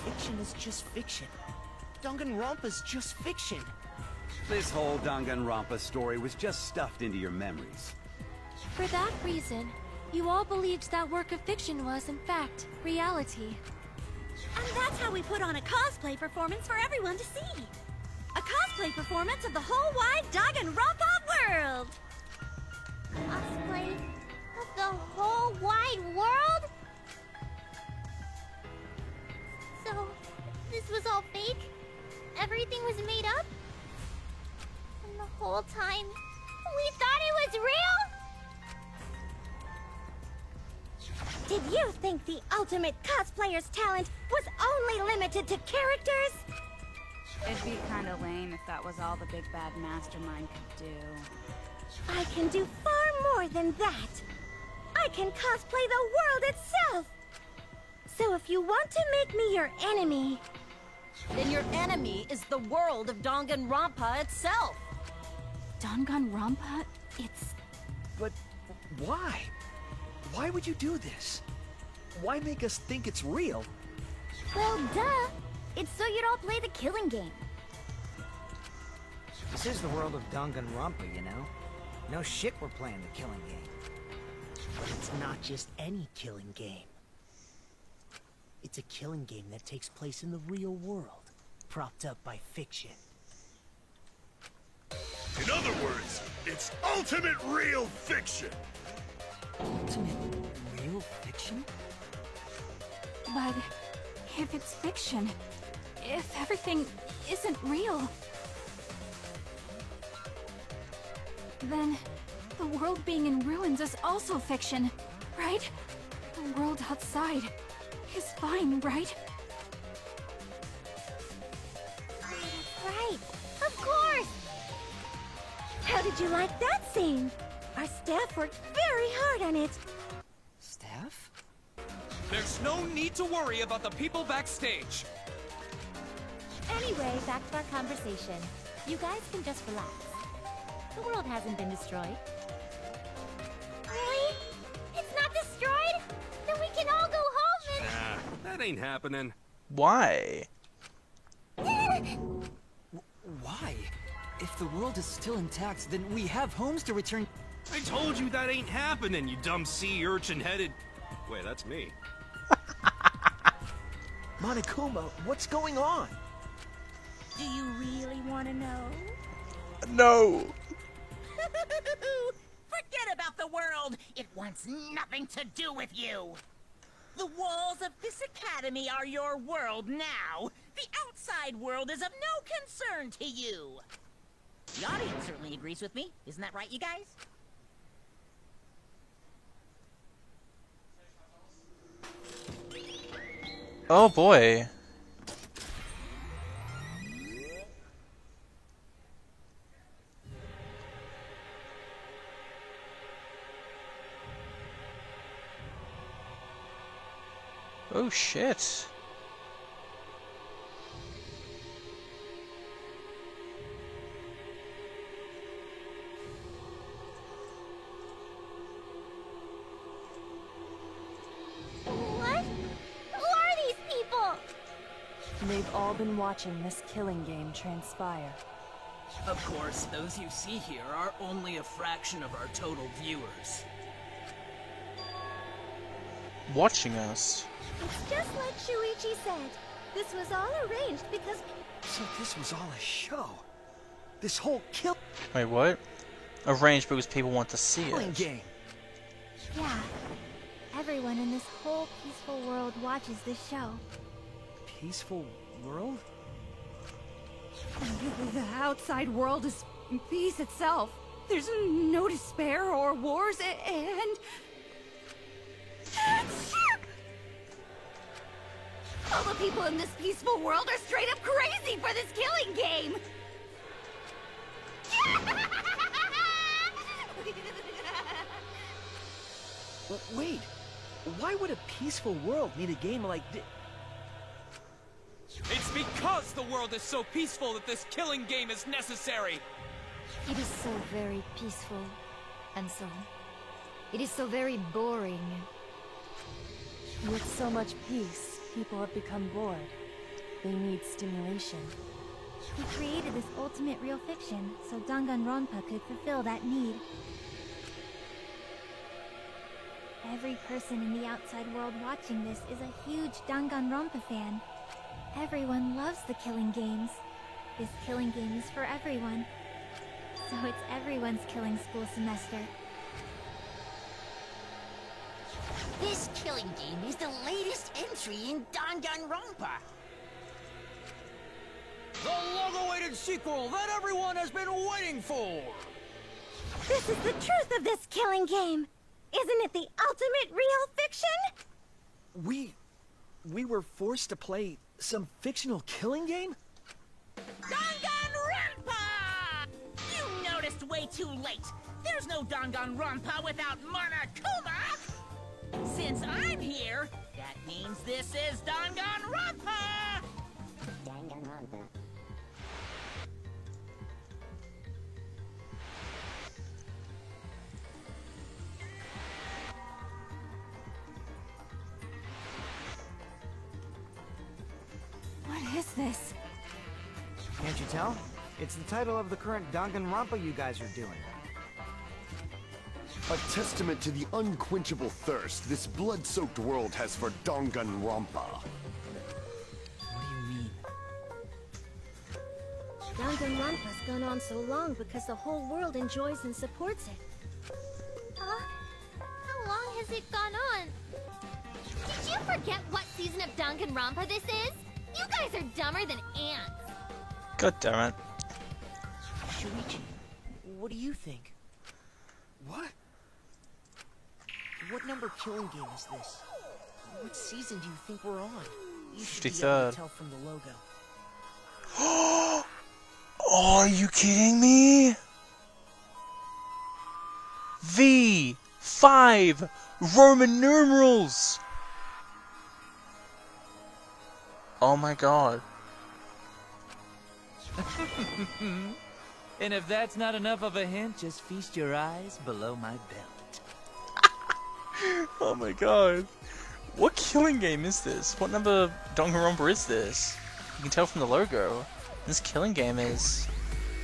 Fiction is just fiction. Danganronpa's just fiction. This whole Danganronpa story was just stuffed into your memories. For that reason, you all believed that work of fiction was, in fact, reality. And that's how we put on a cosplay performance for everyone to see. A cosplay performance of the whole wide Danganronpa world. Cosplay of the whole wide world? So, this was all fake? Everything was made up? And the whole time, we thought it was real? Did you think the ultimate cosplayer's talent was only limited to characters? It'd be kind of lame if that was all the big bad mastermind could do. I can do far more than that. I can cosplay the world itself. So if you want to make me your enemy... Then your enemy is the world of Danganronpa itself. Danganronpa? It's... But why? Why would you do this? Why make us think it's real? Well, duh. It's so you don't play the killing game. This is the world of Danganronpa, you know? No shit we're playing the killing game. But it's not just any killing game. It's a killing game that takes place in the real world, propped up by fiction. In other words, it's ultimate real fiction. Ultimate real fiction? But if it's fiction, if everything isn't real, then the world being in ruins is also fiction, right? The world outside is fine, right? Right, of course. How did you like that scene? Our staff worked very hard on it. Staff? There's no need to worry about the people backstage. Anyway, back to our conversation. You guys can just relax. The world hasn't been destroyed. Really? It's not destroyed? Then we can all go home and... Nah, that ain't happening. Why? Why? If the world is still intact, then we have homes to return... I told you that ain't happening, you dumb sea urchin-headed... Wait, that's me. Monokuma, what's going on? Do you really want to know? No. Forget about the world. It wants nothing to do with you. The walls of this academy are your world now. The outside world is of no concern to you. The audience certainly agrees with me. Isn't that right, you guys? Oh boy. Oh shit. What? Who are these people? They've all been watching this killing game transpire. Of course, those you see here are only a fraction of our total viewers. Watching us. It's just like Shuichi said. This was all arranged because... So this was all a show? This whole Wait, what? Arranged because people want to see killing it. game. Yeah. Everyone in this whole peaceful world watches this show. Peaceful world? The outside world is peace itself. There's no despair or wars, and... All the people in this peaceful world are straight up crazy for this killing game! Wait, why would a peaceful world need a game like this? It's because the world is so peaceful that this killing game is necessary! It is so very peaceful. And so... it is so very boring. With so much peace, people have become bored. They need stimulation. We created this ultimate real fiction so Danganronpa could fulfill that need. Every person in the outside world watching this is a huge Danganronpa fan. Everyone loves the killing games. This killing game is for everyone. So it's everyone's killing school semester. This killing game is the latest entry in Danganronpa. The long-awaited sequel that everyone has been waiting for! This is the truth of this killing game! Isn't it the ultimate real fiction? We were forced to play some fictional killing game? Danganronpa! You noticed way too late. There's no Danganronpa without Monokuma! Since I'm here, that means this is Danganronpa! Danganronpa. What is this? Can't you tell? It's the title of the current Danganronpa you guys are doing. A testament to the unquenchable thirst this blood-soaked world has for Danganronpa. Danganronpa's gone on so long because the whole world enjoys and supports it. How long has it gone on? Did you forget what season of Danganronpa this is? You guys are dumber than ants. God damn it. Shuichi, what do you think? What? What number killing game is this? What season do you think we're on? You should 53rd. be able to tell from the logo. Oh, are you kidding me? V5 Roman numerals. Oh my god. And if that's not enough of a hint, just feast your eyes below my belt. Oh my god. What killing game is this? What number Danganronpa is this? You can tell from the logo. This killing game is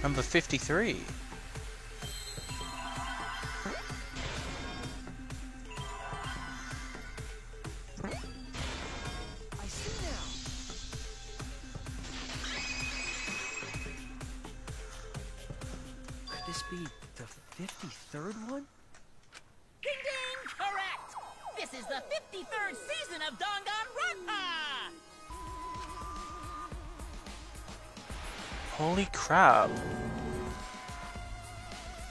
number 53. I see now. Could this be the 53rd one? Ding ding! Correct! This is the 53rd season of Danganronpa! Holy crap.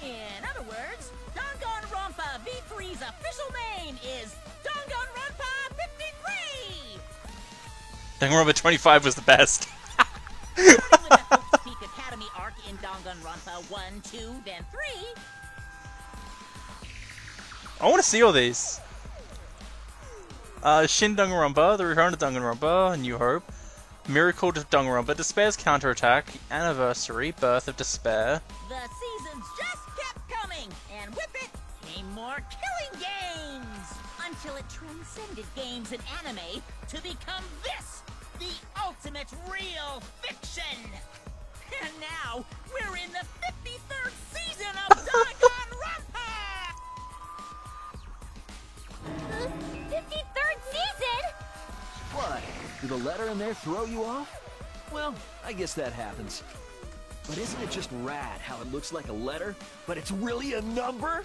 In other words, Danganronpa V3's official name is Danganronpa 53! Danganronpa 25 was the best. Starting with the Hope's Peak Academy arc in Danganronpa 1, 2, then 3. I want to see all these. Shin Danganronpa, The Return of Danganronpa, New Hope, Miracle of Danganronpa, Despair's Counterattack, Anniversary, Birth of Despair. The seasons just kept coming, and with it came more killing games! Until it transcended games and anime to become this, the ultimate real fiction! And now, we're in the 53rd season of Danganronpa! 53rd season? What? Did the letter in there throw you off? Well, I guess that happens. But isn't it just rad how it looks like a letter, but it's really a number?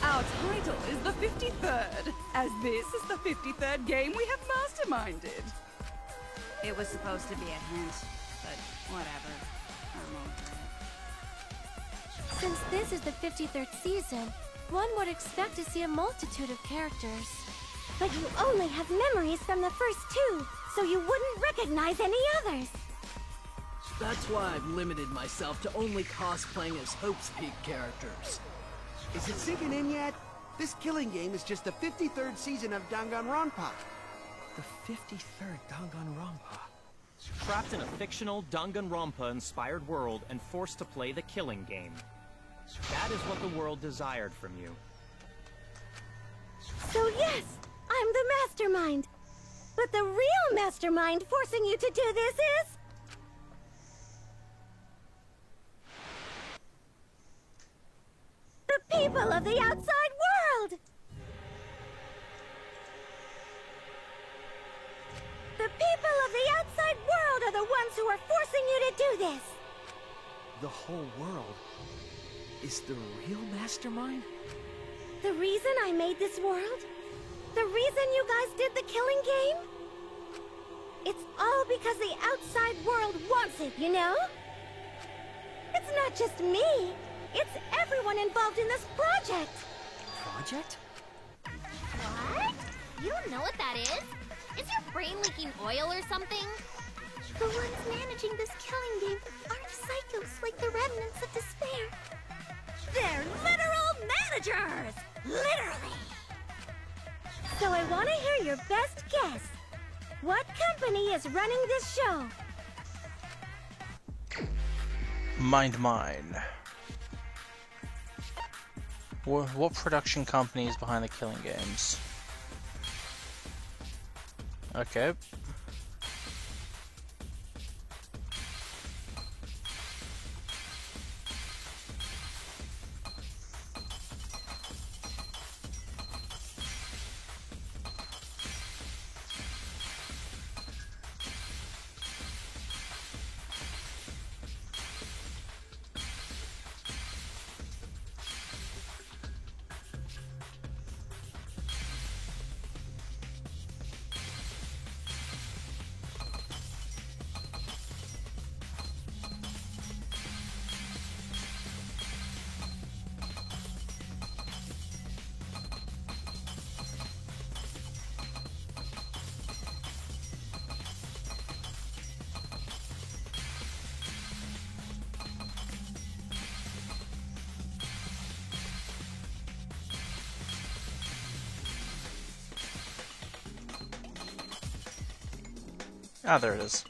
Our title is the 53rd, as this is the 53rd game we have masterminded. It was supposed to be a hint. but whatever. I'm over it. Since this is the 53rd season, one would expect to see a multitude of characters. But you only have memories from the first two, so you wouldn't recognize any others. That's why I've limited myself to only cosplaying as Hope's Peak characters. Is it sinking in yet? This killing game is just the 53rd season of Danganronpa. The 53rd Danganronpa. Trapped in a fictional Danganronpa-inspired world and forced to play the killing game. That is what the world desired from you. So yes, I'm the mastermind. But the real mastermind forcing you to do this is... the people of the outside world! The people of the outside world are the ones who are forcing you to do this! The whole world is the real mastermind? The reason I made this world? The reason you guys did the killing game? It's all because the outside world wants it, you know? It's not just me. It's everyone involved in this project. Project? What? You don't know what that is? Is your brain leaking oil or something? The ones managing this killing game aren't psychos like the remnants of despair. They're literal managers! Literally! So I want to hear your best guess. What company is running this show? Mind Mine. What production company is behind the killing games? Okay. Ah, there it is.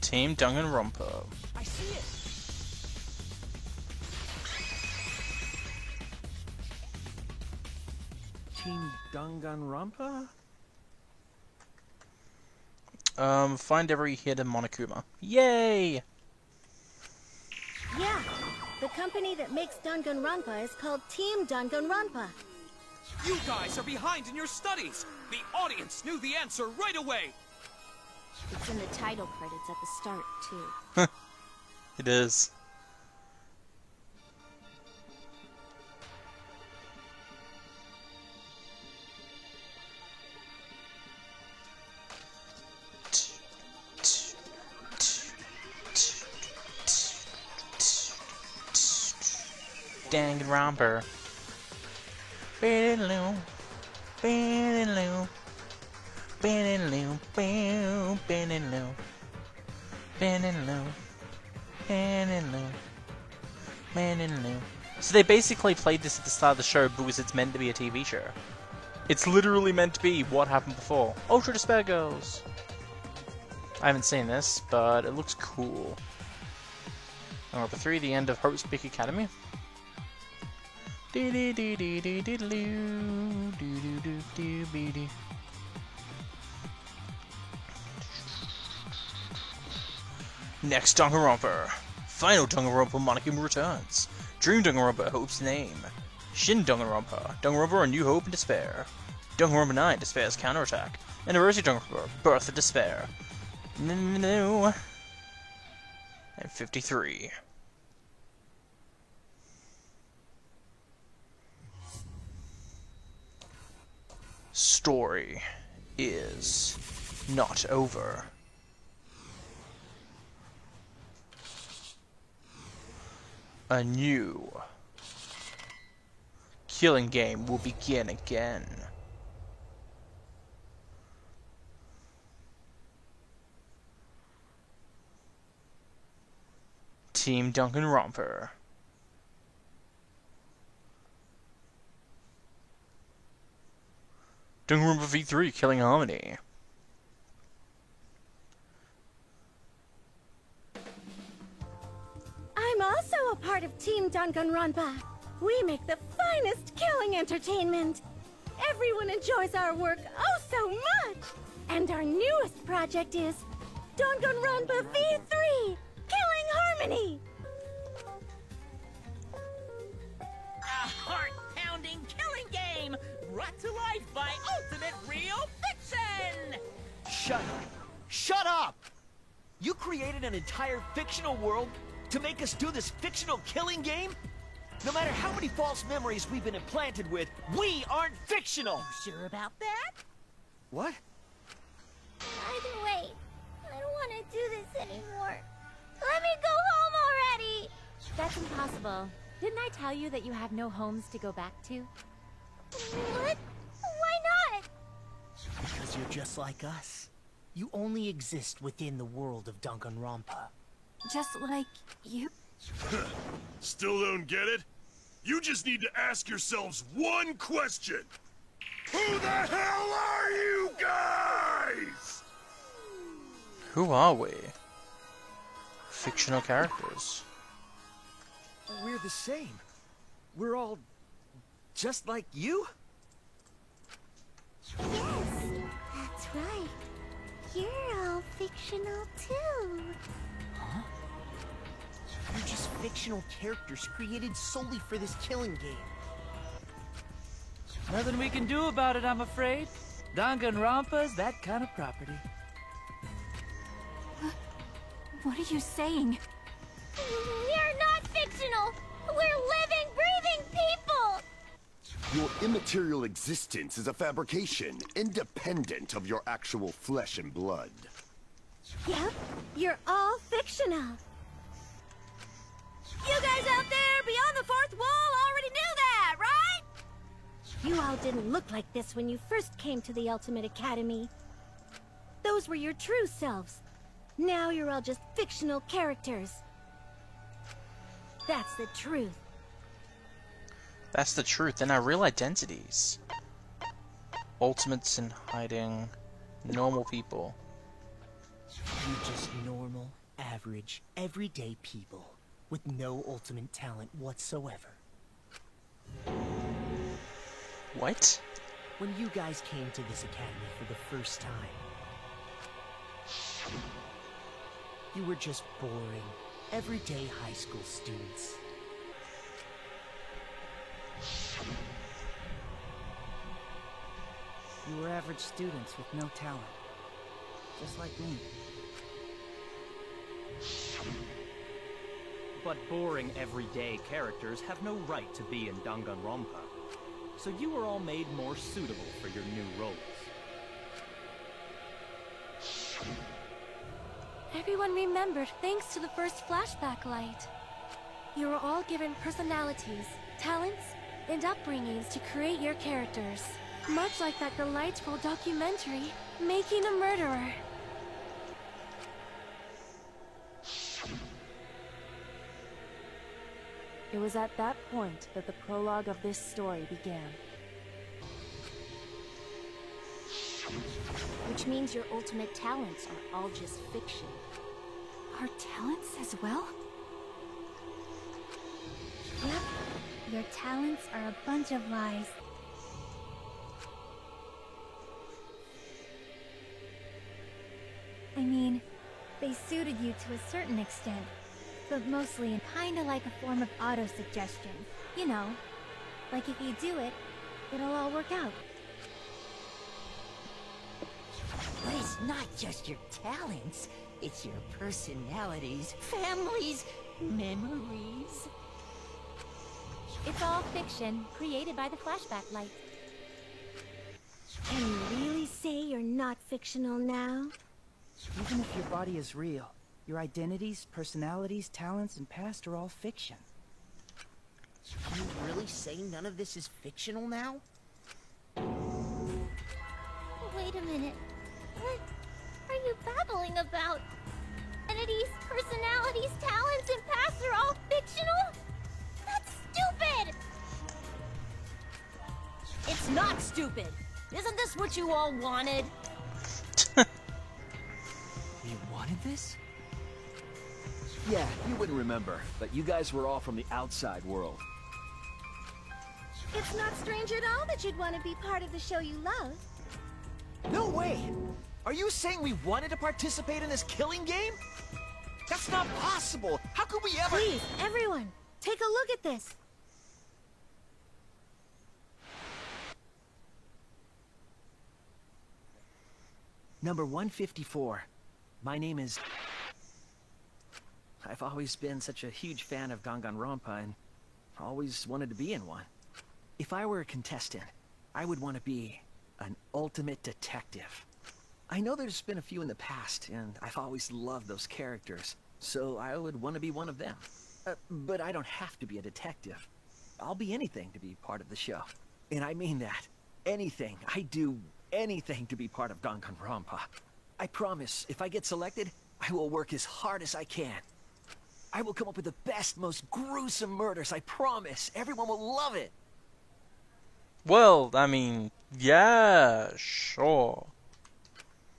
Team Danganronpa. I see it. Team Danganronpa? Find every hidden Monokuma. Yay! Yeah, the company that makes Danganronpa is called Team Danganronpa. You guys are behind in your studies! The audience knew the answer right away! It's in the title credits at the start, too. It is. Danganronpa. Bidaloo, bidaloo, bidaloo, bidaloo, bidaloo, bidaloo, bidaloo, bidaloo. So they basically played this at the start of the show because it's meant to be a TV show. It's literally meant to be what happened before. Ultra Despair Girls. I haven't seen this, but it looks cool. Number 3, the end of Hope's Peak Academy. Next Danganronpa. Final Danganronpa Monokuma returns. Dream Danganronpa, Hope's Name. Shin Danganronpa, Danganronpa, A New Hope and Despair. Danganronpa 9, Despair's Counterattack. Anniversary Danganronpa, Birth of Despair. No. And 53. Story is not over. A new killing game will begin again. Team Danganronpa. Danganronpa V3 Killing Harmony. I'm also a part of Team Danganronpa. We make the finest killing entertainment. Everyone enjoys our work oh so much. And our newest project is Danganronpa V3 Killing Harmony. A heart-pounding killing game brought to life by Ultimate Real Fiction! Shut up! Shut up! You created an entire fictional world to make us do this fictional killing game? No matter how many false memories we've been implanted with, we aren't fictional! You sure about that? What? Either way, I don't want to do this anymore. Let me go home already! That's impossible. Didn't I tell you that you have no homes to go back to? What? Why not? Because you're just like us. You only exist within the world of Danganronpa. Just like you? Still don't get it? You just need to ask yourselves one question. Who the hell are you guys? Who are we? Fictional characters. We're the same. We're all just like you? Yes, that's right. You're all fictional too. Huh? You're just fictional characters created solely for this killing game. Nothing we can do about it, I'm afraid. Danganronpa's that kind of property. What are you saying? We're not fictional! We're living, breathing people! Your immaterial existence is a fabrication, independent of your actual flesh and blood. Yep, you're all fictional. You guys out there beyond the fourth wall already knew that, right? You all didn't look like this when you first came to the Ultimate Academy. Those were your true selves. Now you're all just fictional characters. That's the truth. That's the truth. They're not real identities. Ultimates in hiding. Normal people. You're just normal, average, everyday people with no ultimate talent whatsoever. What? When you guys came to this academy for the first time, you were just boring, everyday high school students. You were average students with no talent. Just like me. But boring everyday characters have no right to be in Danganronpa. So you were all made more suitable for your new roles. Everyone remembered thanks to the first flashback light. You were all given personalities, talents, and upbringings to create your characters. Much like that delightful documentary, Making a Murderer. It was at that point that the prologue of this story began. Which means your ultimate talents are all just fiction. Our talents as well? Yep. Your talents are a bunch of lies. I mean, they suited you to a certain extent. but mostly kinda like a form of auto-suggestion. You know, like if you do it, it'll all work out. But it's not just your talents, it's your personalities, families, memories. It's all fiction, created by the flashback light. Can you really say you're not fictional now? Even if your body is real, your identities, personalities, talents, and past are all fiction. Can you really say none of this is fictional now? Wait a minute. What are you babbling about? Identities, personalities, talents, and pasts are all fictional? That's stupid! It's not stupid! Isn't this what you all wanted? You wanted this? Yeah, you wouldn't remember, but you guys were all from the outside world. It's not strange at all that you'd want to be part of the show you love. No way! Are you saying we wanted to participate in this killing game? That's not possible! How could we ever— Please, everyone, take a look at this. Number 154. My name is... I've always been such a huge fan of Danganronpa and always wanted to be in one. If I were a contestant, I would want to be an ultimate detective. I know there's been a few in the past, and I've always loved those characters, so I would want to be one of them. But I don't have to be a detective. I'll be anything to be part of the show. And I mean that. Anything. I do anything to be part of Danganronpa. I promise, if I get selected, I will work as hard as I can. I will come up with the best, most gruesome murders, I promise. Everyone will love it. Well, I mean, yeah, sure.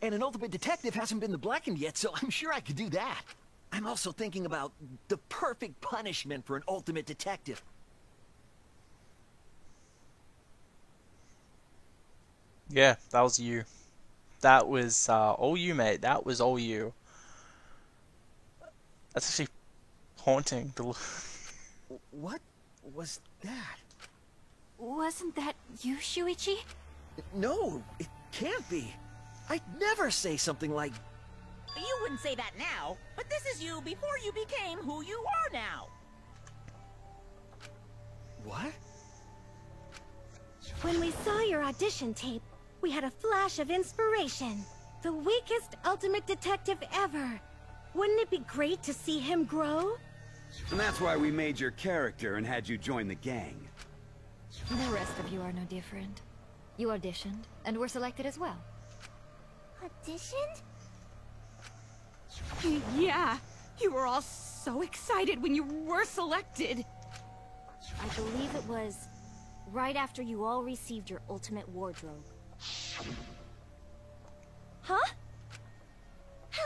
And an ultimate detective hasn't been the Blackened yet, so I'm sure I could do that. I'm also thinking about the perfect punishment for an ultimate detective. Yeah, that was you. That was all you, mate. That was all you. That's actually haunting. What was that? Wasn't that you, Shuichi? No, it can't be. I'd never say something like... You wouldn't say that now, but this is you before you became who you are now. What? When we saw your audition tape, we had a flash of inspiration. The weakest ultimate detective ever. Wouldn't it be great to see him grow? And that's why we made your character and had you join the gang. The rest of you are no different. You auditioned, and were selected as well. Auditioned? Yeah, you were all so excited when you were selected. I believe it was right after you all received your ultimate wardrobe. Huh? How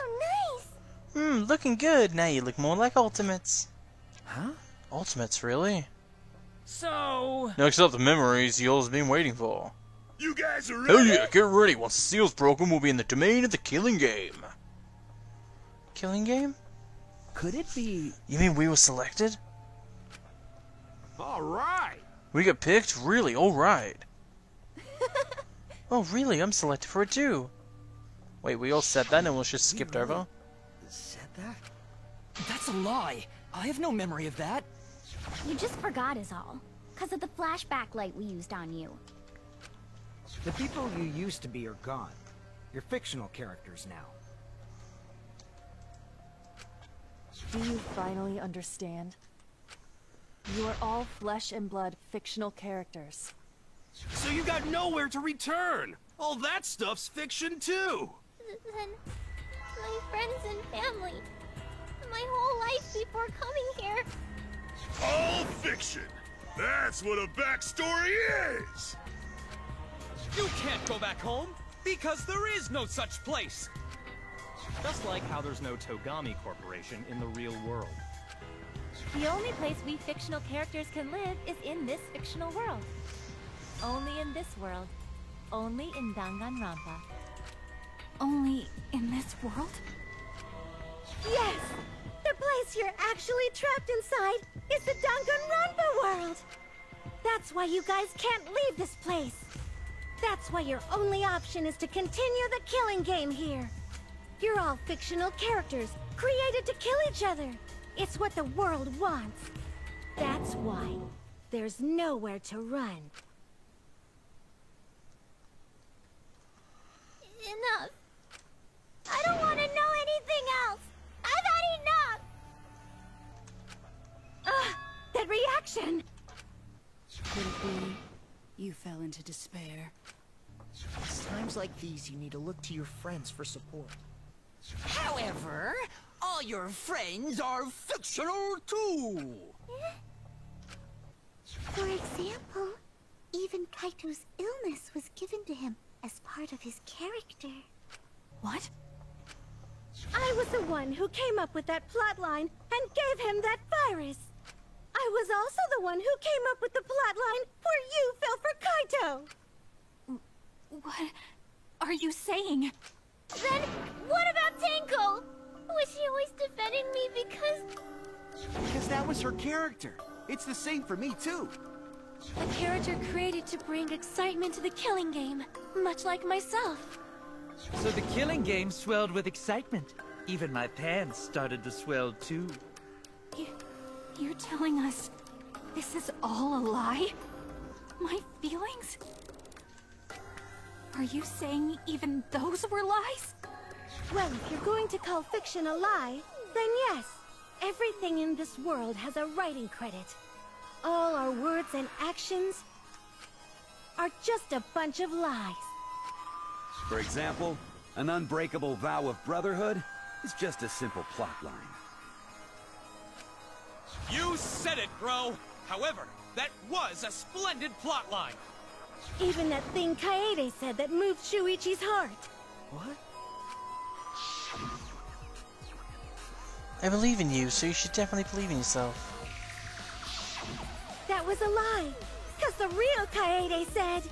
nice! Looking good. Now you look more like Ultimates. Huh? Ultimates, really? So... Next up, the memories y'all's been waiting for. You guys are ready? Hell yeah, get ready. Once the seal's broken, we'll be in the domain of the killing game. Killing game? Could it be... You mean we were selected? Alright! We got picked? Really? Alright. Oh, really? I'm selected for it too. Wait, we all said that and we'll just skipped over? Said that? That's a lie. I have no memory of that. You just forgot is all. 'Cause of the flashback light we used on you. The people you used to be are gone. You're fictional characters now. Do you finally understand? You are all flesh and blood fictional characters. So you got nowhere to return! All that stuff's fiction too! Then my friends and family. My whole life before coming here. All fiction! That's what a backstory is! You can't go back home, because there is no such place! Just like how there's no Togami Corporation in the real world. The only place we fictional characters can live is in this fictional world. Only in this world. Only in Danganronpa. Only in this world? Yes! The place place you're actually trapped inside is the Danganronpa world. That's why you guys can't leave this place. That's why your only option is to continue the killing game here. You're all fictional characters, created to kill each other. It's what the world wants. That's why there's nowhere to run. Enough. I don't want to know anything else. I've had enough. Ugh, that reaction. Could it be you fell into despair? It's times like these you need to look to your friends for support. However, all your friends are fictional too. For example, even Kaito's illness was given to him as part of his character. What? I was the one who came up with that plotline and gave him that virus. I was also the one who came up with the plotline where you fell for Kaito. What are you saying? Then, what about Tenko? Was she always defending me Because that was her character. It's the same for me, too. A character created to bring excitement to the killing game, much like myself. So the killing game swelled with excitement. Even my pants started to swell too. You're telling us this is all a lie? My feelings? Are you saying even those were lies? Well, if you're going to call fiction a lie, then yes. Everything in this world has a writing credit. All our words and actions are just a bunch of lies. For example, an unbreakable vow of brotherhood is just a simple plotline. You said it, bro! However, that was a splendid plotline! Even that thing Kaede said that moved Shuichi's heart. What? I believe in you, so you should definitely believe in yourself. That was a lie, because the real Kaede said...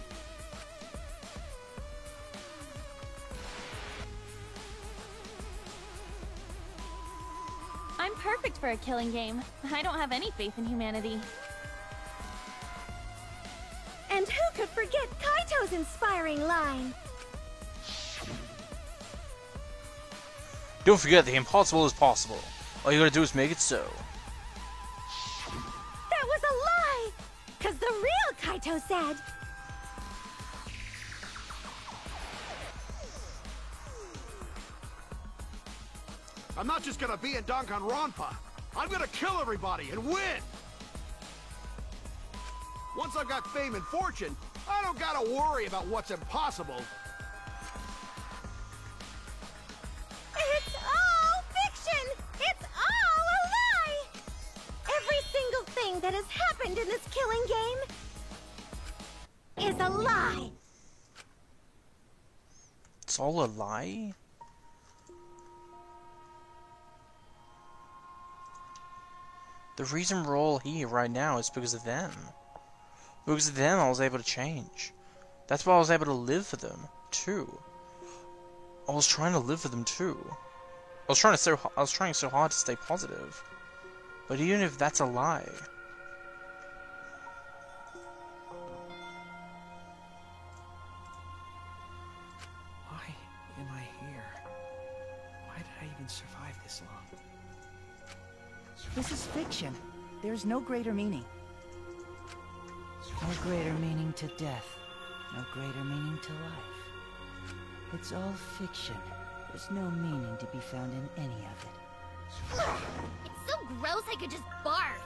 I'm perfect for a killing game. I don't have any faith in humanity. And who could forget Kaito's inspiring line? Don't forget, the impossible is possible. All you gotta do is make it so. That was a lie! Because the real Kaito said... I'm not just gonna be in Danganronpa. I'm gonna kill everybody and win! Once I've got fame and fortune, I don't gotta worry about what's impossible. It's all fiction! It's all a lie! Every single thing that has happened in this killing game is a lie! It's all a lie? The reason we're all here right now is because of them. Because of them, I was able to change. That's why I was able to live for them, too. I was trying to live for them, too. I was trying so hard to stay positive. But even if that's a lie... Why am I here? Why did I even survive this long? This is fiction. There's no greater meaning. No greater meaning to death. No greater meaning to life. It's all fiction. There's no meaning to be found in any of it. It's so gross I could just barf.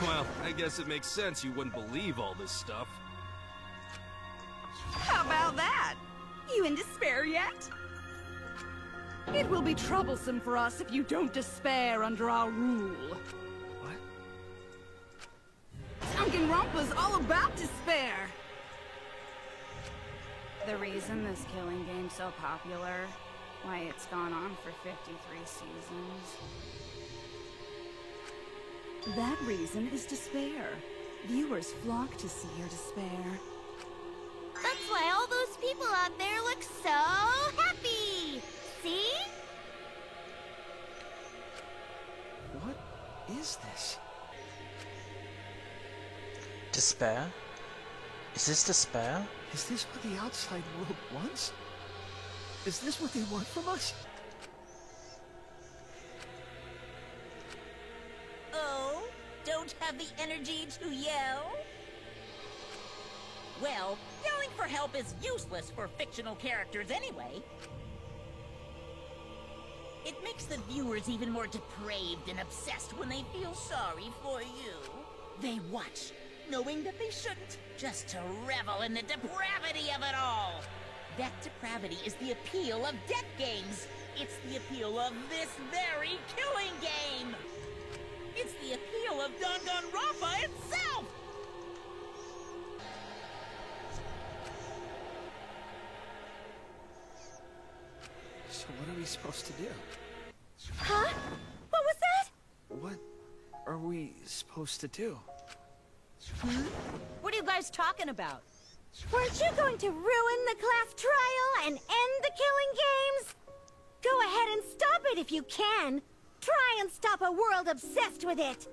Well, I guess it makes sense you wouldn't believe all this stuff. How about that? You in despair yet? It will be troublesome for us if you don't despair under our rule. What? Danganronpa's all about despair! The reason this killing game's so popular, why it's gone on for 53 seasons. That reason is despair. Viewers flock to see your despair. That's why all those people out there look so happy! See? is this? Despair? Is this despair? Is this what the outside world wants? Is this what they want from us? Oh, don't have the energy to yell? Well, yelling for help is useless for fictional characters anyway. It makes the viewers even more depraved and obsessed when they feel sorry for you. They watch, knowing that they shouldn't, just to revel in the depravity of it all. That depravity is the appeal of death games. It's the appeal of this very killing game. It's the appeal of Danganronpa itself! So what are we supposed to do? Huh? What was that? What are we supposed to do? What are you guys talking about? Weren't you going to ruin the class trial and end the killing games? Go ahead and stop it if you can. Try and stop a world obsessed with it.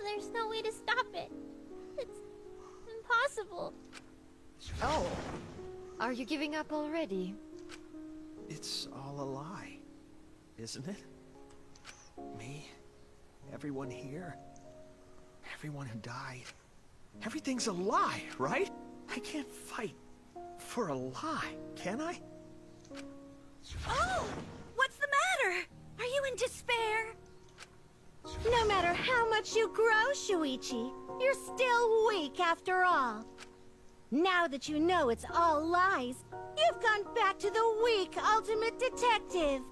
There's no way to stop it. It's impossible. Oh. Are you giving up already? It's all a lie, isn't it? Me, everyone here, everyone who died. Everything's a lie, right? I can't fight for a lie, can I? Oh! What's the matter? Are you in despair? No matter how much you grow, Shuichi, you're still weak after all. Now that you know it's all lies, you've gone back to the weak ultimate detective.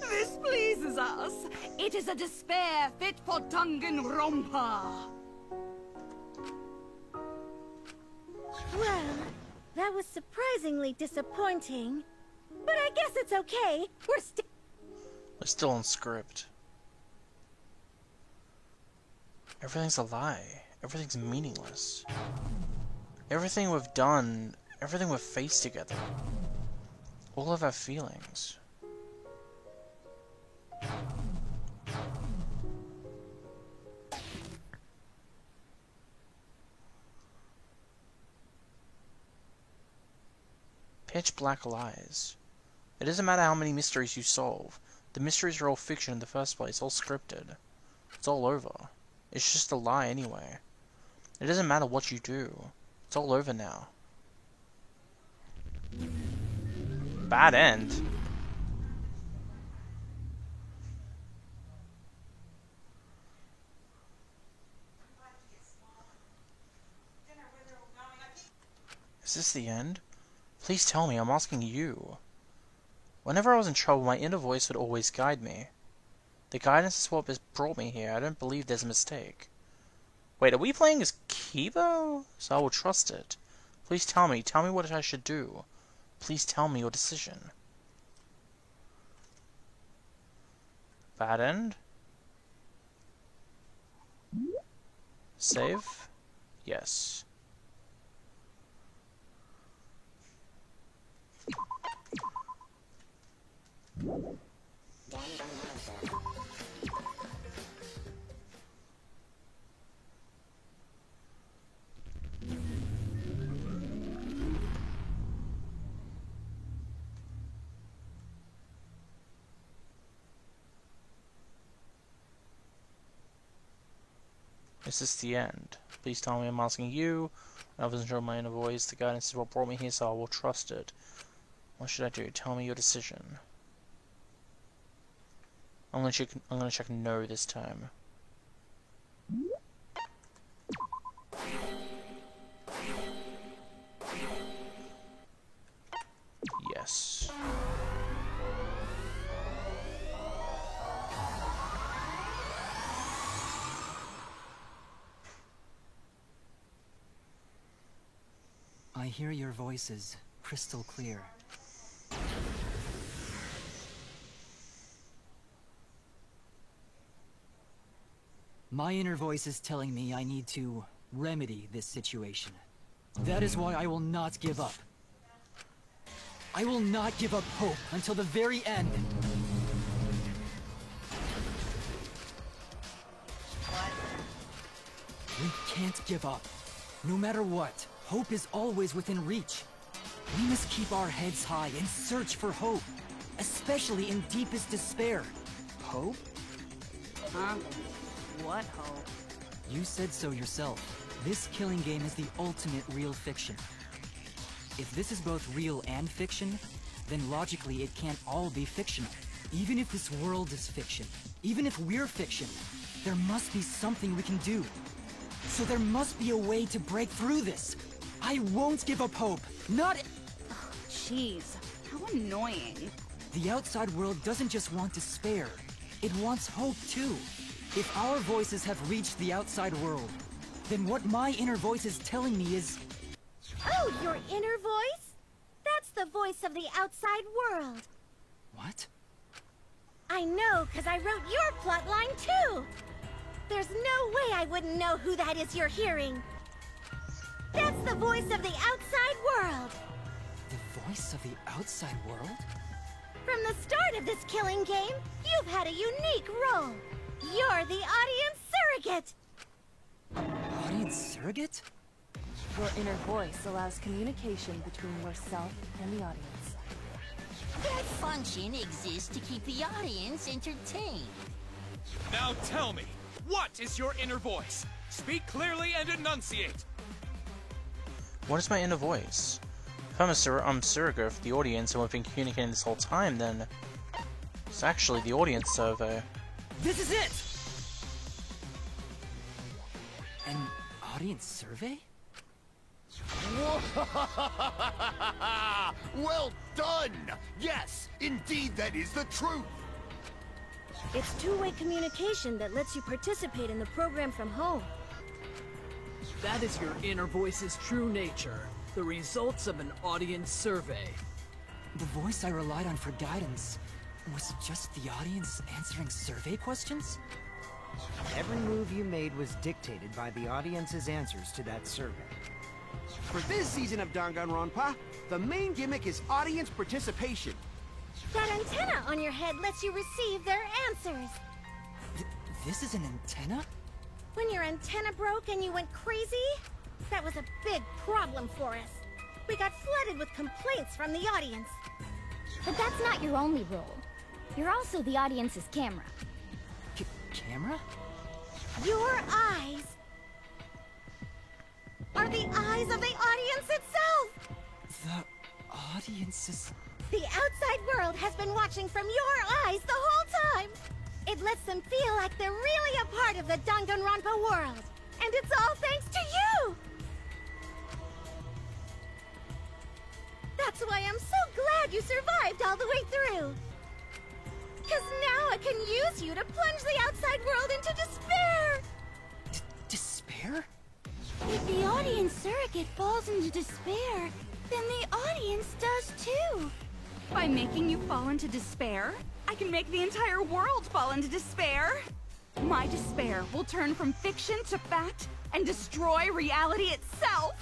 This pleases us. It is a despair fit for Danganronpa. Well, that was surprisingly disappointing. But I guess it's okay. We're still on script. Everything's a lie. Everything's meaningless. Everything we've done, everything we've faced together. All of our feelings. Pitch black lies. It doesn't matter how many mysteries you solve. The mysteries are all fiction in the first place, all scripted. It's all over. It's just a lie anyway. It doesn't matter what you do. It's all over now. Bad end. Is this the end? Please tell me, I'm asking you. Whenever I was in trouble, my inner voice would always guide me. The guidance is what has brought me here. I don't believe there's a mistake. Wait, are we playing as Kibo? So I will trust it. Please tell me what I should do. Please tell me your decision. Bad end? Save? Yes. Is this the end? Please tell me I'm asking you. I wasn't sure my inner voice. The guidance is what brought me here, so I will trust it. What should I do? Tell me your decision. I'm gonna check no this time. Yes. I hear your voices crystal clear. My inner voice is telling me I need to remedy this situation. That is why I will not give up. I will not give up hope until the very end. We can't give up. No matter what, hope is always within reach. We must keep our heads high and search for hope, especially in deepest despair. Hope? Huh? What hope? You said so yourself. This killing game is the ultimate real fiction. If this is both real and fiction, then logically it can't all be fictional. Even if this world is fiction, even if we're fiction, there must be something we can do. So there must be a way to break through this. I won't give up hope. Not... Jeez, how annoying. The outside world doesn't just want despair. It wants hope too. If our voices have reached the outside world, then what my inner voice is telling me is... Oh, your inner voice? That's the voice of the outside world. What? I know, because I wrote your plotline too. There's no way I wouldn't know who that is you're hearing. That's the voice of the outside world. The voice of the outside world? From the start of this killing game, you've had a unique role. You're the audience surrogate. Audience surrogate? Your inner voice allows communication between yourself and the audience. That function exists to keep the audience entertained. Now tell me, what is your inner voice? Speak clearly and enunciate. What is my inner voice? If I'm a surrogate for the audience and we've been communicating this whole time, then it's actually the audience survey. This is it! An audience survey? Well done! Yes, indeed that is the truth! It's two-way communication that lets you participate in the program from home. That is your inner voice's true nature. The results of an audience survey. The voice I relied on for guidance was just the audience answering survey questions? Every move you made was dictated by the audience's answers to that survey. For this season of Danganronpa, the main gimmick is audience participation. That antenna on your head lets you receive their answers. This is an antenna? When your antenna broke and you went crazy, that was a big problem for us. We got flooded with complaints from the audience. But that's not your only role. You're also the audience's camera. Camera? Your eyes are the eyes of the audience itself! The audience is... The outside world has been watching from your eyes the whole time! It lets them feel like they're really a part of the Danganronpa world. And it's all thanks to you! That's why I'm so glad you survived all the way through! Because now I can use you to plunge the outside world into despair! Despair? If the audience surrogate falls into despair, then the audience does too. By making you fall into despair, I can make the entire world fall into despair. My despair will turn from fiction to fact and destroy reality itself.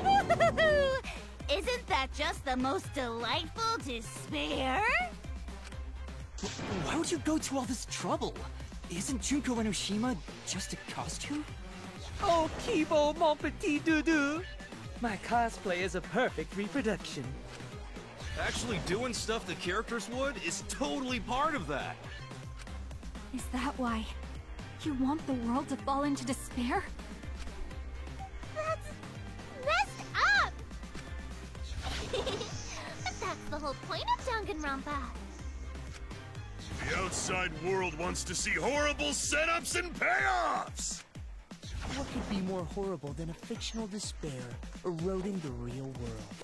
Isn't that just the most delightful despair? Why would you go to all this trouble? Isn't Junko Enoshima just a costume? Oh, Kibo, mon petit doudou! My cosplay is a perfect reproduction. Actually doing stuff the characters would is totally part of that. Is that why you want the world to fall into despair? That's messed up! But that's the whole point of Danganronpa. The outside world wants to see horrible setups and payoffs! What could be more horrible than a fictional despair eroding the real world?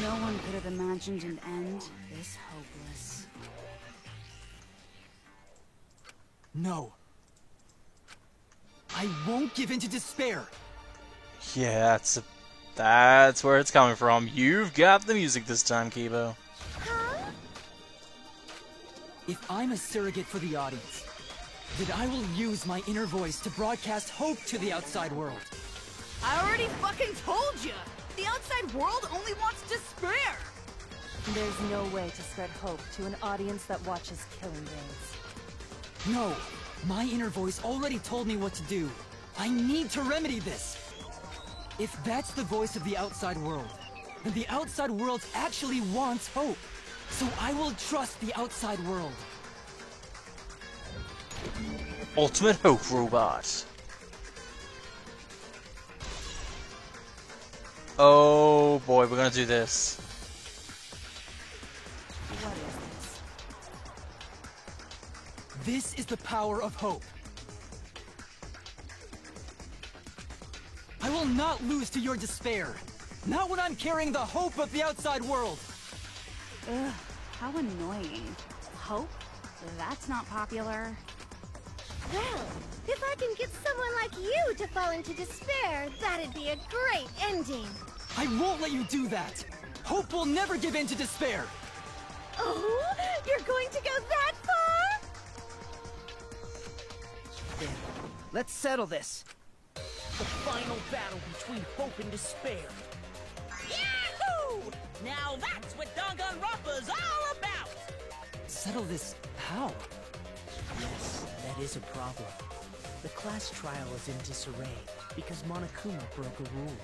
No one could have imagined an end this hopeless. No. I won't give in to despair! Yeah, that's where it's coming from. You've got the music this time, Kibo. If I'm a surrogate for the audience, then I will use my inner voice to broadcast hope to the outside world. I already fucking told you! The outside world only wants despair! There's no way to spread hope to an audience that watches killing games. No! My inner voice already told me what to do. I need to remedy this! If that's the voice of the outside world, then the outside world actually wants hope. So I will trust the outside world. Ultimate Hope Robot. Oh boy, we're gonna do this. What is this? This is the power of hope. I will not lose to your despair. Not when I'm carrying the hope of the outside world. Ugh, how annoying. Hope? That's not popular. Well, if I can get someone like you to fall into despair, that'd be a great ending. I won't let you do that. Hope will never give in to despair. Oh, you're going to go that far? There. Let's settle this. The final battle between hope and despair. Yahoo! Now that's what Danganronpa's all about! Settle this how? Yes, that is a problem. The class trial is in disarray because Monokuma broke a rule.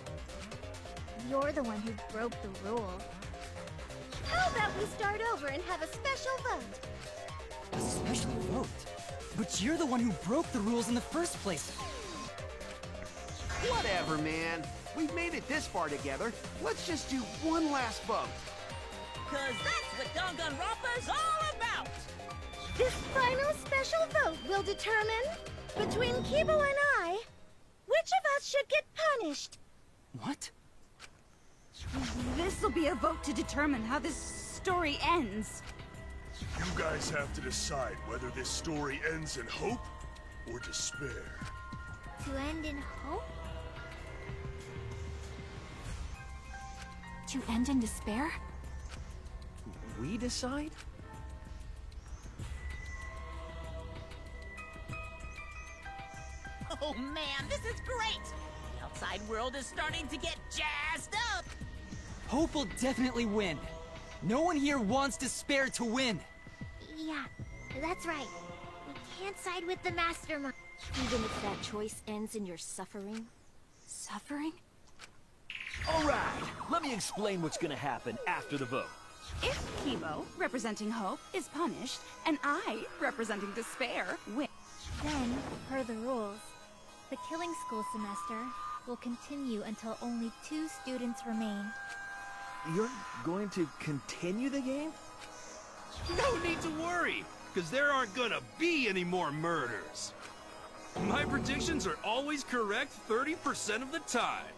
You're the one who broke the rule. How about we start over and have a special vote? A special vote? But you're the one who broke the rules in the first place. Whatever, man. We've made it this far together. Let's just do one last vote. Cause that's what Danganronpa's all about! This final special vote will determine, between Kibo and I, which of us should get punished. What? This'll be a vote to determine how this story ends. You guys have to decide whether this story ends in hope or despair. To end in hope? To end in despair? We decide? Oh man, this is great! The outside world is starting to get jazzed up! Hope will definitely win. No one here wants despair to win. Yeah, that's right. We can't side with the mastermind. Even if that choice ends in your suffering? Suffering? Alright, let me explain what's gonna happen after the vote. If Kibo, representing hope, is punished, and I, representing despair, win. Then, per the rules, the killing school semester will continue until only 2 students remain. You're going to continue the game? No need to worry, because there aren't gonna be any more murders. My predictions are always correct 30% of the time.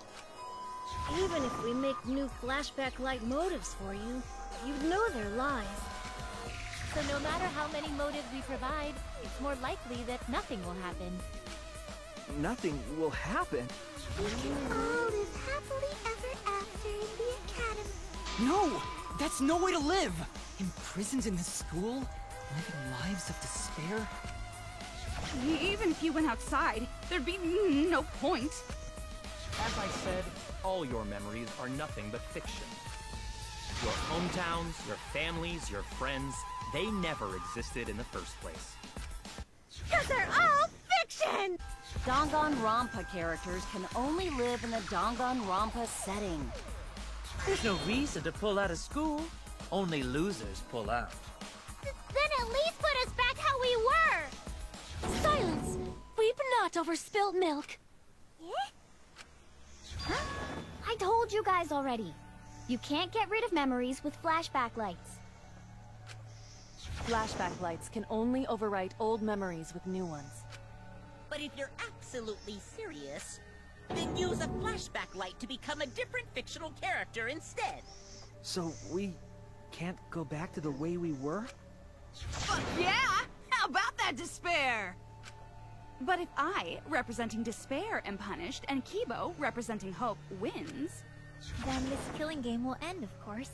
Even if we make new flashback-like motives for you, you'd know they're lies. So no matter how many motives we provide, it's more likely that nothing will happen. Nothing will happen. We can all live happily ever after in the academy. No! That's no way to live! Imprisoned in this school? Living lives of despair? Even if you went outside, there'd be no point. As I said, all your memories are nothing but fiction. Your hometowns, your families, your friends, they never existed in the first place. 'Cause they're all fiction! Danganronpa characters can only live in the Danganronpa setting. There's no reason to pull out of school. Only losers pull out. Then at least put us back how we were! Silence! Weep not over spilt milk. Yeah? Huh? I told you guys already. You can't get rid of memories with flashback lights. Flashback lights can only overwrite old memories with new ones. But if you're absolutely serious, then use a flashback light to become a different fictional character instead. So we can't go back to the way we were? Fuck yeah! How about that despair? But if I, representing despair, am punished, and Kibo, representing hope, wins... Then this killing game will end, of course.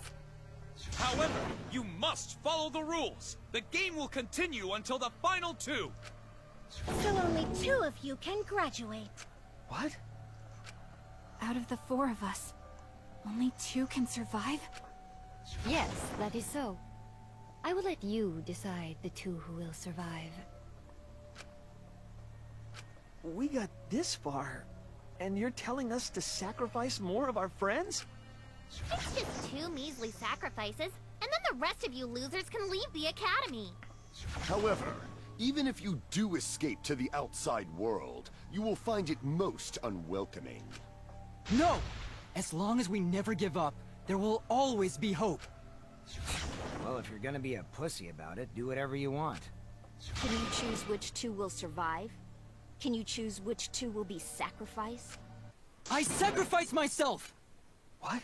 However, you must follow the rules. The game will continue until the final 2. So only 2 of you can graduate. What? Out of the 4 of us, Only 2 can survive? Yes, that is so. I will let you decide the 2 who will survive. We got this far, and you're telling us to sacrifice more of our friends? It's just 2 measly sacrifices, and then the rest of you losers can leave the academy. However, even if you do escape to the outside world, you will find it most unwelcoming. No! As long as we never give up, there will always be hope. Well, if you're gonna be a pussy about it, do whatever you want. Can you choose which 2 will survive? Can you choose which 2 will be sacrificed? I sacrifice myself! What?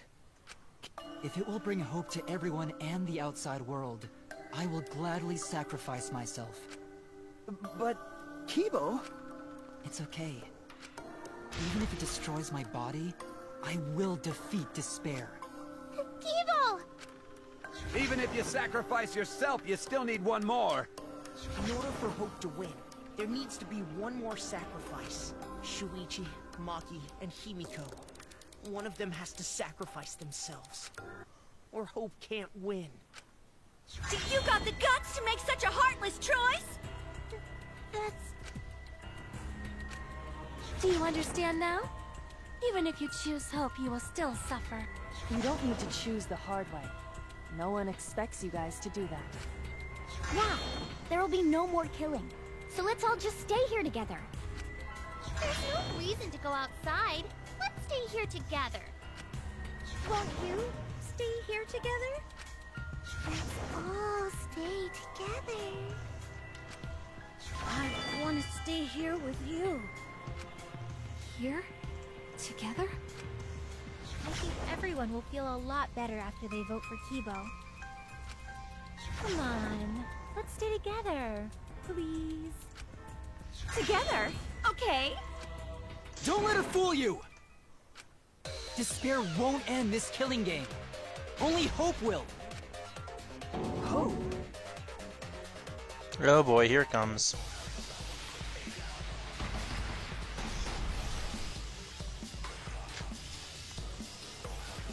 If it will bring hope to everyone and the outside world, I will gladly sacrifice myself. But, Kibo... It's okay. Even if it destroys my body, I will defeat despair. Kibo! Even if you sacrifice yourself, you still need one more. In order for Hope to win, there needs to be one more sacrifice. Shuichi, Maki, and Himiko. One of them has to sacrifice themselves. Or Hope can't win. So you got the guts to make such a heartless choice? That's... Do you understand now? Even if you choose hope, you will still suffer. You don't need to choose the hard way. No one expects you guys to do that. Yeah, there will be no more killing. So let's all just stay here together. There's no reason to go outside. Let's stay here together. Won't you stay here together? Let's all stay together. I want to stay here with you. Here? Together? I think everyone will feel a lot better after they vote for Kibo. Come on, let's stay together, please. Together? Okay. Don't let her fool you! Despair won't end this killing game. Only hope will. Hope? Oh boy, here it comes.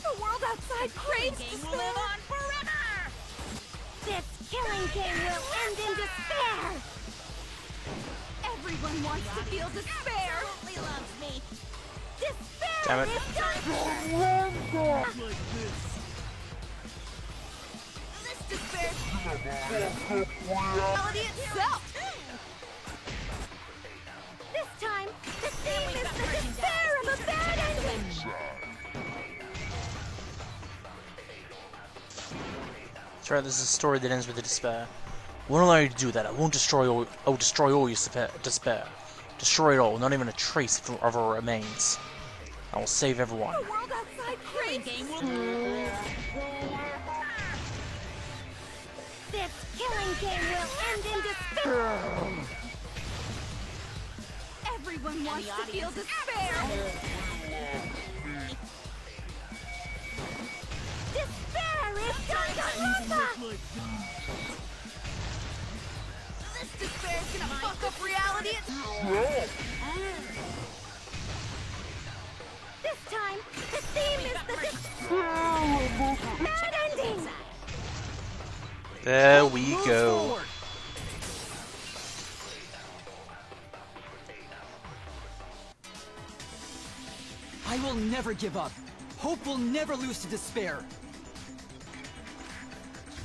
The world outside craves Game will live on forever! This killing game will end in despair! Everyone wants to feel despair! Absolutely loves me. Despair Damn it. is done! This despair is reality itself! This time, the theme is the despair of a bad ending! That's right, this is a story that ends with a despair. I won't allow you to do that. I won't destroy all. I will destroy all your despair. Destroy it all. Not even a trace of it remains. I will save everyone. The world outside craves This killing game will end in despair! Everyone wants to feel despair! Despair is Danganronpa! This despair is gonna fuck up reality itself! This time, the theme is the despair! Bad ending! There we go. I will never give up. Hope will never lose to despair.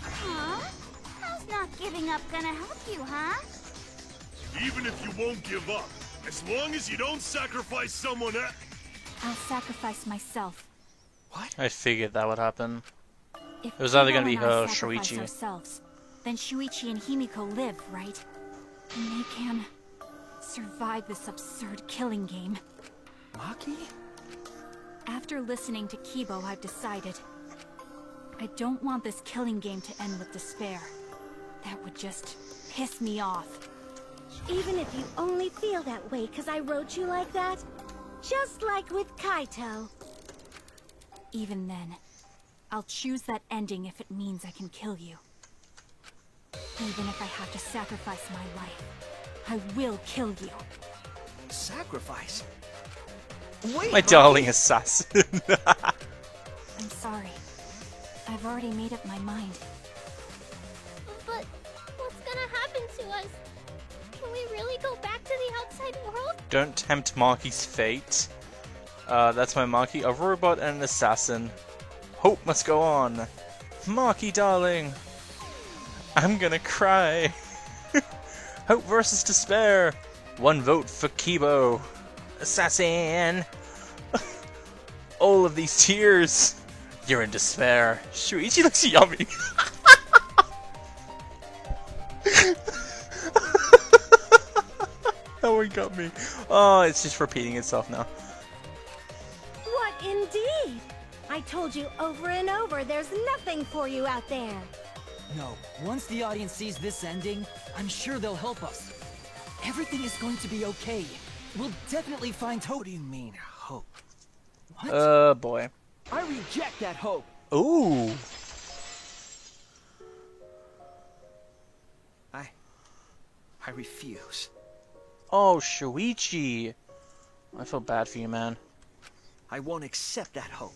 Huh? How's not giving up gonna help you, huh? Even if you won't give up, as long as you don't sacrifice someone else. I'll sacrifice myself. I figured that would happen. If It was either Kibo gonna be and I her or sacrifice Shuichi. ourselves, then Shuichi and Himiko live, right? And they can survive this absurd killing game. Maki? After listening to Kibo, I've decided. I don't want this killing game to end with despair. That would just piss me off. Even if you only feel that way because I wrote you like that? Just like with Kaito. Even then, I'll choose that ending if it means I can kill you. Even if I have to sacrifice my life, I will kill you. Sacrifice? Wait, My darling assassin. sorry. I've already made up my mind. But what's gonna happen to us? Can we really go back to the outside world? Don't tempt Marky's fate. That's my Marky, a robot and an assassin. Hope must go on. Marky, darling. I'm gonna cry. Hope versus despair. 1 vote for Kibo. Assassin. All of these tears. You're in despair. Shuichi looks yummy. That one got me. Oh, it's just repeating itself now. What indeed? I told you over and over there's nothing for you out there. No, once the audience sees this ending, I'm sure they'll help us. Everything is going to be okay. We'll definitely find hope. What do you mean, hope? What? Boy. I reject that hope. Ooh. I refuse. Oh, Shuichi. I feel bad for you, man. I won't accept that hope.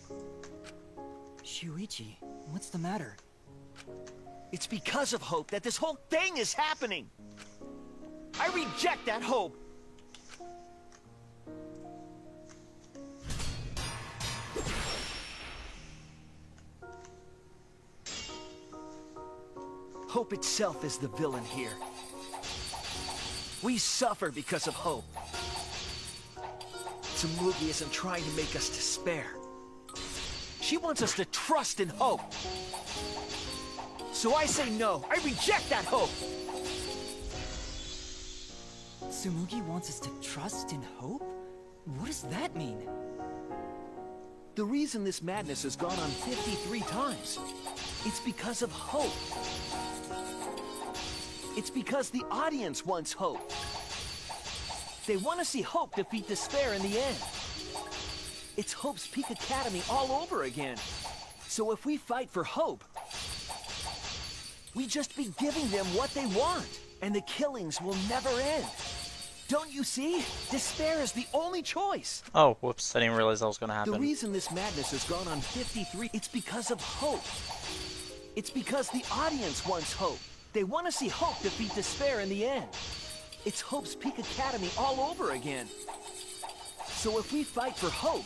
Shuichi, what's the matter? It's because of hope that this whole thing is happening. I reject that hope. Hope itself is the villain here. We suffer because of hope. Tsumugi isn't trying to make us despair. She wants us to trust in hope. So I say no. I reject that hope. Tsumugi wants us to trust in hope? What does that mean? The reason this madness has gone on 53 times, it's because of hope. It's because the audience wants hope. They want to see hope defeat despair in the end. It's Hope's Peak Academy all over again. So if we fight for hope, we just be giving them what they want, and the killings will never end. Don't you see? Despair is the only choice. Oh, whoops. I didn't realize that was going to happen. The reason this madness has gone on 53, it's because of hope. It's because the audience wants hope. They want to see hope defeat despair in the end. It's Hope's Peak Academy all over again. So if we fight for hope,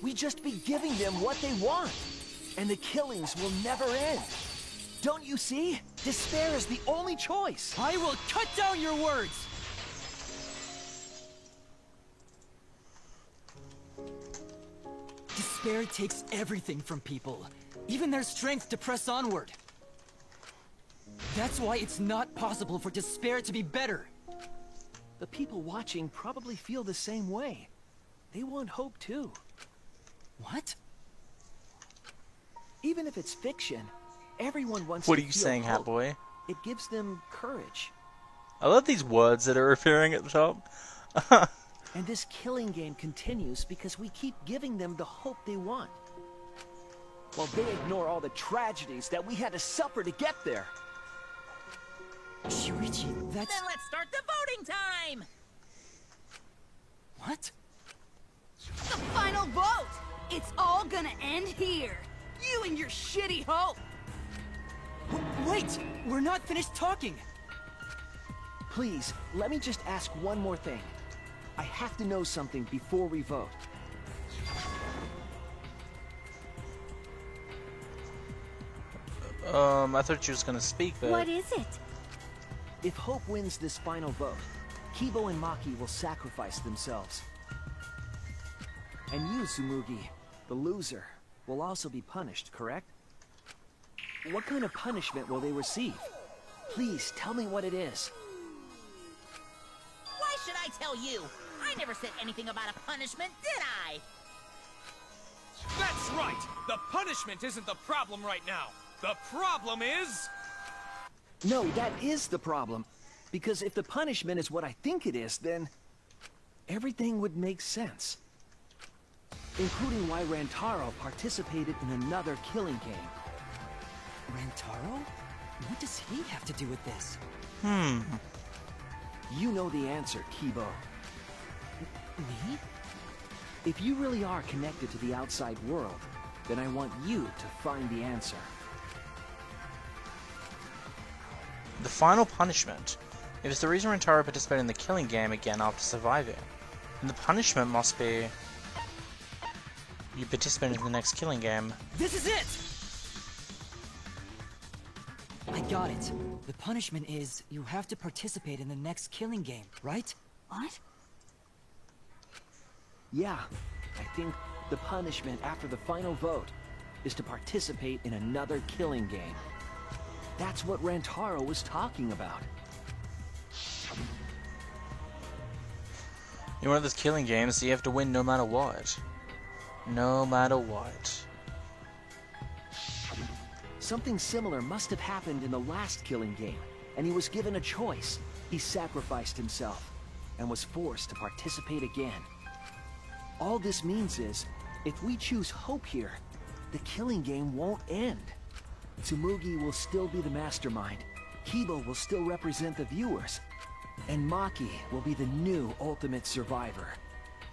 we just be giving them what they want, and the killings will never end. Don't you see? Despair is the only choice. I will cut down your words! Despair takes everything from people, even their strength to press onward. That's why it's not possible for despair to be better. The people watching probably feel the same way. They want hope too. What? Even if it's fiction, everyone wants What to are you feel saying, hope. Hatboy? It gives them courage. I love these words that are appearing at the top. And this killing game continues because we keep giving them the hope they want. While they ignore all the tragedies that we had to suffer to get there. Shuichi, that's... Then let's start the voting time! What? The final vote! It's all gonna end here! You and your shitty hope! Wait! We're not finished talking! Please, let me just ask one more thing. I have to know something before we vote. I thought you was gonna speak there. What is it? If Hope wins this final vote, Kibo and Maki will sacrifice themselves. And you, Tsumugi, the loser, will also be punished, correct? What kind of punishment will they receive? Please, tell me what it is. Why should I tell you? I never said anything about a punishment, did I? That's right! The punishment isn't the problem right now. The problem is... No, that is the problem. Because if the punishment is what I think it is, then... everything would make sense. Including why Rantaro participated in another killing game. Rantaro? What does he have to do with this? You know the answer, Kibo. Me? If you really are connected to the outside world, then I want you to find the answer. The final punishment. If it's the reason Rentaro participated in the killing game again after surviving, then the punishment must be you participated in the next killing game. This is it! I got it. The punishment is you have to participate in the next killing game, right? What? Yeah, I think the punishment after the final vote is to participate in another killing game. That's what Rantaro was talking about. In one of those killing games, you have to win no matter what. No matter what. Something similar must have happened in the last killing game, and he was given a choice. He sacrificed himself, and was forced to participate again. All this means is, if we choose Hope here, the killing game won't end. Tsumugi will still be the mastermind, Kibo will still represent the viewers, and Maki will be the new ultimate survivor.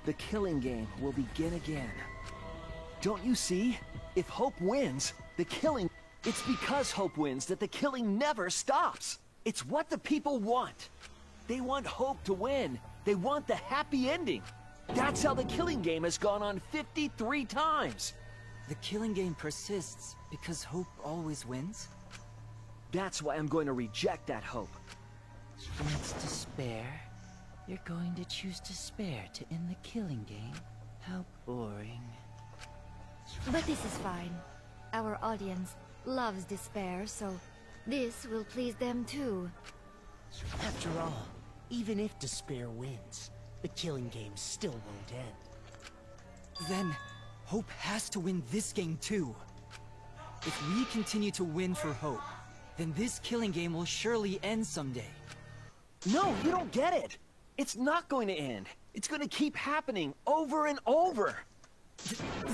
The killing game will begin again. Don't you see? If Hope wins, the killing... It's because Hope wins that the killing never stops. It's what the people want. They want Hope to win. They want the happy ending. That's how the killing game has gone on 53 times. The killing game persists because Hope always wins? That's why I'm going to reject that hope. When it's despair, you're going to choose despair to end the killing game? How boring. But this is fine. Our audience loves despair, so this will please them too. After all, even if despair wins, the killing game still won't end. Then, Hope has to win this game too. If we continue to win for Hope, then this killing game will surely end someday. No, you don't get it! It's not going to end. It's going to keep happening over and over.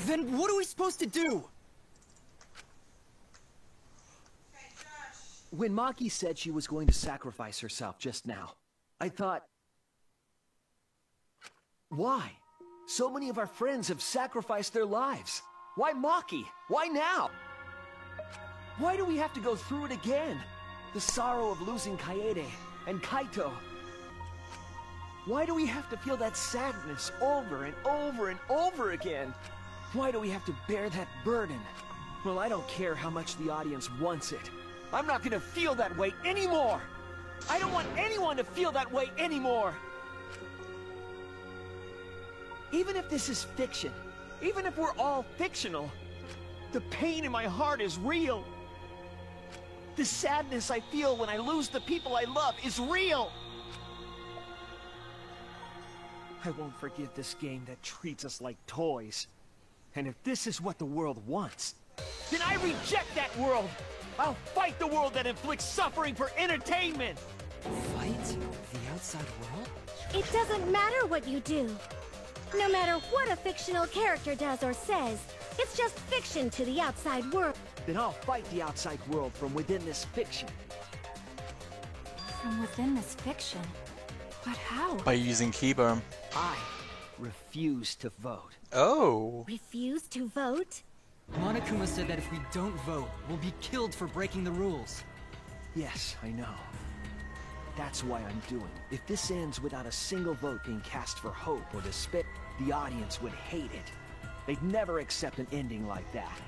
Then what are we supposed to do? When Maki said she was going to sacrifice herself just now, I thought... Why? So many of our friends have sacrificed their lives. Why Maki? Why now? Why do we have to go through it again? The sorrow of losing Kaede and Kaito. Why do we have to feel that sadness over and over and over again? Why do we have to bear that burden? Well, I don't care how much the audience wants it. I'm not gonna feel that way anymore! I don't want anyone to feel that way anymore! Even if this is fiction, even if we're all fictional, the pain in my heart is real. The sadness I feel when I lose the people I love is real. I won't forgive this game that treats us like toys. And if this is what the world wants, then I reject that world! I'll fight the world that inflicts suffering for entertainment! Fight the outside world? It doesn't matter what you do. No matter what a fictional character does or says, it's just fiction to the outside world. Then I'll fight the outside world from within this fiction. From within this fiction? But how? By using Kibo. I refuse to vote. Oh. Refuse to vote? Monokuma said that if we don't vote, we'll be killed for breaking the rules. Yes, I know. That's why I'm doing it. If this ends without a single vote being cast for Hope or despair, the audience would hate it. They'd never accept an ending like that.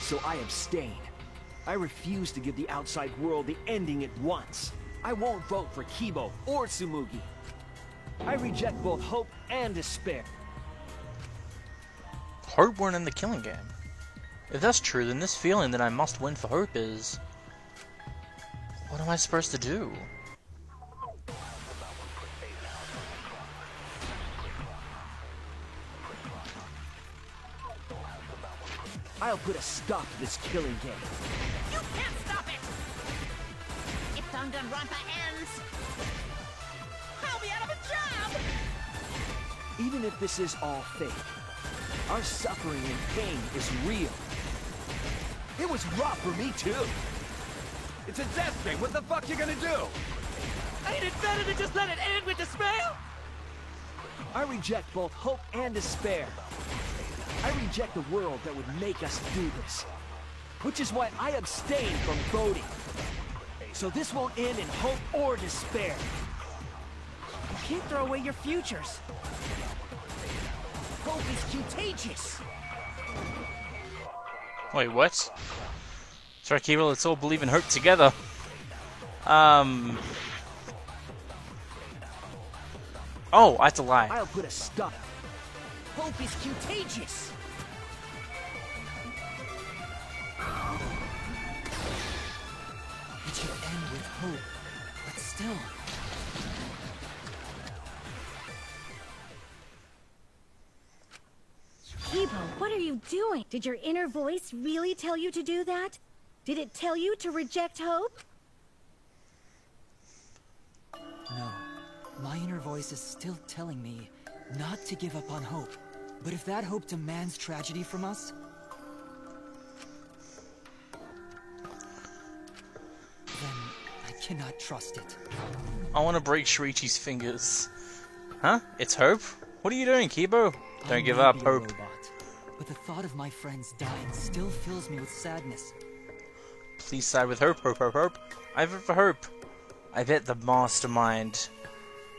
So I abstain. I refuse to give the outside world the ending it wants. I won't vote for Kibo or Tsumugi. I reject both hope and despair. Hope weren't in the killing game. If that's true, then this feeling that I must win for Hope is... What am I supposed to do? I'll put a stop to this killing game. You can't stop it! If Danganronpa ends, I'll be out of a job! Even if this is all fake, our suffering and pain is real. It was rough for me too. It's a death game. What the fuck you gonna do? Ain't it better to just let it end with despair? I reject both hope and despair. I reject a world that would make us do this. Which is why I abstain from voting. So this won't end in hope or despair. You can't throw away your futures. Hope is contagious. Wait, what? Sorry, Kiba, let's all believe in hope together. Oh, I have to lie. I'll put a stop. Hope is contagious. It should end with hope, but still. Kibo, what are you doing? Did your inner voice really tell you to do that? Did it tell you to reject hope? No. My inner voice is still telling me not to give up on hope. But if that hope demands tragedy from us, then I cannot trust it. I want to break Shuichi's fingers. Huh? It's hope? What are you doing, Kibo? Don't give up, hope. Robot, but the thought of my friends dying still fills me with sadness. Please side with hope, hope, hope, hope. I vote for hope. I bet the mastermind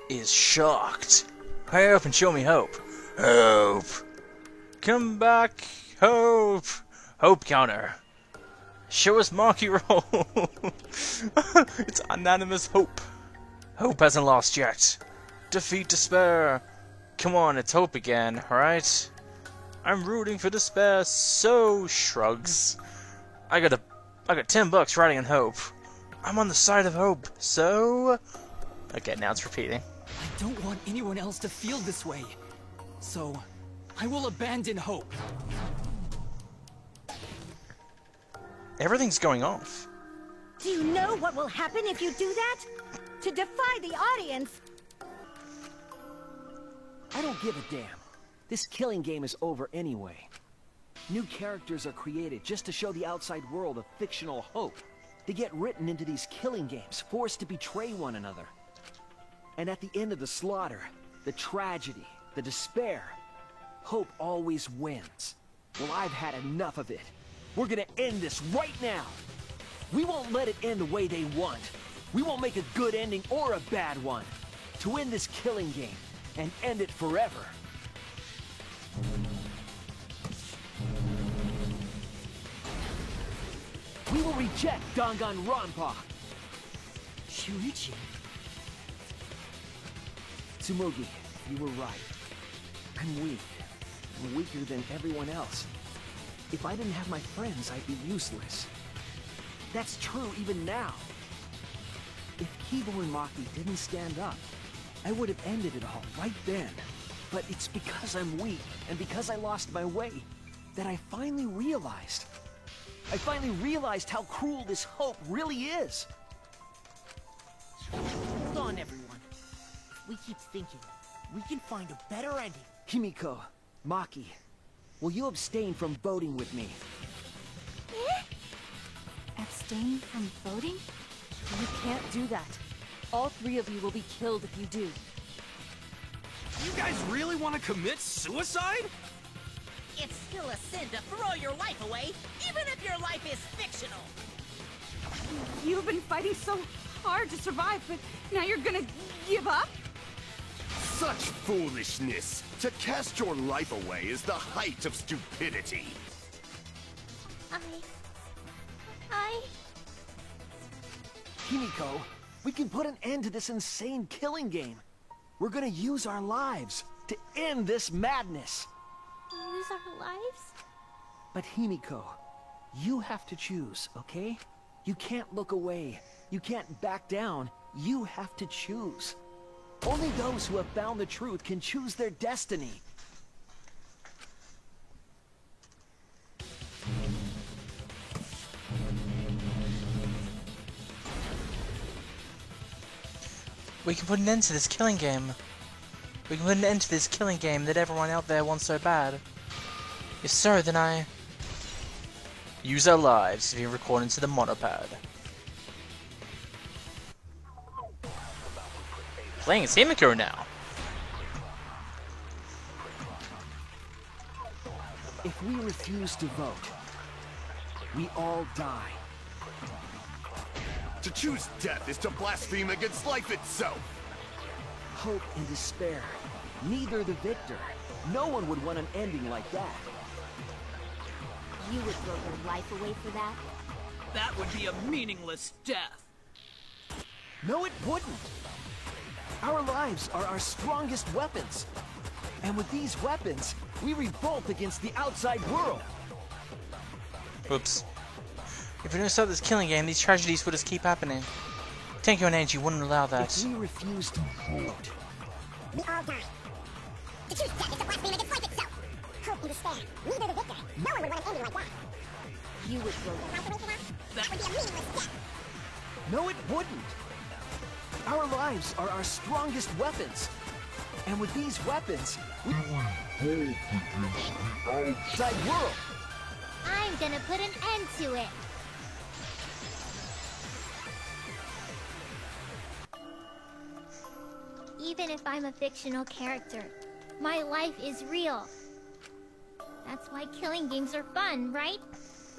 is shocked. Hurry up and show me hope. Hope. Come back, hope. Hope counter. Show us Marky roll. It's unanimous hope. Hope hasn't lost yet. Defeat despair. Come on, it's hope again, alright? I'm rooting for despair, so shrugs. I got $10 riding on hope. I'm on the side of hope, so... Okay, now it's repeating. I don't want anyone else to feel this way. So, I will abandon hope. Everything's going off. Do you know what will happen if you do that? To defy the audience! I don't give a damn. This killing game is over anyway. New characters are created just to show the outside world a fictional hope. They get written into these killing games, forced to betray one another. And at the end of the slaughter, the tragedy, the despair, hope always wins. Well, I've had enough of it. We're gonna end this right now. We won't let it end the way they want. We won't make a good ending or a bad one. To end this killing game and end it forever. We will reject Danganronpa. Shuichi. Tsumugi, you were right. I'm weak. I'm weaker than everyone else. If I didn't have my friends, I'd be useless. That's true even now. If Kibo and Maki didn't stand up, I would have ended it all right then. But it's because I'm weak, and because I lost my way, that I finally realized. I finally realized how cruel this hope really is. Hold on, everyone. If we keep thinking, we can find a better ending. Himiko, Maki, will you abstain from voting with me? Abstain from voting? You can't do that. All three of you will be killed if you do. You guys really want to commit suicide? It's still a sin to throw your life away, even if your life is fictional. You've been fighting so hard to survive, but now you're gonna give up? Such foolishness! To cast your life away is the height of stupidity. Himiko, we can put an end to this insane killing game. We're gonna use our lives to end this madness. Use our lives? But Himiko, you have to choose, okay? You can't look away. You can't back down. You have to choose. Only those who have found the truth can choose their destiny. We can put an end to this killing game. We can put an end to this killing game that everyone out there wants so bad. If so, then I... Use our lives to be recorded to the monopad. Playing as Himiko now. If we refuse to vote, we all die. To choose death is to blaspheme against life itself. Hope and despair. Neither the victor. No one would want an ending like that. You would throw your life away for that? That would be a meaningless death. No, it wouldn't. Our lives are our strongest weapons. And with these weapons, we revolt against the outside world. Oops. If we don't stop this killing game, these tragedies will just keep happening. Tenko and Angie wouldn't allow that. If we refuse to vote, we all die. To choose death is to blaspheme against life itself. Hope and despair. Neither the victor. No one would want an ending like that. You would throw your life away for that? That would be a meaningless death. no, it wouldn't. Our lives are our strongest weapons. And with these weapons, we revolt against the outside world. I'm gonna put an end to it. Even if I'm a fictional character, my life is real. That's why killing games are fun, right?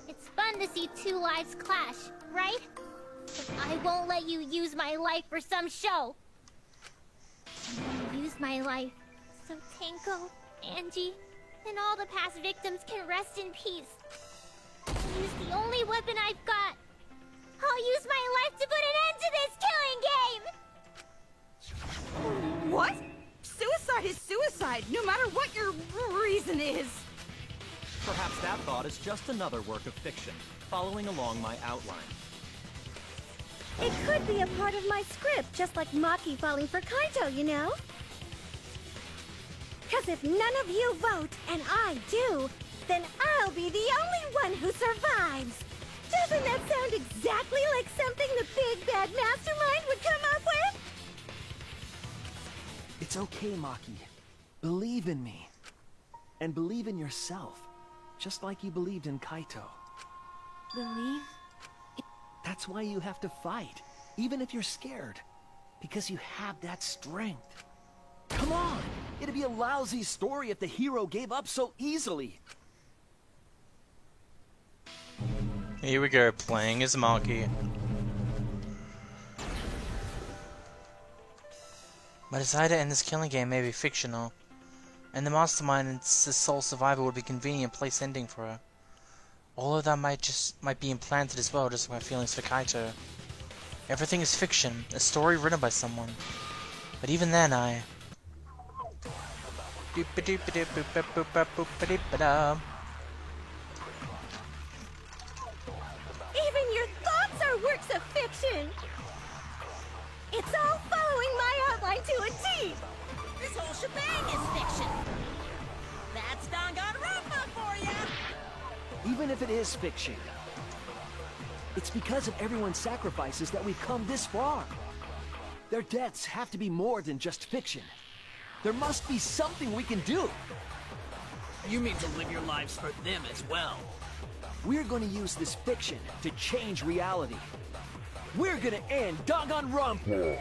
It's fun to see two lives clash, right? But I won't let you use my life for some show. I'm gonna use my life so Tenko, Angie, and all the past victims can rest in peace. I'll use the only weapon I've got. I'll use my life to put an end to this killing game! What? Suicide is suicide, no matter what your reason is. Perhaps that thought is just another work of fiction, following along my outline. It could be a part of my script, just like Maki falling for Kaito, you know? Cause if none of you vote, and I do, then I'll be the only one who survives! Doesn't that sound exactly like something the big bad mastermind would come up with? It's okay, Maki. Believe in me. And believe in yourself. Just like you believed in Kaito. Believe? That's why you have to fight. Even if you're scared. Because you have that strength. Come on! It'd be a lousy story if the hero gave up so easily. Here we go, playing as Maki. My desire to end this killing game may be fictional, and the mastermind and the sole survivor would be a convenient place ending for her. All of that might be implanted as well, just like my feelings for Kaito. Everything is fiction, a story written by someone. But even then, I... Even your thoughts are works of fiction! It's all following my outline to a T! This whole shebang is fiction! That's Danganronpa for ya! Even if it is fiction, it's because of everyone's sacrifices that we've come this far. Their deaths have to be more than just fiction. There must be something we can do. You mean to live your lives for them as well? We're going to use this fiction to change reality. We're going to end Danganronpa!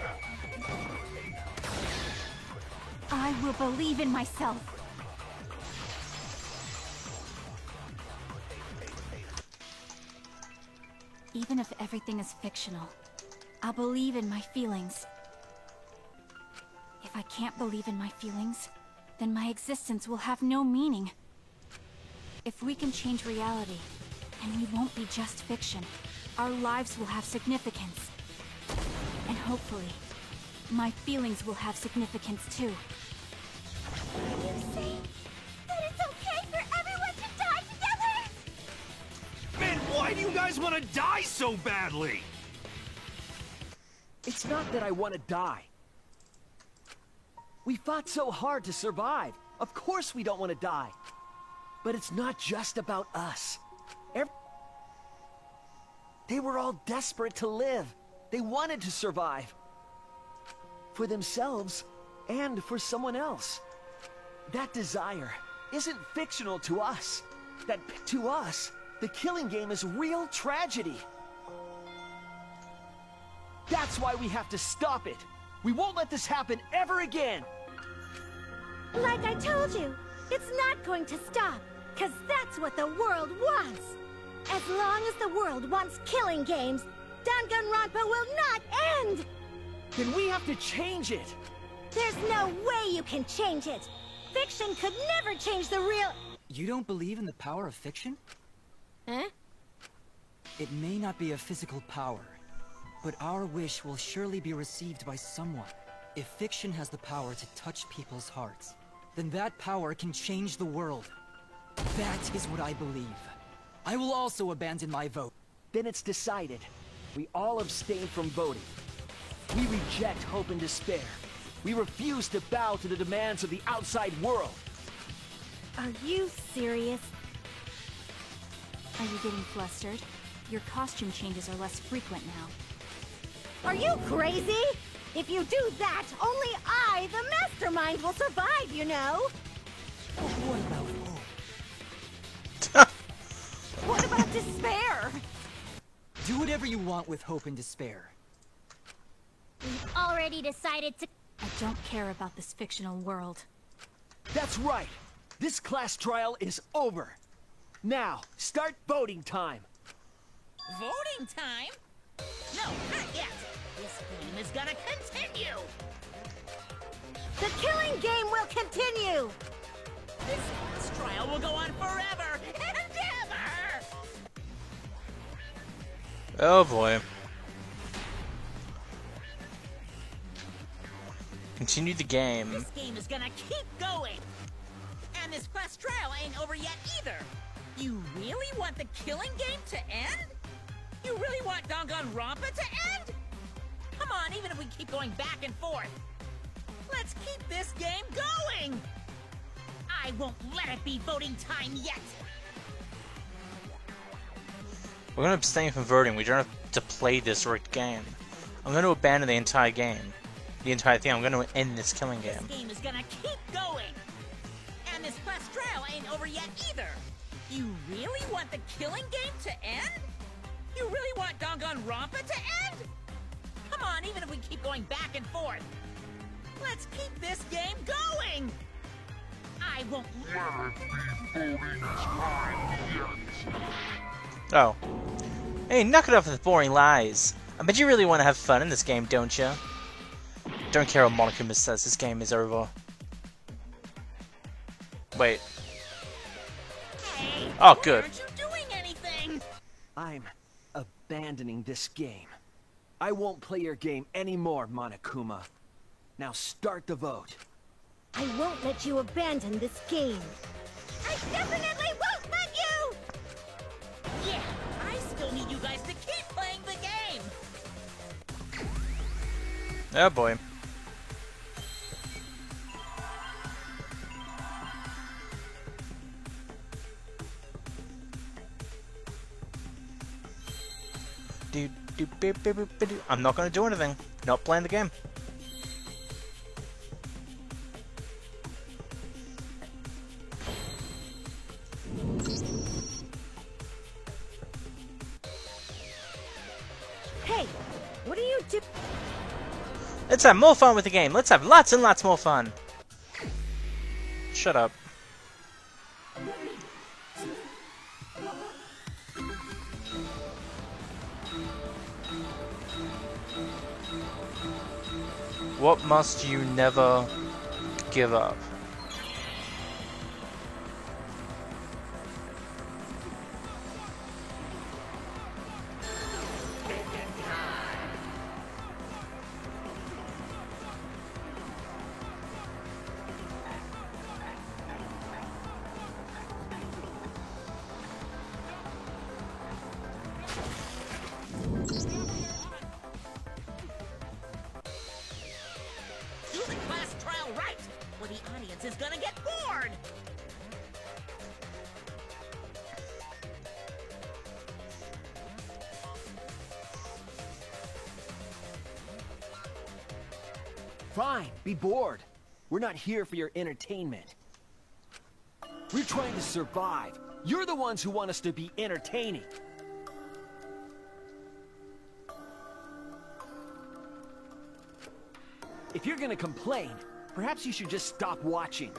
I will believe in myself. Even if everything is fictional, I'll believe in my feelings. If I can't believe in my feelings, then my existence will have no meaning. If we can change reality, and we won't be just fiction, our lives will have significance. And hopefully, my feelings will have significance too. You say that it's okay for everyone to die together? Man, why do you guys want to die so badly? It's not that I want to die. We fought so hard to survive. Of course we don't want to die. But it's not just about us. They were all desperate to live. They wanted to survive. For themselves and for someone else. That desire isn't fictional to us. That to us, the killing game is real tragedy. That's why we have to stop it. We won't let this happen ever again. Like I told you, it's not going to stop. 'Cause that's what the world wants. As long as the world wants killing games, Danganronpa will not end! Then we have to change it! There's no way you can change it! Fiction could never change the real— You don't believe in the power of fiction? Huh? It may not be a physical power, but our wish will surely be received by someone. If fiction has the power to touch people's hearts, then that power can change the world. That is what I believe. I will also abandon my vote. Then it's decided. We all abstain from voting. We reject hope and despair. We refuse to bow to the demands of the outside world. Are you serious? Are you getting flustered? Your costume changes are less frequent now. Are you crazy? If you do that, only I, the mastermind, will survive, you know? What about hope? What about despair? Do whatever you want with hope and despair. We've already decided to— I don't care about this fictional world. That's right! This class trial is over! Now, start voting time! Voting time? No, not yet. This game is gonna continue. The killing game will continue! This class trial will go on forever and ever! Oh boy. Continue the game. This game is gonna keep going. And this class trial ain't over yet either. You really want the killing game to end? You really want Danganronpa to end? Come on, even if we keep going back and forth. Let's keep this game going! I won't let it be voting time yet! We're gonna abstain from voting. We don't have to play this rigged game. I'm gonna abandon the entire game. The entire thing. I'm gonna end this killing game. This game is gonna keep going! And this class trial ain't over yet either! You really want the killing game to end? You really want Danganronpa to end? Come on, even if we keep going back and forth. Let's keep this game going! I won't let it be voting time yet. Oh. Hey, knock it off with the boring lies. I bet you really want to have fun in this game, don't you? Don't care what Monokuma says, this game is over. Wait. Hey, oh, good. Aren't you doing anything? I'm abandoning this game. I won't play your game anymore, Monokuma. Now start the vote. I won't let you abandon this game. I definitely won't let you! Yeah, I still need you guys to keep playing the game! Oh boy. I'm not gonna do anything. Not playing the game. Hey, what are you doing? Let's have more fun with the game. Let's have lots and lots more fun. Shut up. What must you never give up? Do the class trial right, or the audience is gonna get bored! Fine, be bored. We're not here for your entertainment. We're trying to survive. You're the ones who want us to be entertaining. If you're gonna complain, perhaps you should just stop watching.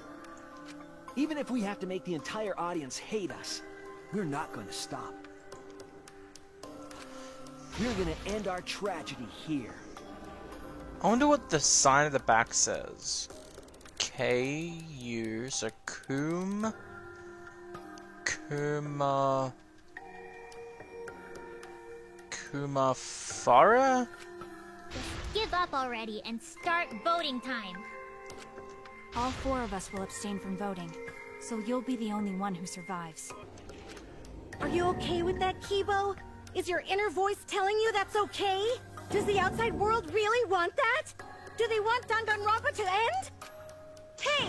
Even if we have to make the entire audience hate us, we're not going to stop. We're going to end our tragedy here. I wonder what the sign at the back says. K-U, so Kuma... Kumafara? Just give up already and start voting time. All 4 of us will abstain from voting, so you'll be the only one who survives. Are you okay with that, Kibo? Is your inner voice telling you that's okay? Does the outside world really want that? Do they want Danganronpa to end? Hey!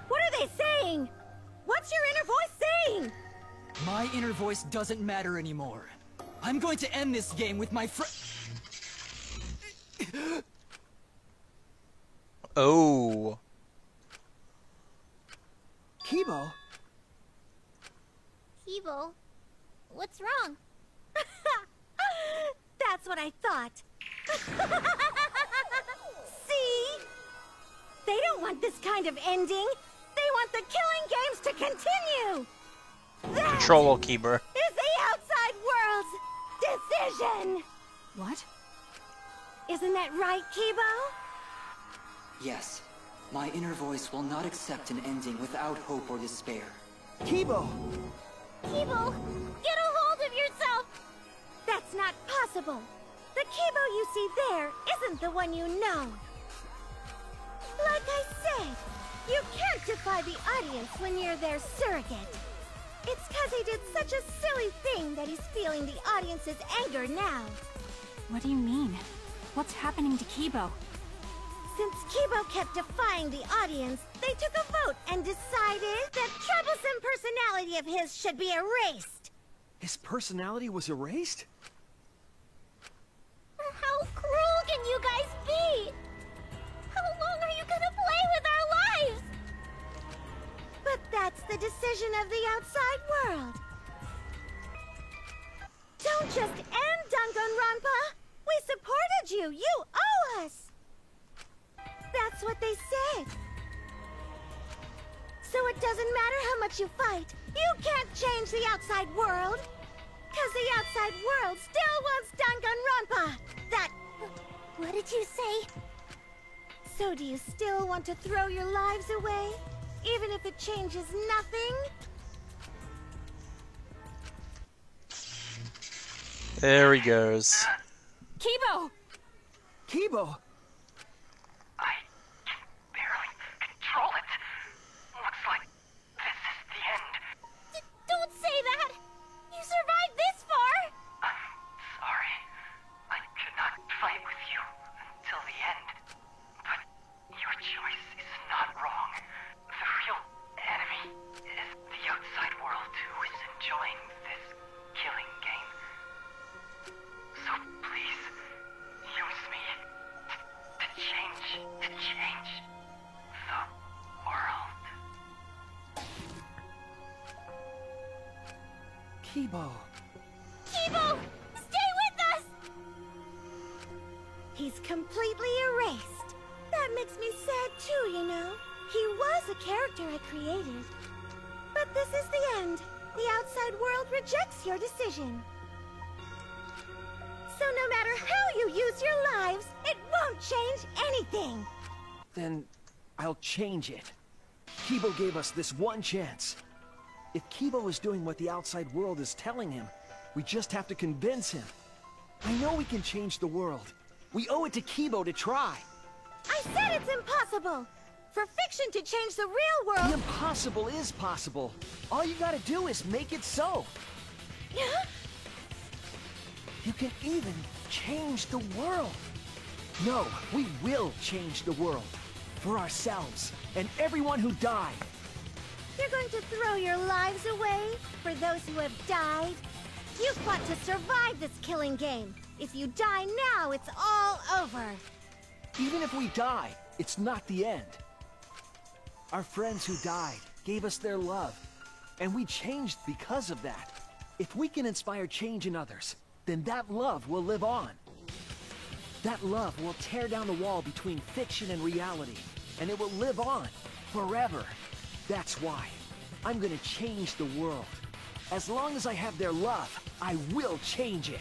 What are they saying? What's your inner voice saying? My inner voice doesn't matter anymore. I'm going to end this game with my Oh. Kibo? Kibo, what's wrong? That's what I thought. See? They don't want this kind of ending. They want the killing games to continue. That Control Keeper. is the outside world's decision. What? Isn't that right, Kibo? Yes. My inner voice will not accept an ending without hope or despair. Kibo! Kibo, get a hold of yourself! That's not possible. The Kibo you see there isn't the one you know. Like I said, you can't defy the audience when you're their surrogate. It's because he did such a silly thing that he's feeling the audience's anger now. What do you mean? What's happening to Kibo? Since Kibo kept defying the audience, they took a vote and decided that troublesome personality of his should be erased. His personality was erased? How cruel can you guys be? How long are you gonna play with our lives? But that's the decision of the outside world. Don't just end Danganronpa! We supported you! You owe us! That's what they said. So it doesn't matter how much you fight, you can't change the outside world. Because the outside world still wants Danganronpa! That... What did you say? So do you still want to throw your lives away? Even if it changes nothing? There he goes. Kibo! Kibo! I can barely control it. Looks like this is the end. Don't say that! You survived this far! I'm sorry. I could not fight with you until the end. But your choice is not wrong. The real enemy is the outside world who is enjoying this killing game. So please, use me to change the world. Kibo. Kibo! Stay with us! He's completely erased. That makes me sad too, you know. He was a character I created. But this is the end. The outside world rejects your decision. So no matter how you use your lives, it won't change anything. Then I'll change it. Kibo gave us this one chance. If Kibo is doing what the outside world is telling him, we just have to convince him. I know we can change the world. We owe it to Kibo to try. I said it's impossible. For fiction to change the real world... The impossible is possible. All you gotta do is make it so. You can even change the world. No, we will change the world. For ourselves, and everyone who died. You're going to throw your lives away for those who have died? You fought to survive this killing game. If you die now, it's all over. Even if we die, it's not the end. Our friends who died gave us their love, and we changed because of that. If we can inspire change in others, then that love will live on. That love will tear down the wall between fiction and reality, and it will live on forever. That's why I'm gonna change the world. As long as I have their love, I will change it.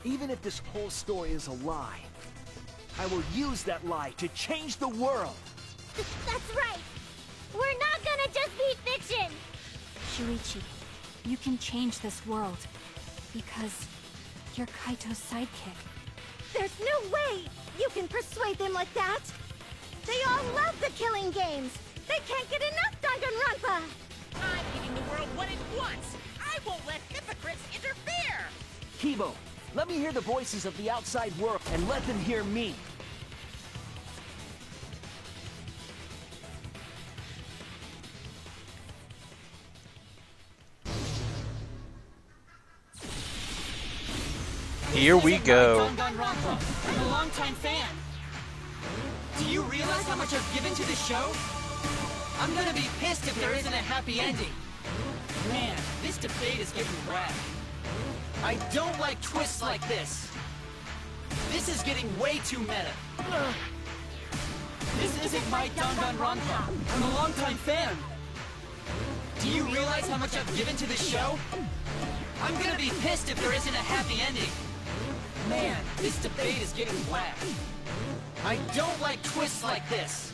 Even if this whole story is a lie, I will use that lie to change the world. That's right. We're not gonna just be fiction. Shuichi, you can change this world. Because you're Kaito's sidekick. There's no way you can persuade them like that. They all love the killing games. They can't get enough Danganronpa. I'm giving the world what it wants. I won't let hypocrites interfere. Kibo, let me hear the voices of the outside world and let them hear me. Here we go. Danganronpa. I'm a longtime fan. Do you realize how much I've given to the show? I'm gonna be pissed if there isn't a happy ending. Man, this debate is getting whack. I don't like twists like this. This is getting way too meta. This isn't my Danganronpa. I'm a longtime fan. Do you realize how much I've given to the show? I'm gonna be pissed if there isn't a happy ending. Man, this debate is getting whack. I don't like twists like this.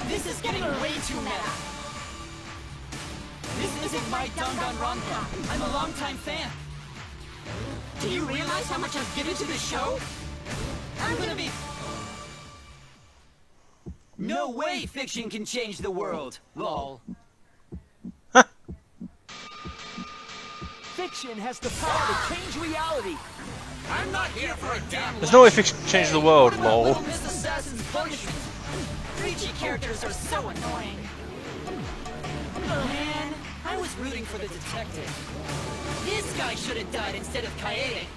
This is getting way too meta. This isn't my Danganronpa. I'm a longtime fan. Do you realize how much I've given to the show? I'm gonna be... No way fiction can change the world, lol. Fiction has the power to change reality. I'm not here for a damn. There's no way fiction can change the world, lol. Miss Assassin's punishment. Preachy characters are so annoying. Man, I was rooting for the detective. This guy should have died instead of Kaede.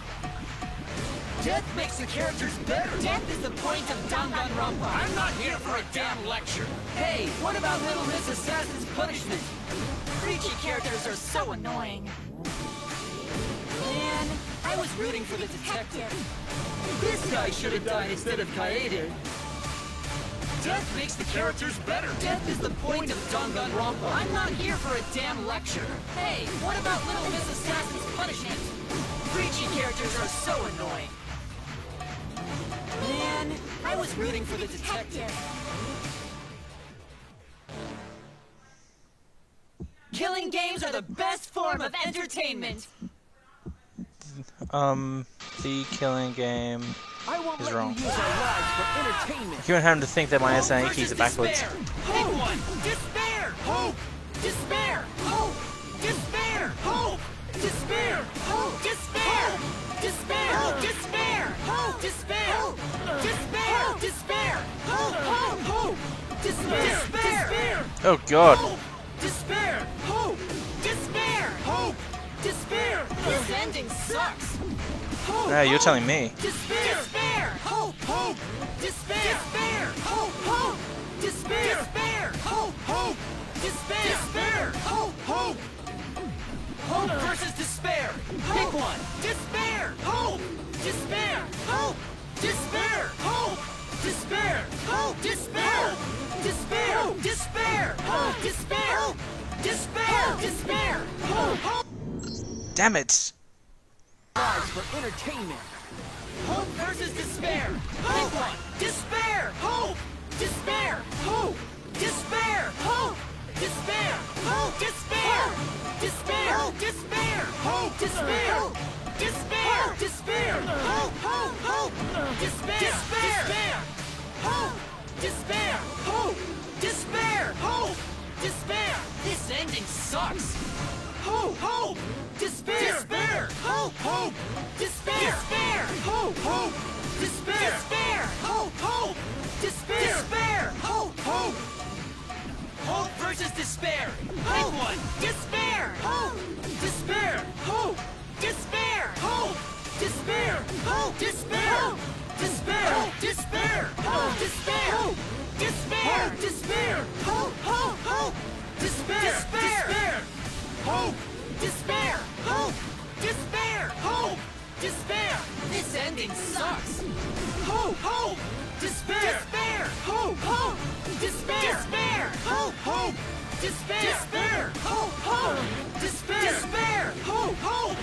Death makes the characters better. Death is the point of Danganronpa. I'm not here for a damn lecture. Hey, what about Little Miss Assassin's punishment? Preachy characters are so annoying. Man, I was rooting for the detective. This guy should have died instead of Kaede. Death makes the characters better. Death is the point of Danganronpa. I'm not here for a damn lecture. Hey, what about Little Miss Assassin's punishment? Preachy characters are so annoying. Man, I was rooting for the detective. Killing games are the best form of entertainment. The killing game is wrong. Use our lives for entertainment. You want him to think that my SNA keys are backwards. Pick one. Despair. Hope. Despair. Hope. Despair. Hope. Despair. Hope. Despair. Despair. Despair. Hope. Despair. Despair. Despair. Hope. Hope. Hope. Despair. Despair. Oh god. Despair. Hope. Despair. Hope. Despair. This ending sucks. Hope. Yeah, you're telling me. Despair. Despair. Hope. Hope. Despair. Despair. Hope. Hope. Despair. Despair. Hope. Hope. Despair. Despair. Hope. Hope. Hope versus despair. Pick one. Despair. Hope. Despair. Hope. Despair. Hope. Despair. Hope. Despair. Despair. Despair. Hope. Despair. Despair. Despair. Hope. Hope. Damn it. Lives for entertainment. Hope versus despair. Pick one. Despair. Hope. Despair. Hope. Despair. Hope. Despair. Hope. Despair. Despair. Despair. Hope. Despair. Despair. Despair. Hope. Hope. Hope. Despair. Despair. Hope. Despair. Hope. Despair. Hope. Despair. This ending sucks. Hope. Hope. Despair. Despair. Hope. Hope. Despair. Despair. Hope. Hope. Despair. Despair. Hope. Hope. Despair. Despair. Hope. Hope. Hope versus despair. Pick one. Despair. Hope. Despair. Hope. Despair. Hope. Despair. Hope. Despair. Despair. Despair. Hope. Despair. Despair. Despair. Hope. Hope. Hope. Despair. Despair. Hope. Despair. Hope. Despair. Hope. Despair. This ending sucks. Hope. Hope. Despair. Despair. Hope. Hope. Despair. Despair. Hope. Hope. Despair! Despair! Hope! Hope! Despair! Despair! Hope! Hope!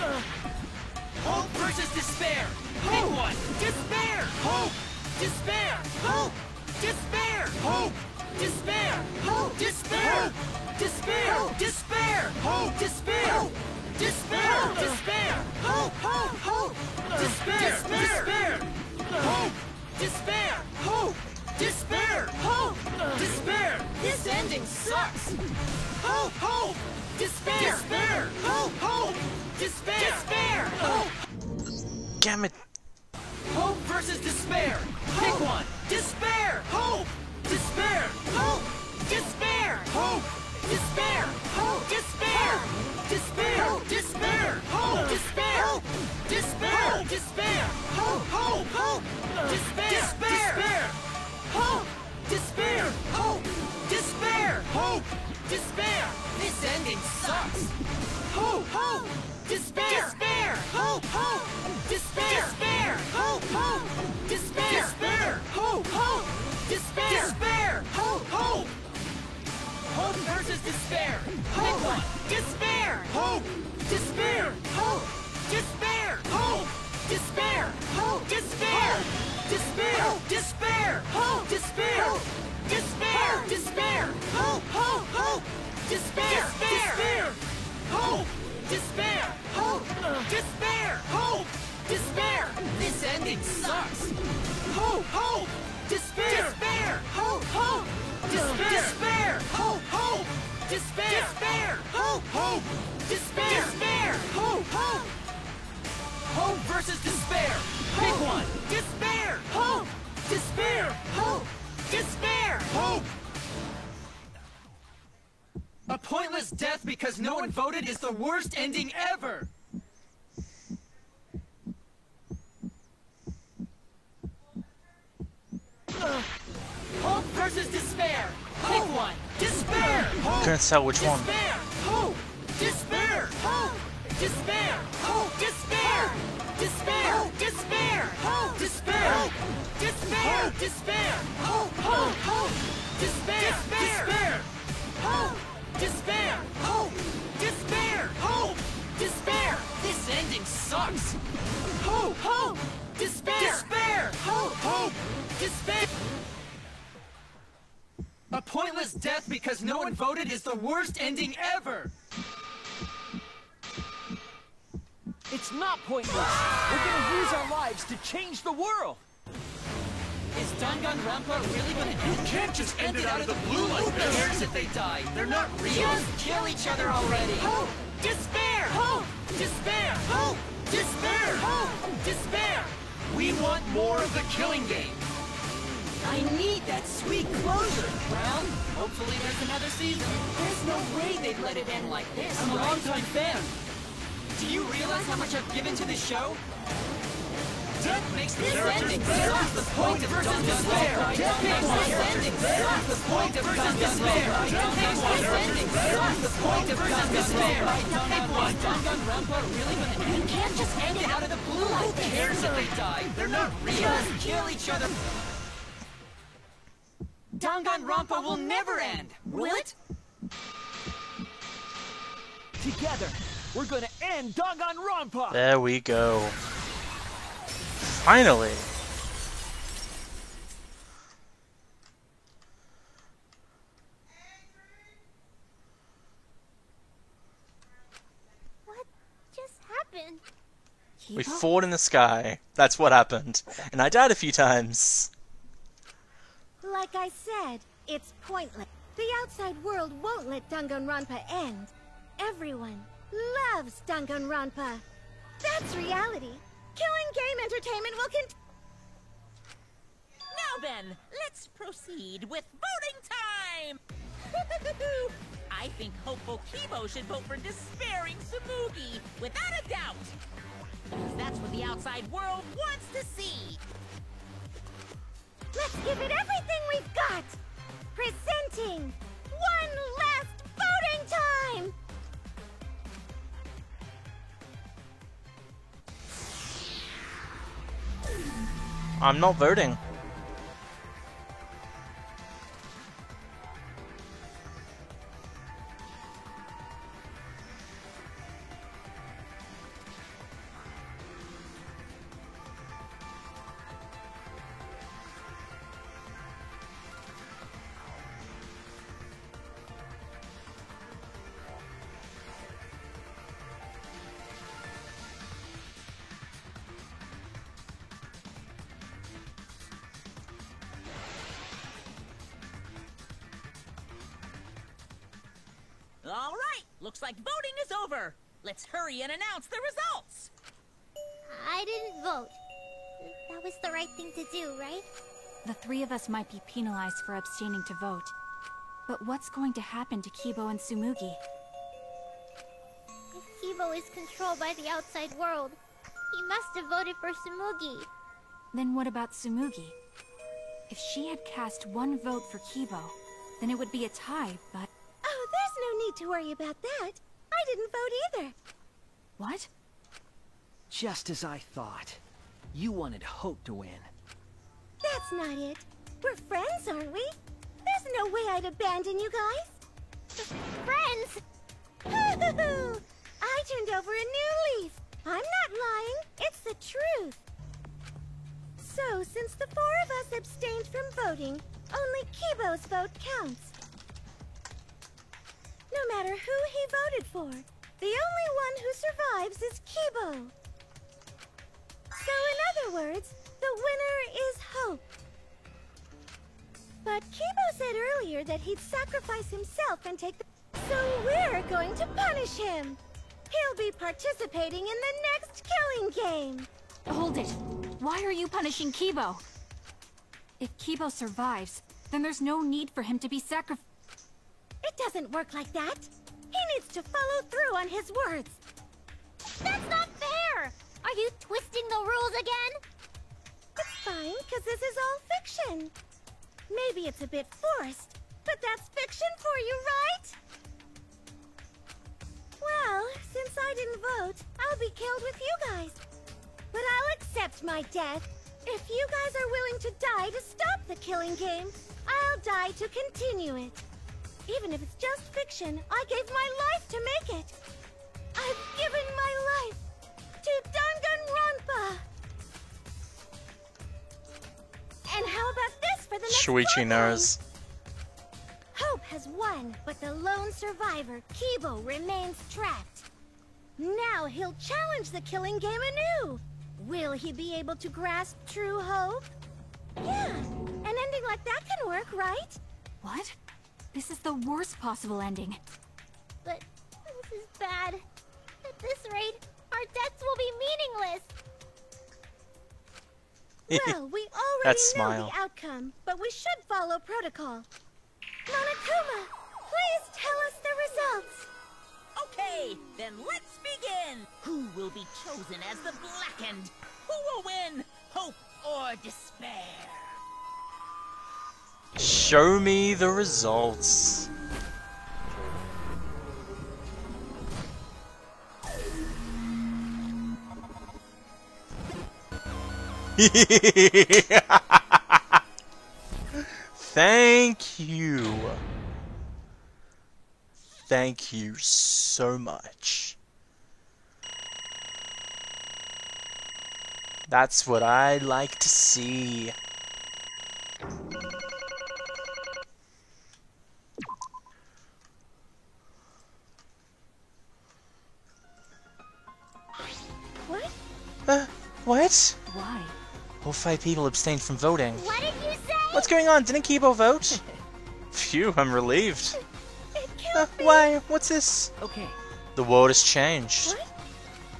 Hope versus despair! Pick one! Despair! Hope! Despair! Hope! Despair! Hope! Despair! Hope! Despair! Despair! Despair! Hope! Despair! Despair! Despair! Hope! Hope! Hope! Despair! Despair! Hope! Despair! Hope! Despair! Hope! Despair! This ending sucks! Hope! Hope! Despair! Despair! Hope! Hope! Despair! Despair! Hope! Damn it. Hope versus despair! Pick one! Despair! Hope! Despair! Hope! Despair! Hope! Despair! Hope! Despair! Despair! Despair! Hope! Despair! Despair! Despair! Hope! Hope! Hope! Despair! Despair! Hope! Despair! Hope! Despair! Hope! Despair! This ending sucks! Hope! Hope! Despair! Despair! Hope! Hope! Despair! Despair! Hope! Hope! Despair! Despair! Hope! Hope! Despair! Despair! Hope! Hope! Hope versus despair! Pick one! Despair! Hope! Despair! Hope! Despair! Hope! Despair! Hope! Despair! Despair! Despair! Hope! Despair! Despair! Despair! Hope! Hope! Hope! Despair! Despair! Hope! Despair! Hope! Despair! Hope! Despair! This ending sucks! Hope! Hope! Despair! Despair! Hope! Hope! Despair! Despair! Hope! Hope! Despair! Despair! Hope! Hope! Despair! Despair! Hope! Hope! Hope versus despair! Pick one! Despair! Hope! Despair! Hope! Despair! Hope! A pointless death because no one voted is the worst ending ever! Hope versus despair! Pick one! Despair! Hope! Couldn't tell which one. Despair! Hope! Despair! Hope! Despair! Hope! Despair! Despair! Despair! Hope! Despair! Despair! Despair! Hope! Hope! Hope! Despair! Despair! Hope! Despair! Hope! Despair! Hope! Despair! This ending sucks! Hope! Hope! Despair! Despair! Hope! Hope! Despair! A pointless death because no one voted is the worst ending ever! It's not pointless. We're gonna use our lives to change the world. Is Danganronpa really gonna end? You can't just end it out of the blue like Who this! cares if they die? They're not real! Just kill each other already! Hope! Despair! Hope! Despair! Hope! Despair! Hope! Despair! We want more of the killing game! I need that sweet closure! Well, hopefully there's another season. There's no way they'd let it end like this. I'm a longtime fan. Do you realize how much I've given to this show? Death makes this ending serves the point of despair. Death makes this ending serves the point of despair. Death makes this ending serves the point of despair. Pick one. Danganronpa really gonna end? You can't just end it out of the blue like this. Who cares if they die? They're not real. Just kill each other. Danganronpa will never end, will it? Together, we're gonna end Danganronpa! There we go. Finally! What just happened? We fought in the sky. That's what happened. And I died a few times. Like I said, it's pointless. The outside world won't let Danganronpa end. Everyone loves Danganronpa. That's reality. Killing game entertainment will Now then, let's proceed with voting time! I think hopeful Kibo should vote for despairing Tsumugi, without a doubt! Because that's what the outside world wants to see! Let's give it everything we've got! Presenting one last voting time! I'm not voting. Looks like voting is over. Let's hurry and announce the results. I didn't vote. That was the right thing to do, right? The three of us might be penalized for abstaining to vote. But what's going to happen to Kibo and Tsumugi? If Kibo is controlled by the outside world, he must have voted for Tsumugi. Then what about Tsumugi? If she had cast one vote for Kibo, then it would be a tie, but... Oh, there's no need to worry about that. I didn't vote either. What? Just as I thought. You wanted Hope to win. That's not it. We're friends, aren't we? There's no way I'd abandon you guys. Friends? I turned over a new leaf. I'm not lying. It's the truth. So, since the four of us abstained from voting, only Kibo's vote counts. No matter who he voted for, the only one who survives is Kibo. So, in other words, the winner is Hope. But Kibo said earlier that he'd sacrifice himself and take the... So we're going to punish him. He'll be participating in the next killing game. Hold it! Why are you punishing Kibo? If Kibo survives, then there's no need for him to be sacrificed. It doesn't work like that. He needs to follow through on his words. That's not fair! Are you twisting the rules again? It's fine, because this is all fiction. Maybe it's a bit forced, but that's fiction for you, right? Well, since I didn't vote, I'll be killed with you guys. But I'll accept my death. If you guys are willing to die to stop the killing game, I'll die to continue it. Even if it's just fiction, I gave my life to make it. I've given my life to Danganronpa. And how about this for the next Shuichi one? knows. Hope has won, but the lone survivor, Kibo, remains trapped. Now he'll challenge the killing game anew. Will he be able to grasp true hope? Yeah, an ending like that can work, right? What? This is the worst possible ending. But this is bad. At this rate, our deaths will be meaningless. Well, we already That know smile. the outcome, but we should follow protocol. Monokuma, please tell us the results. Okay, then let's begin. Who will be chosen as the Blackened? Who will win? Hope or despair? Show me the results. Thank you. Thank you so much. That's what I like to see. What? What? Why? All 5 people abstained from voting. What did you say? What's going on? Didn't Kibo vote? Phew, I'm relieved. Why? What's this? Okay. The world has changed. What?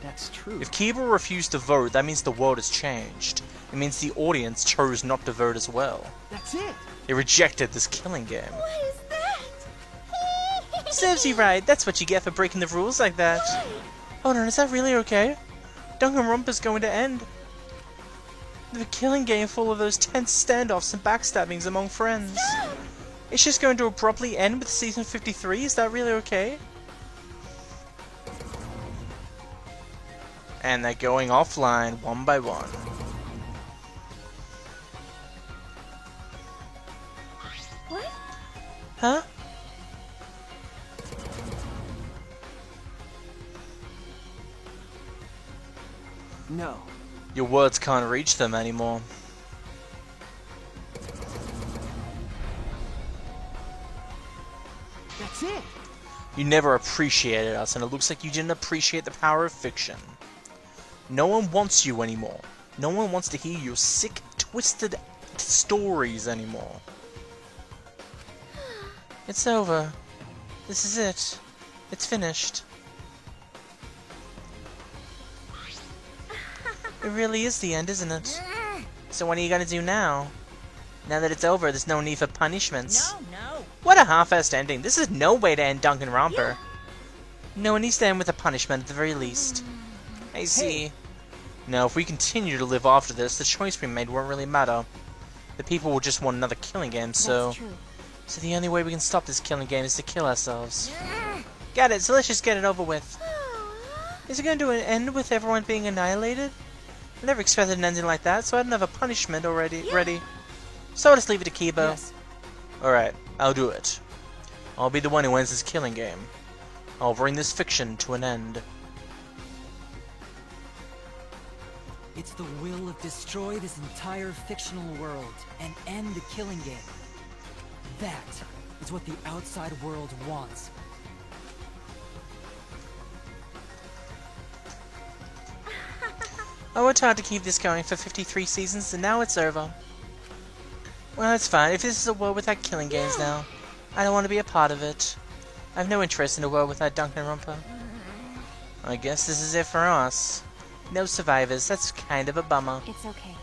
That's true. If Kibo refused to vote, that means the world has changed. It means the audience chose not to vote as well. That's it. They rejected this killing game. What is that? Serves you right. That's what you get for breaking the rules like that. Hold on, is that really okay? Danganronpa's going to end. The killing game full of those tense standoffs and backstabbings among friends. It's just going to abruptly end with season 53? Is that really okay? And they're going offline one by one. What? Huh? No. Your words can't reach them anymore. That's it. You never appreciated us, and it looks like you didn't appreciate the power of fiction. No one wants you anymore. No one wants to hear your sick, twisted stories anymore. It's over. This is it. It's finished. It really is the end, isn't it? So what are you gonna do now? Now that it's over, there's no need for punishments. No. What a half-assed ending. This is no way to end Danganronpa. No, it needs to end with a punishment at the very least. I see. Now, if we continue to live after this, the choice we made won't really matter. The people will just want another killing game, so... That's true. So the only way we can stop this killing game is to kill ourselves. Got it, so let's just get it over with. Is it going to end with everyone being annihilated? I never expected an ending like that, so I didn't have a punishment already ready. So I'll just leave it to Kibo. Yes. Alright, I'll do it. I'll be the one who ends this killing game. I'll bring this fiction to an end. It's the will of destroy this entire fictional world and end the killing game. That is what the outside world wants. I worked hard to keep this going for 53 seasons, and now it's over. Well, it's fine. If this is a world without killing games now, I don't want to be a part of it. I have no interest in a world without Danganronpa. I guess this is it for us. No survivors, that's kind of a bummer. It's okay.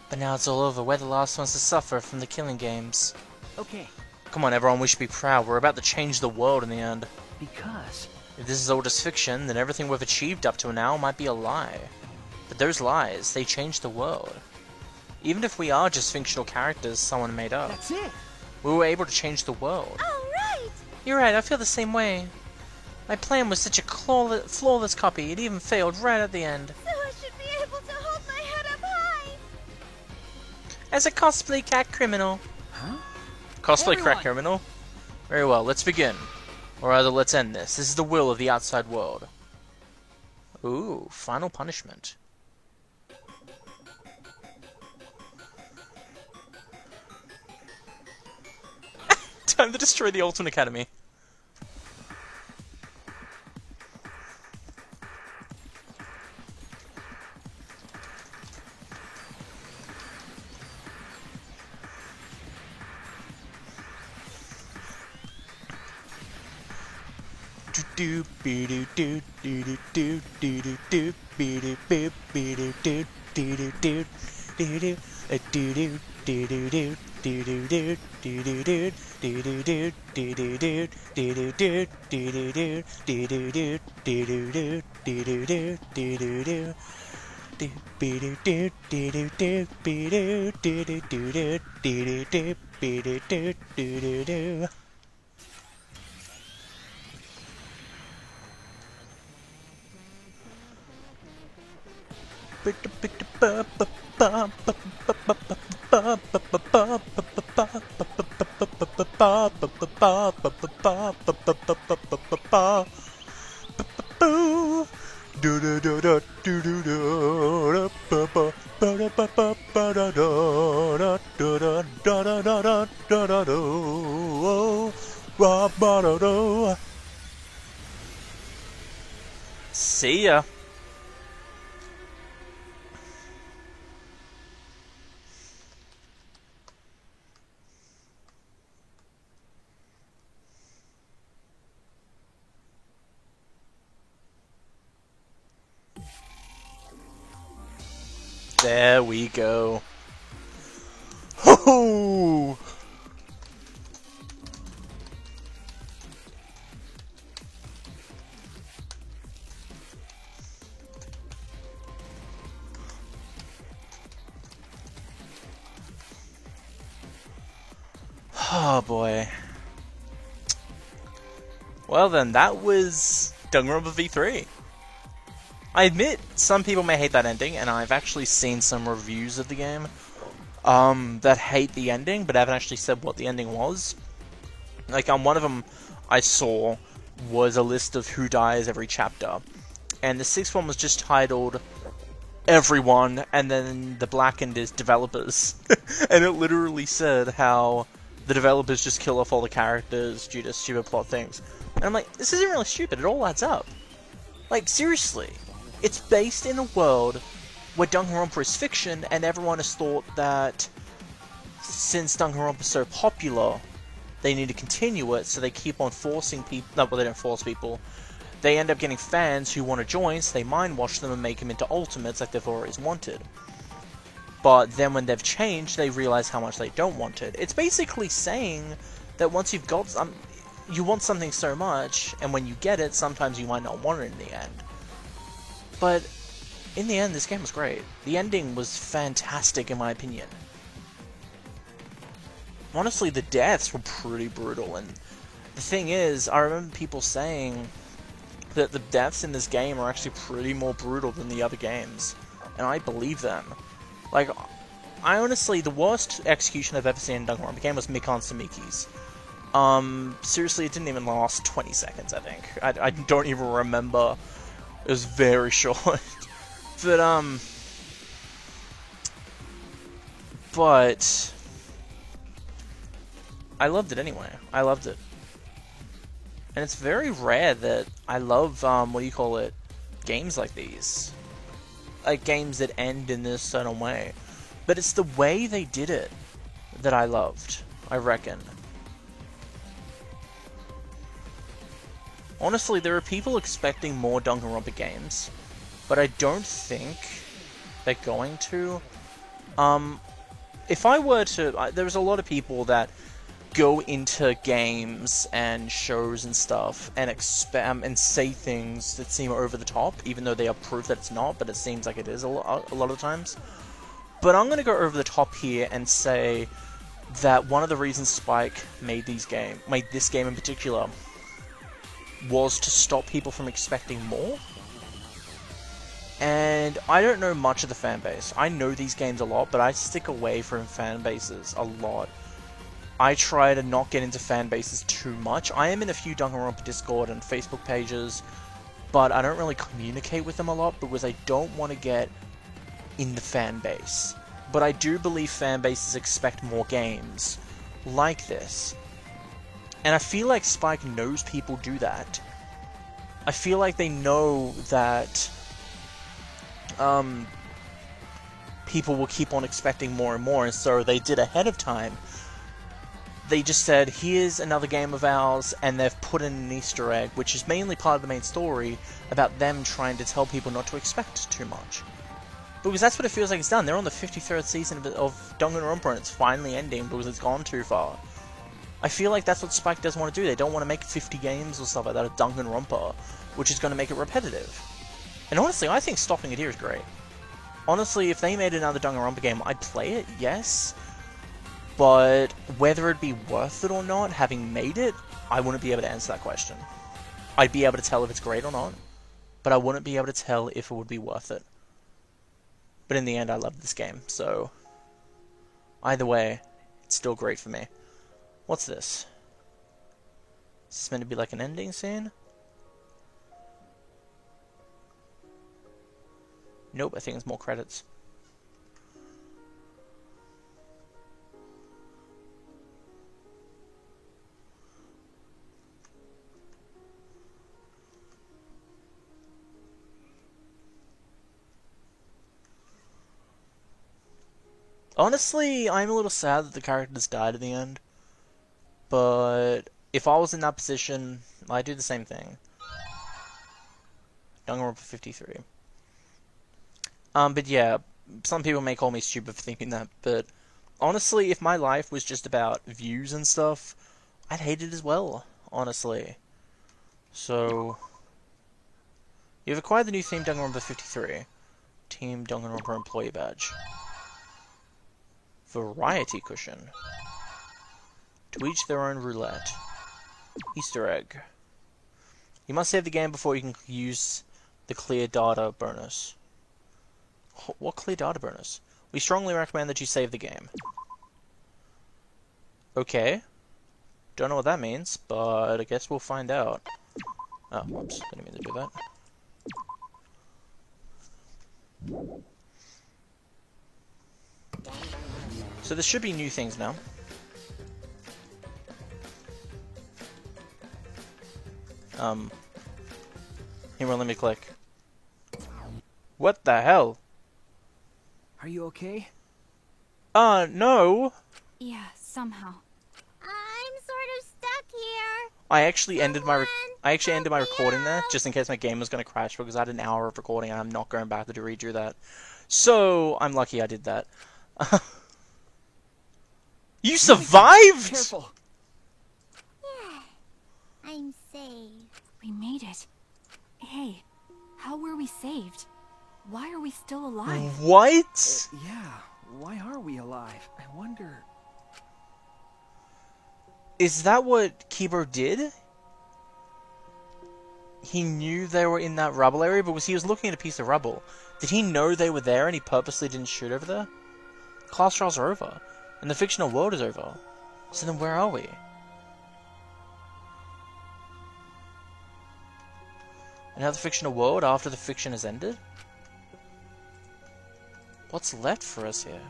But now it's all over, we're the last ones to suffer from the killing games. Okay. Come on everyone, we should be proud, we're about to change the world in the end. Because... If this is all just fiction, then everything we've achieved up to now might be a lie. But those lies, they change the world. Even if we are just fictional characters someone made up. That's it! We were able to change the world. Alright! You're right, I feel the same way. My plan was such a flawless copy, it even failed right at the end. So I should be able to hold my head up high! As a cosplay cat criminal. Huh? Cosplay crack criminal? Very well, let's begin. Or rather, let's end this. This is the will of the outside world. Ooh, final punishment. Time to destroy the Ultimate Academy. Do be do do do do do do do be do be do do do do do do do do do do do do See ya. There we go. Ho-ho! Oh boy. Well then, that was Danganronpa V3. I admit, some people may hate that ending, and I've actually seen some reviews of the game that hate the ending, but haven't actually said what the ending was. Like, one of them I saw was a list of who dies every chapter, and the sixth one was just titled Everyone, and then the blackened is developers. And it literally said how the developers just kill off all the characters due to stupid plot things. And I'm like, this isn't really stupid, it all adds up. Like, seriously. It's based in a world where Danganronpa is fiction, and everyone has thought that since Danganronpa is so popular, they need to continue it, so they keep on forcing people. No, well, they don't force people. They end up getting fans who want to join, so they mind wash them and make them into ultimates like they've always wanted. But then when they've changed, they realize how much they don't want it. It's basically saying that once you've got you want something so much, and when you get it, sometimes you might not want it in the end. But in the end, this game was great. The ending was fantastic, in my opinion. Honestly, the deaths were pretty brutal, and the thing is, I remember people saying that the deaths in this game are actually pretty more brutal than the other games, and I believe them. Like, I honestly, the worst execution I've ever seen in Danganronpa game was Mikan Samiki's. Seriously, it didn't even last 20 seconds, I think. I don't even remember. It was very short. But I loved it anyway. I loved it. And it's very rare that I love, games like these. Like, games that end in this certain way. But it's the way they did it that I loved, I reckon. Honestly, there are people expecting more Danganronpa games, but I don't think they're going to. If I were to... there's a lot of people that go into games and shows and stuff and and say things that seem over the top, even though they are proof that it's not, but it seems like it is a lot of times. But I'm going to go over the top here and say that one of the reasons Spike made this game in particular, was to stop people from expecting more. And I don't know much of the fan base. I know these games a lot, but I stick away from fan bases a lot. I try to not get into fan bases too much. I am in a few Danganronpa Discord and Facebook pages, but I don't really communicate with them a lot because I don't want to get in the fan base. But I do believe fan bases expect more games like this. And I feel like Spike knows people do that. I feel like they know that people will keep on expecting more and more, and so they did ahead of time. They just said, here's another game of ours, and they've put in an Easter egg, which is mainly part of the main story, about them trying to tell people not to expect too much. Because that's what it feels like it's done. They're on the 53rd season of Danganronpa, and it's finally ending because it's gone too far. I feel like that's what Spike doesn't want to do. They don't want to make 50 games or stuff like that of Danganronpa, which is going to make it repetitive. And honestly, I think stopping it here is great. Honestly, if they made another Danganronpa game, I'd play it, yes. But whether it'd be worth it or not, having made it, I wouldn't be able to answer that question. I'd be able to tell if it's great or not, but I wouldn't be able to tell if it would be worth it. But in the end, I love this game, so either way, it's still great for me. What's this? Is this meant to be like an ending scene? Nope, I think it's more credits. Honestly, I'm a little sad that the characters died at the end. But if I was in that position, I'd do the same thing. Danganronpa 53. But yeah, some people may call me stupid for thinking that, but honestly, if my life was just about views and stuff, I'd hate it as well, honestly. So, you've acquired the new Team Danganronpa 53. Team Danganronpa Employee Badge. Variety Cushion. To each their own roulette. Easter egg. You must save the game before you can use the clear data bonus. What clear data bonus? We strongly recommend that you save the game. Okay. Don't know what that means, but I guess we'll find out. Oh, whoops. Didn't mean to do that. So there should be new things now. Here, let me click. What the hell? Are you okay? No. Yeah, somehow. I'm sort of I actually ended my recording there just in case my game was going to crash because I had an hour of recording and I'm not going back to redo that. So I'm lucky I did that. You survived! Careful. Yeah, I'm safe. We made it. Hey, how were we saved? Why are we still alive? What? Yeah, why are we alive? I wonder... Is that what Kibo did? He knew they were in that rubble area because he was looking at a piece of rubble. Did he know they were there and he purposely didn't shoot over there? Class trials are over, and the fictional world is over. So then where are we? Another fictional world after the fiction has ended? What's left for us here?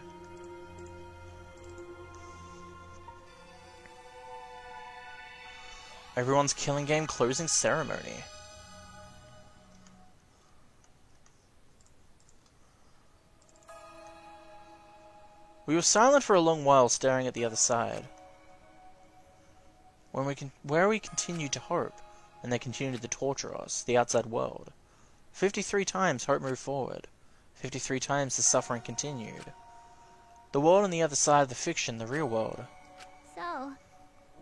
Everyone's Killing Game closing ceremony. We were silent for a long while, staring at the other side. Where we continued to hope, and they continued to torture us, the outside world. 53 times hope moved forward. 53 times the suffering continued. The world on the other side of the fiction, the real world. So,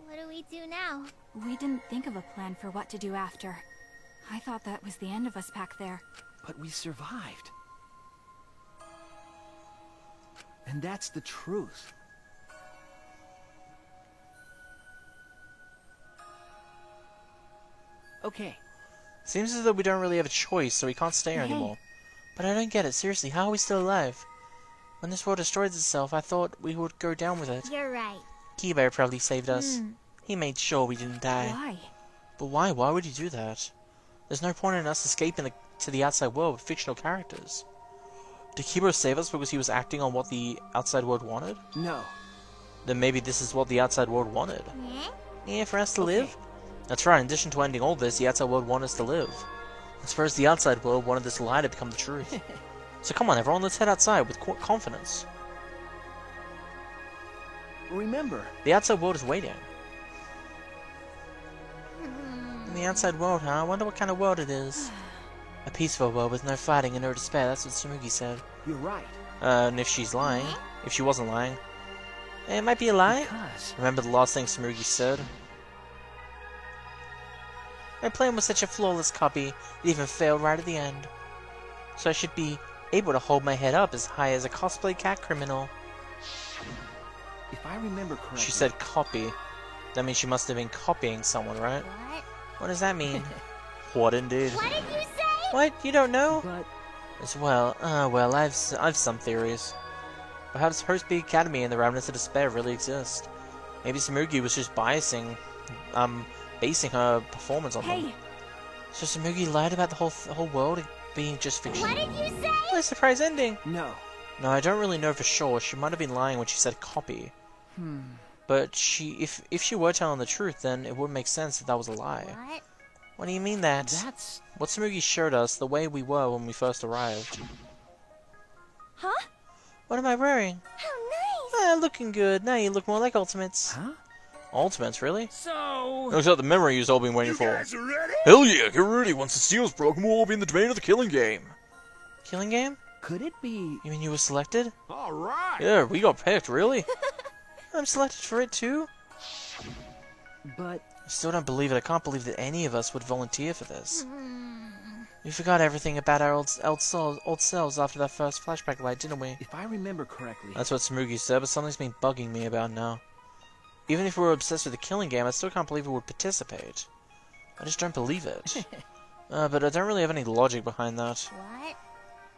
what do we do now? We didn't think of a plan for what to do after. I thought that was the end of us back there. But we survived. And that's the truth. Okay. Seems as though we don't really have a choice, so we can't stay here anymore. But I don't get it, seriously, how are we still alive? When this world destroys itself, I thought we would go down with it. You're right. Kibo probably saved us. He made sure we didn't die. Why? But why? Why would he do that? There's no point in us escaping to the outside world with fictional characters. Did Kibo save us because he was acting on what the outside world wanted? No. Then maybe this is what the outside world wanted. Yeah, for us to live? That's right, in addition to ending all this, the outside world wanted us to live. I suppose the outside world wanted this lie to become the truth. So come on everyone, let's head outside with confidence. Remember, the outside world is waiting. In the outside world, huh? I wonder what kind of world it is. A peaceful world with no fighting and no despair, that's what Tsumugi said. You're right. And if she's lying, if she wasn't lying, it might be a lie. Remember the last thing Tsumugi said? My plan was such a flawless copy, it even failed right at the end. So I should be able to hold my head up as high as a cosplay cat criminal. If I remember correctly... She said copy. That means she must have been copying someone, right? What? What does that mean? What indeed? What did you say? What? You don't know? But... As well, well, I've some theories. Perhaps Horseby Academy and the Remnants of Despair really exist. Maybe Tsumugi was just basing her performance on them. So Tsumugi lied about the whole world being just fiction. What did you say? What a surprise ending! No. No, I don't really know for sure. She might have been lying when she said copy. But if she were telling the truth, then it would make sense that was a lie. What? What do you mean that? That's... What Tsumugi showed us, the way we were when we first arrived. Huh? What am I wearing? How nice! Looking good. Now you look more like Ultimates. Huh? Ultimates, really? So... Looks like the memory you've all been waiting for. Guys are ready? Hell yeah, get ready. Once the seal's broken, we'll all be in the domain of the Killing Game. Killing Game? Could it be... You mean you were selected? Alright! Yeah, we got picked, really? I'm selected for it too? But... I still don't believe it. I can't believe that any of us would volunteer for this. We forgot everything about our old selves after that first flashback light, didn't we? If I remember correctly... That's what Tsumugi said, but something's been bugging me about now. Even if we were obsessed with the Killing Game, I still can't believe we would participate. I just don't believe it. But I don't really have any logic behind that. What?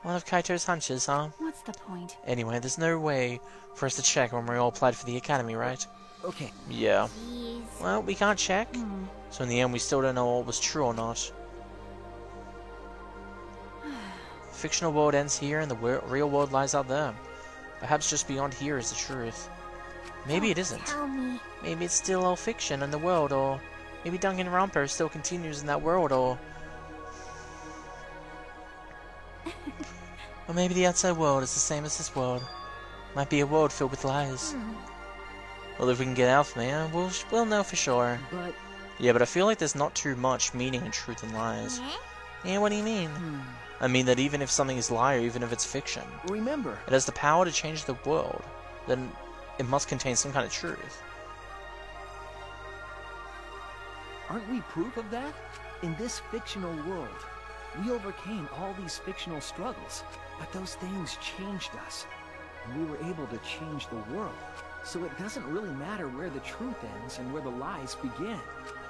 One of Kaito's hunches, huh? What's the point? Anyway, there's no way for us to check when we all applied for the academy, right? Okay. Yeah. Jeez. Well, we can't check. So in the end, we still don't know what was true or not. The fictional world ends here and the real world lies out there. Perhaps just beyond here is the truth. Maybe it isn't. Tell me. Maybe it's still all fiction in the world, or maybe Danganronpa still continues in that world, or maybe the outside world is the same as this world. Might be a world filled with lies. Well, if we can get out from here, we'll know for sure. But... Yeah, but I feel like there's not too much meaning in truth and lies. Yeah, what do you mean? I mean that even if something is lie, or even if it's fiction, Remember, it has the power to change the world, then it must contain some kind of truth. aren't we proof of that? In this fictional world, we overcame all these fictional struggles, but those things changed us, and we were able to change the world. So it doesn't really matter where the truth ends and where the lies begin.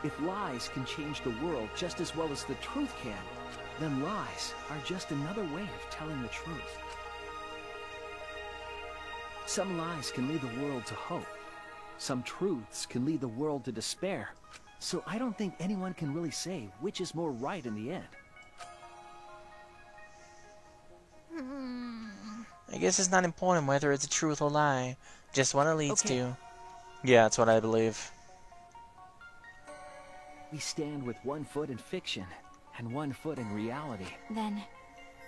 If lies can change the world just as well as the truth can, then lies are just another way of telling the truth. Some lies can lead the world to hope. Some truths can lead the world to despair. So I don't think anyone can really say which is more right in the end. I guess it's not important whether it's a truth or lie, just what it leads to. Yeah, that's what I believe. We stand with one foot in fiction and one foot in reality. Then,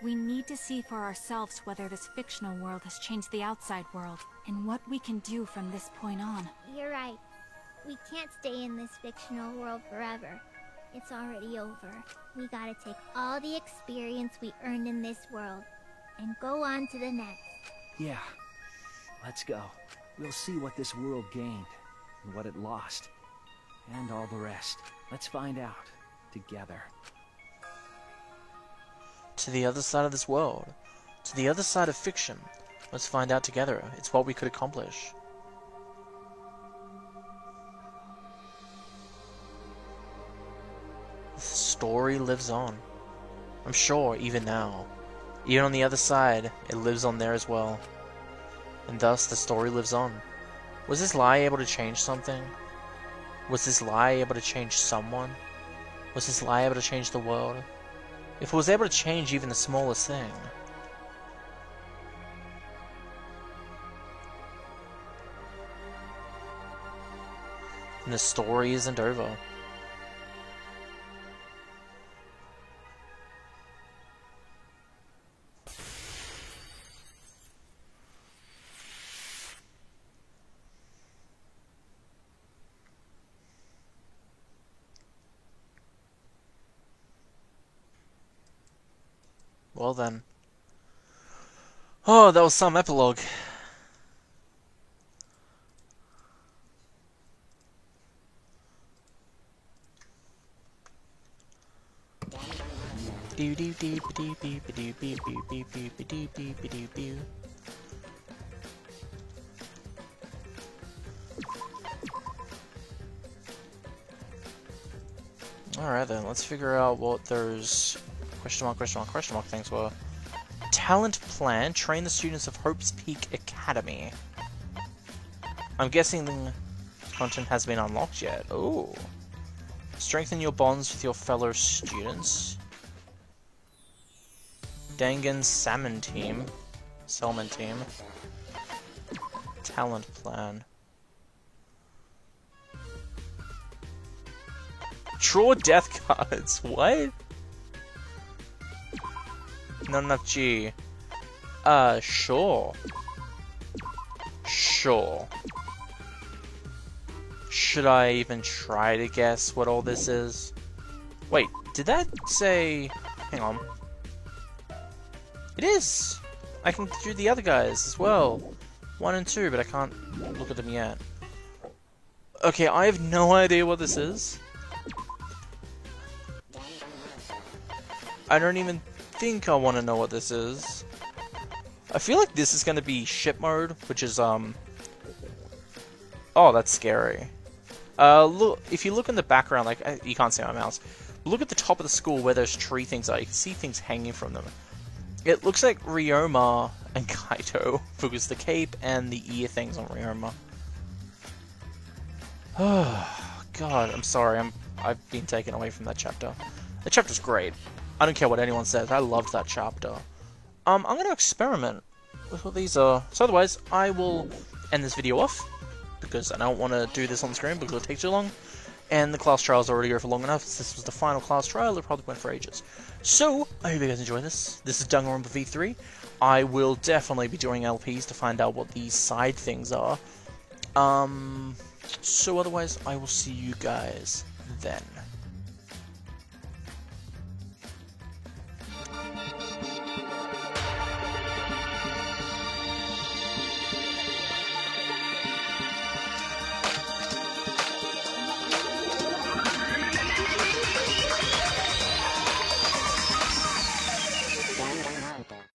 we need to see for ourselves whether this fictional world has changed the outside world, and what we can do from this point on. You're right. We can't stay in this fictional world forever. It's already over. We gotta take all the experience we earned in this world and go on to the next. Yeah, let's go. We'll see what this world gained and what it lost, and all the rest. Let's find out together. To the other side of this world, to the other side of fiction. Let's find out together. It's what we could accomplish. The story lives on. I'm sure, even now. Even on the other side, it lives on there as well. And thus, the story lives on. Was this lie able to change something? Was this lie able to change someone? Was this lie able to change the world? If it was able to change even the smallest thing, then the story isn't over. Well then. Oh, that was some epilogue. Do do do do do do do do do do do do do do. Alright then, let's figure out what those question mark things were. Talent plan, train the students of Hope's Peak Academy. I'm guessing the content hasn't been unlocked yet. Ooh. Strengthen your bonds with your fellow students. Dangan Salmon Team. Talent plan. Draw death cards. What? Not enough G. Sure. Sure. Should I even try to guess what all this is? Wait, did that say... Hang on. It is! I can do the other guys as well. 1 and 2, but I can't look at them yet. Okay, I have no idea what this is. I don't even think I want to know what this is. I feel like this is going to be ship mode, which is, Oh, that's scary. Look, if you look in the background, like, you can't see my mouse. Look at the top of the school where those tree things are. You can see things hanging from them. It looks like Ryoma and Kaito, because the cape and the ear things on Ryoma. Oh, God, I'm sorry. I've been taken away from that chapter. The chapter's great. I don't care what anyone says. I loved that chapter. I'm going to experiment with what these are. So otherwise, I will end this video off, because I don't want to do this on the screen because it'll take too long. And the class trials already go for long enough. This was the final class trial. It probably went for ages. So, I hope you guys enjoy this. This is Danganronpa V3. I will definitely be doing LPs to find out what these side things are. So otherwise, I will see you guys then.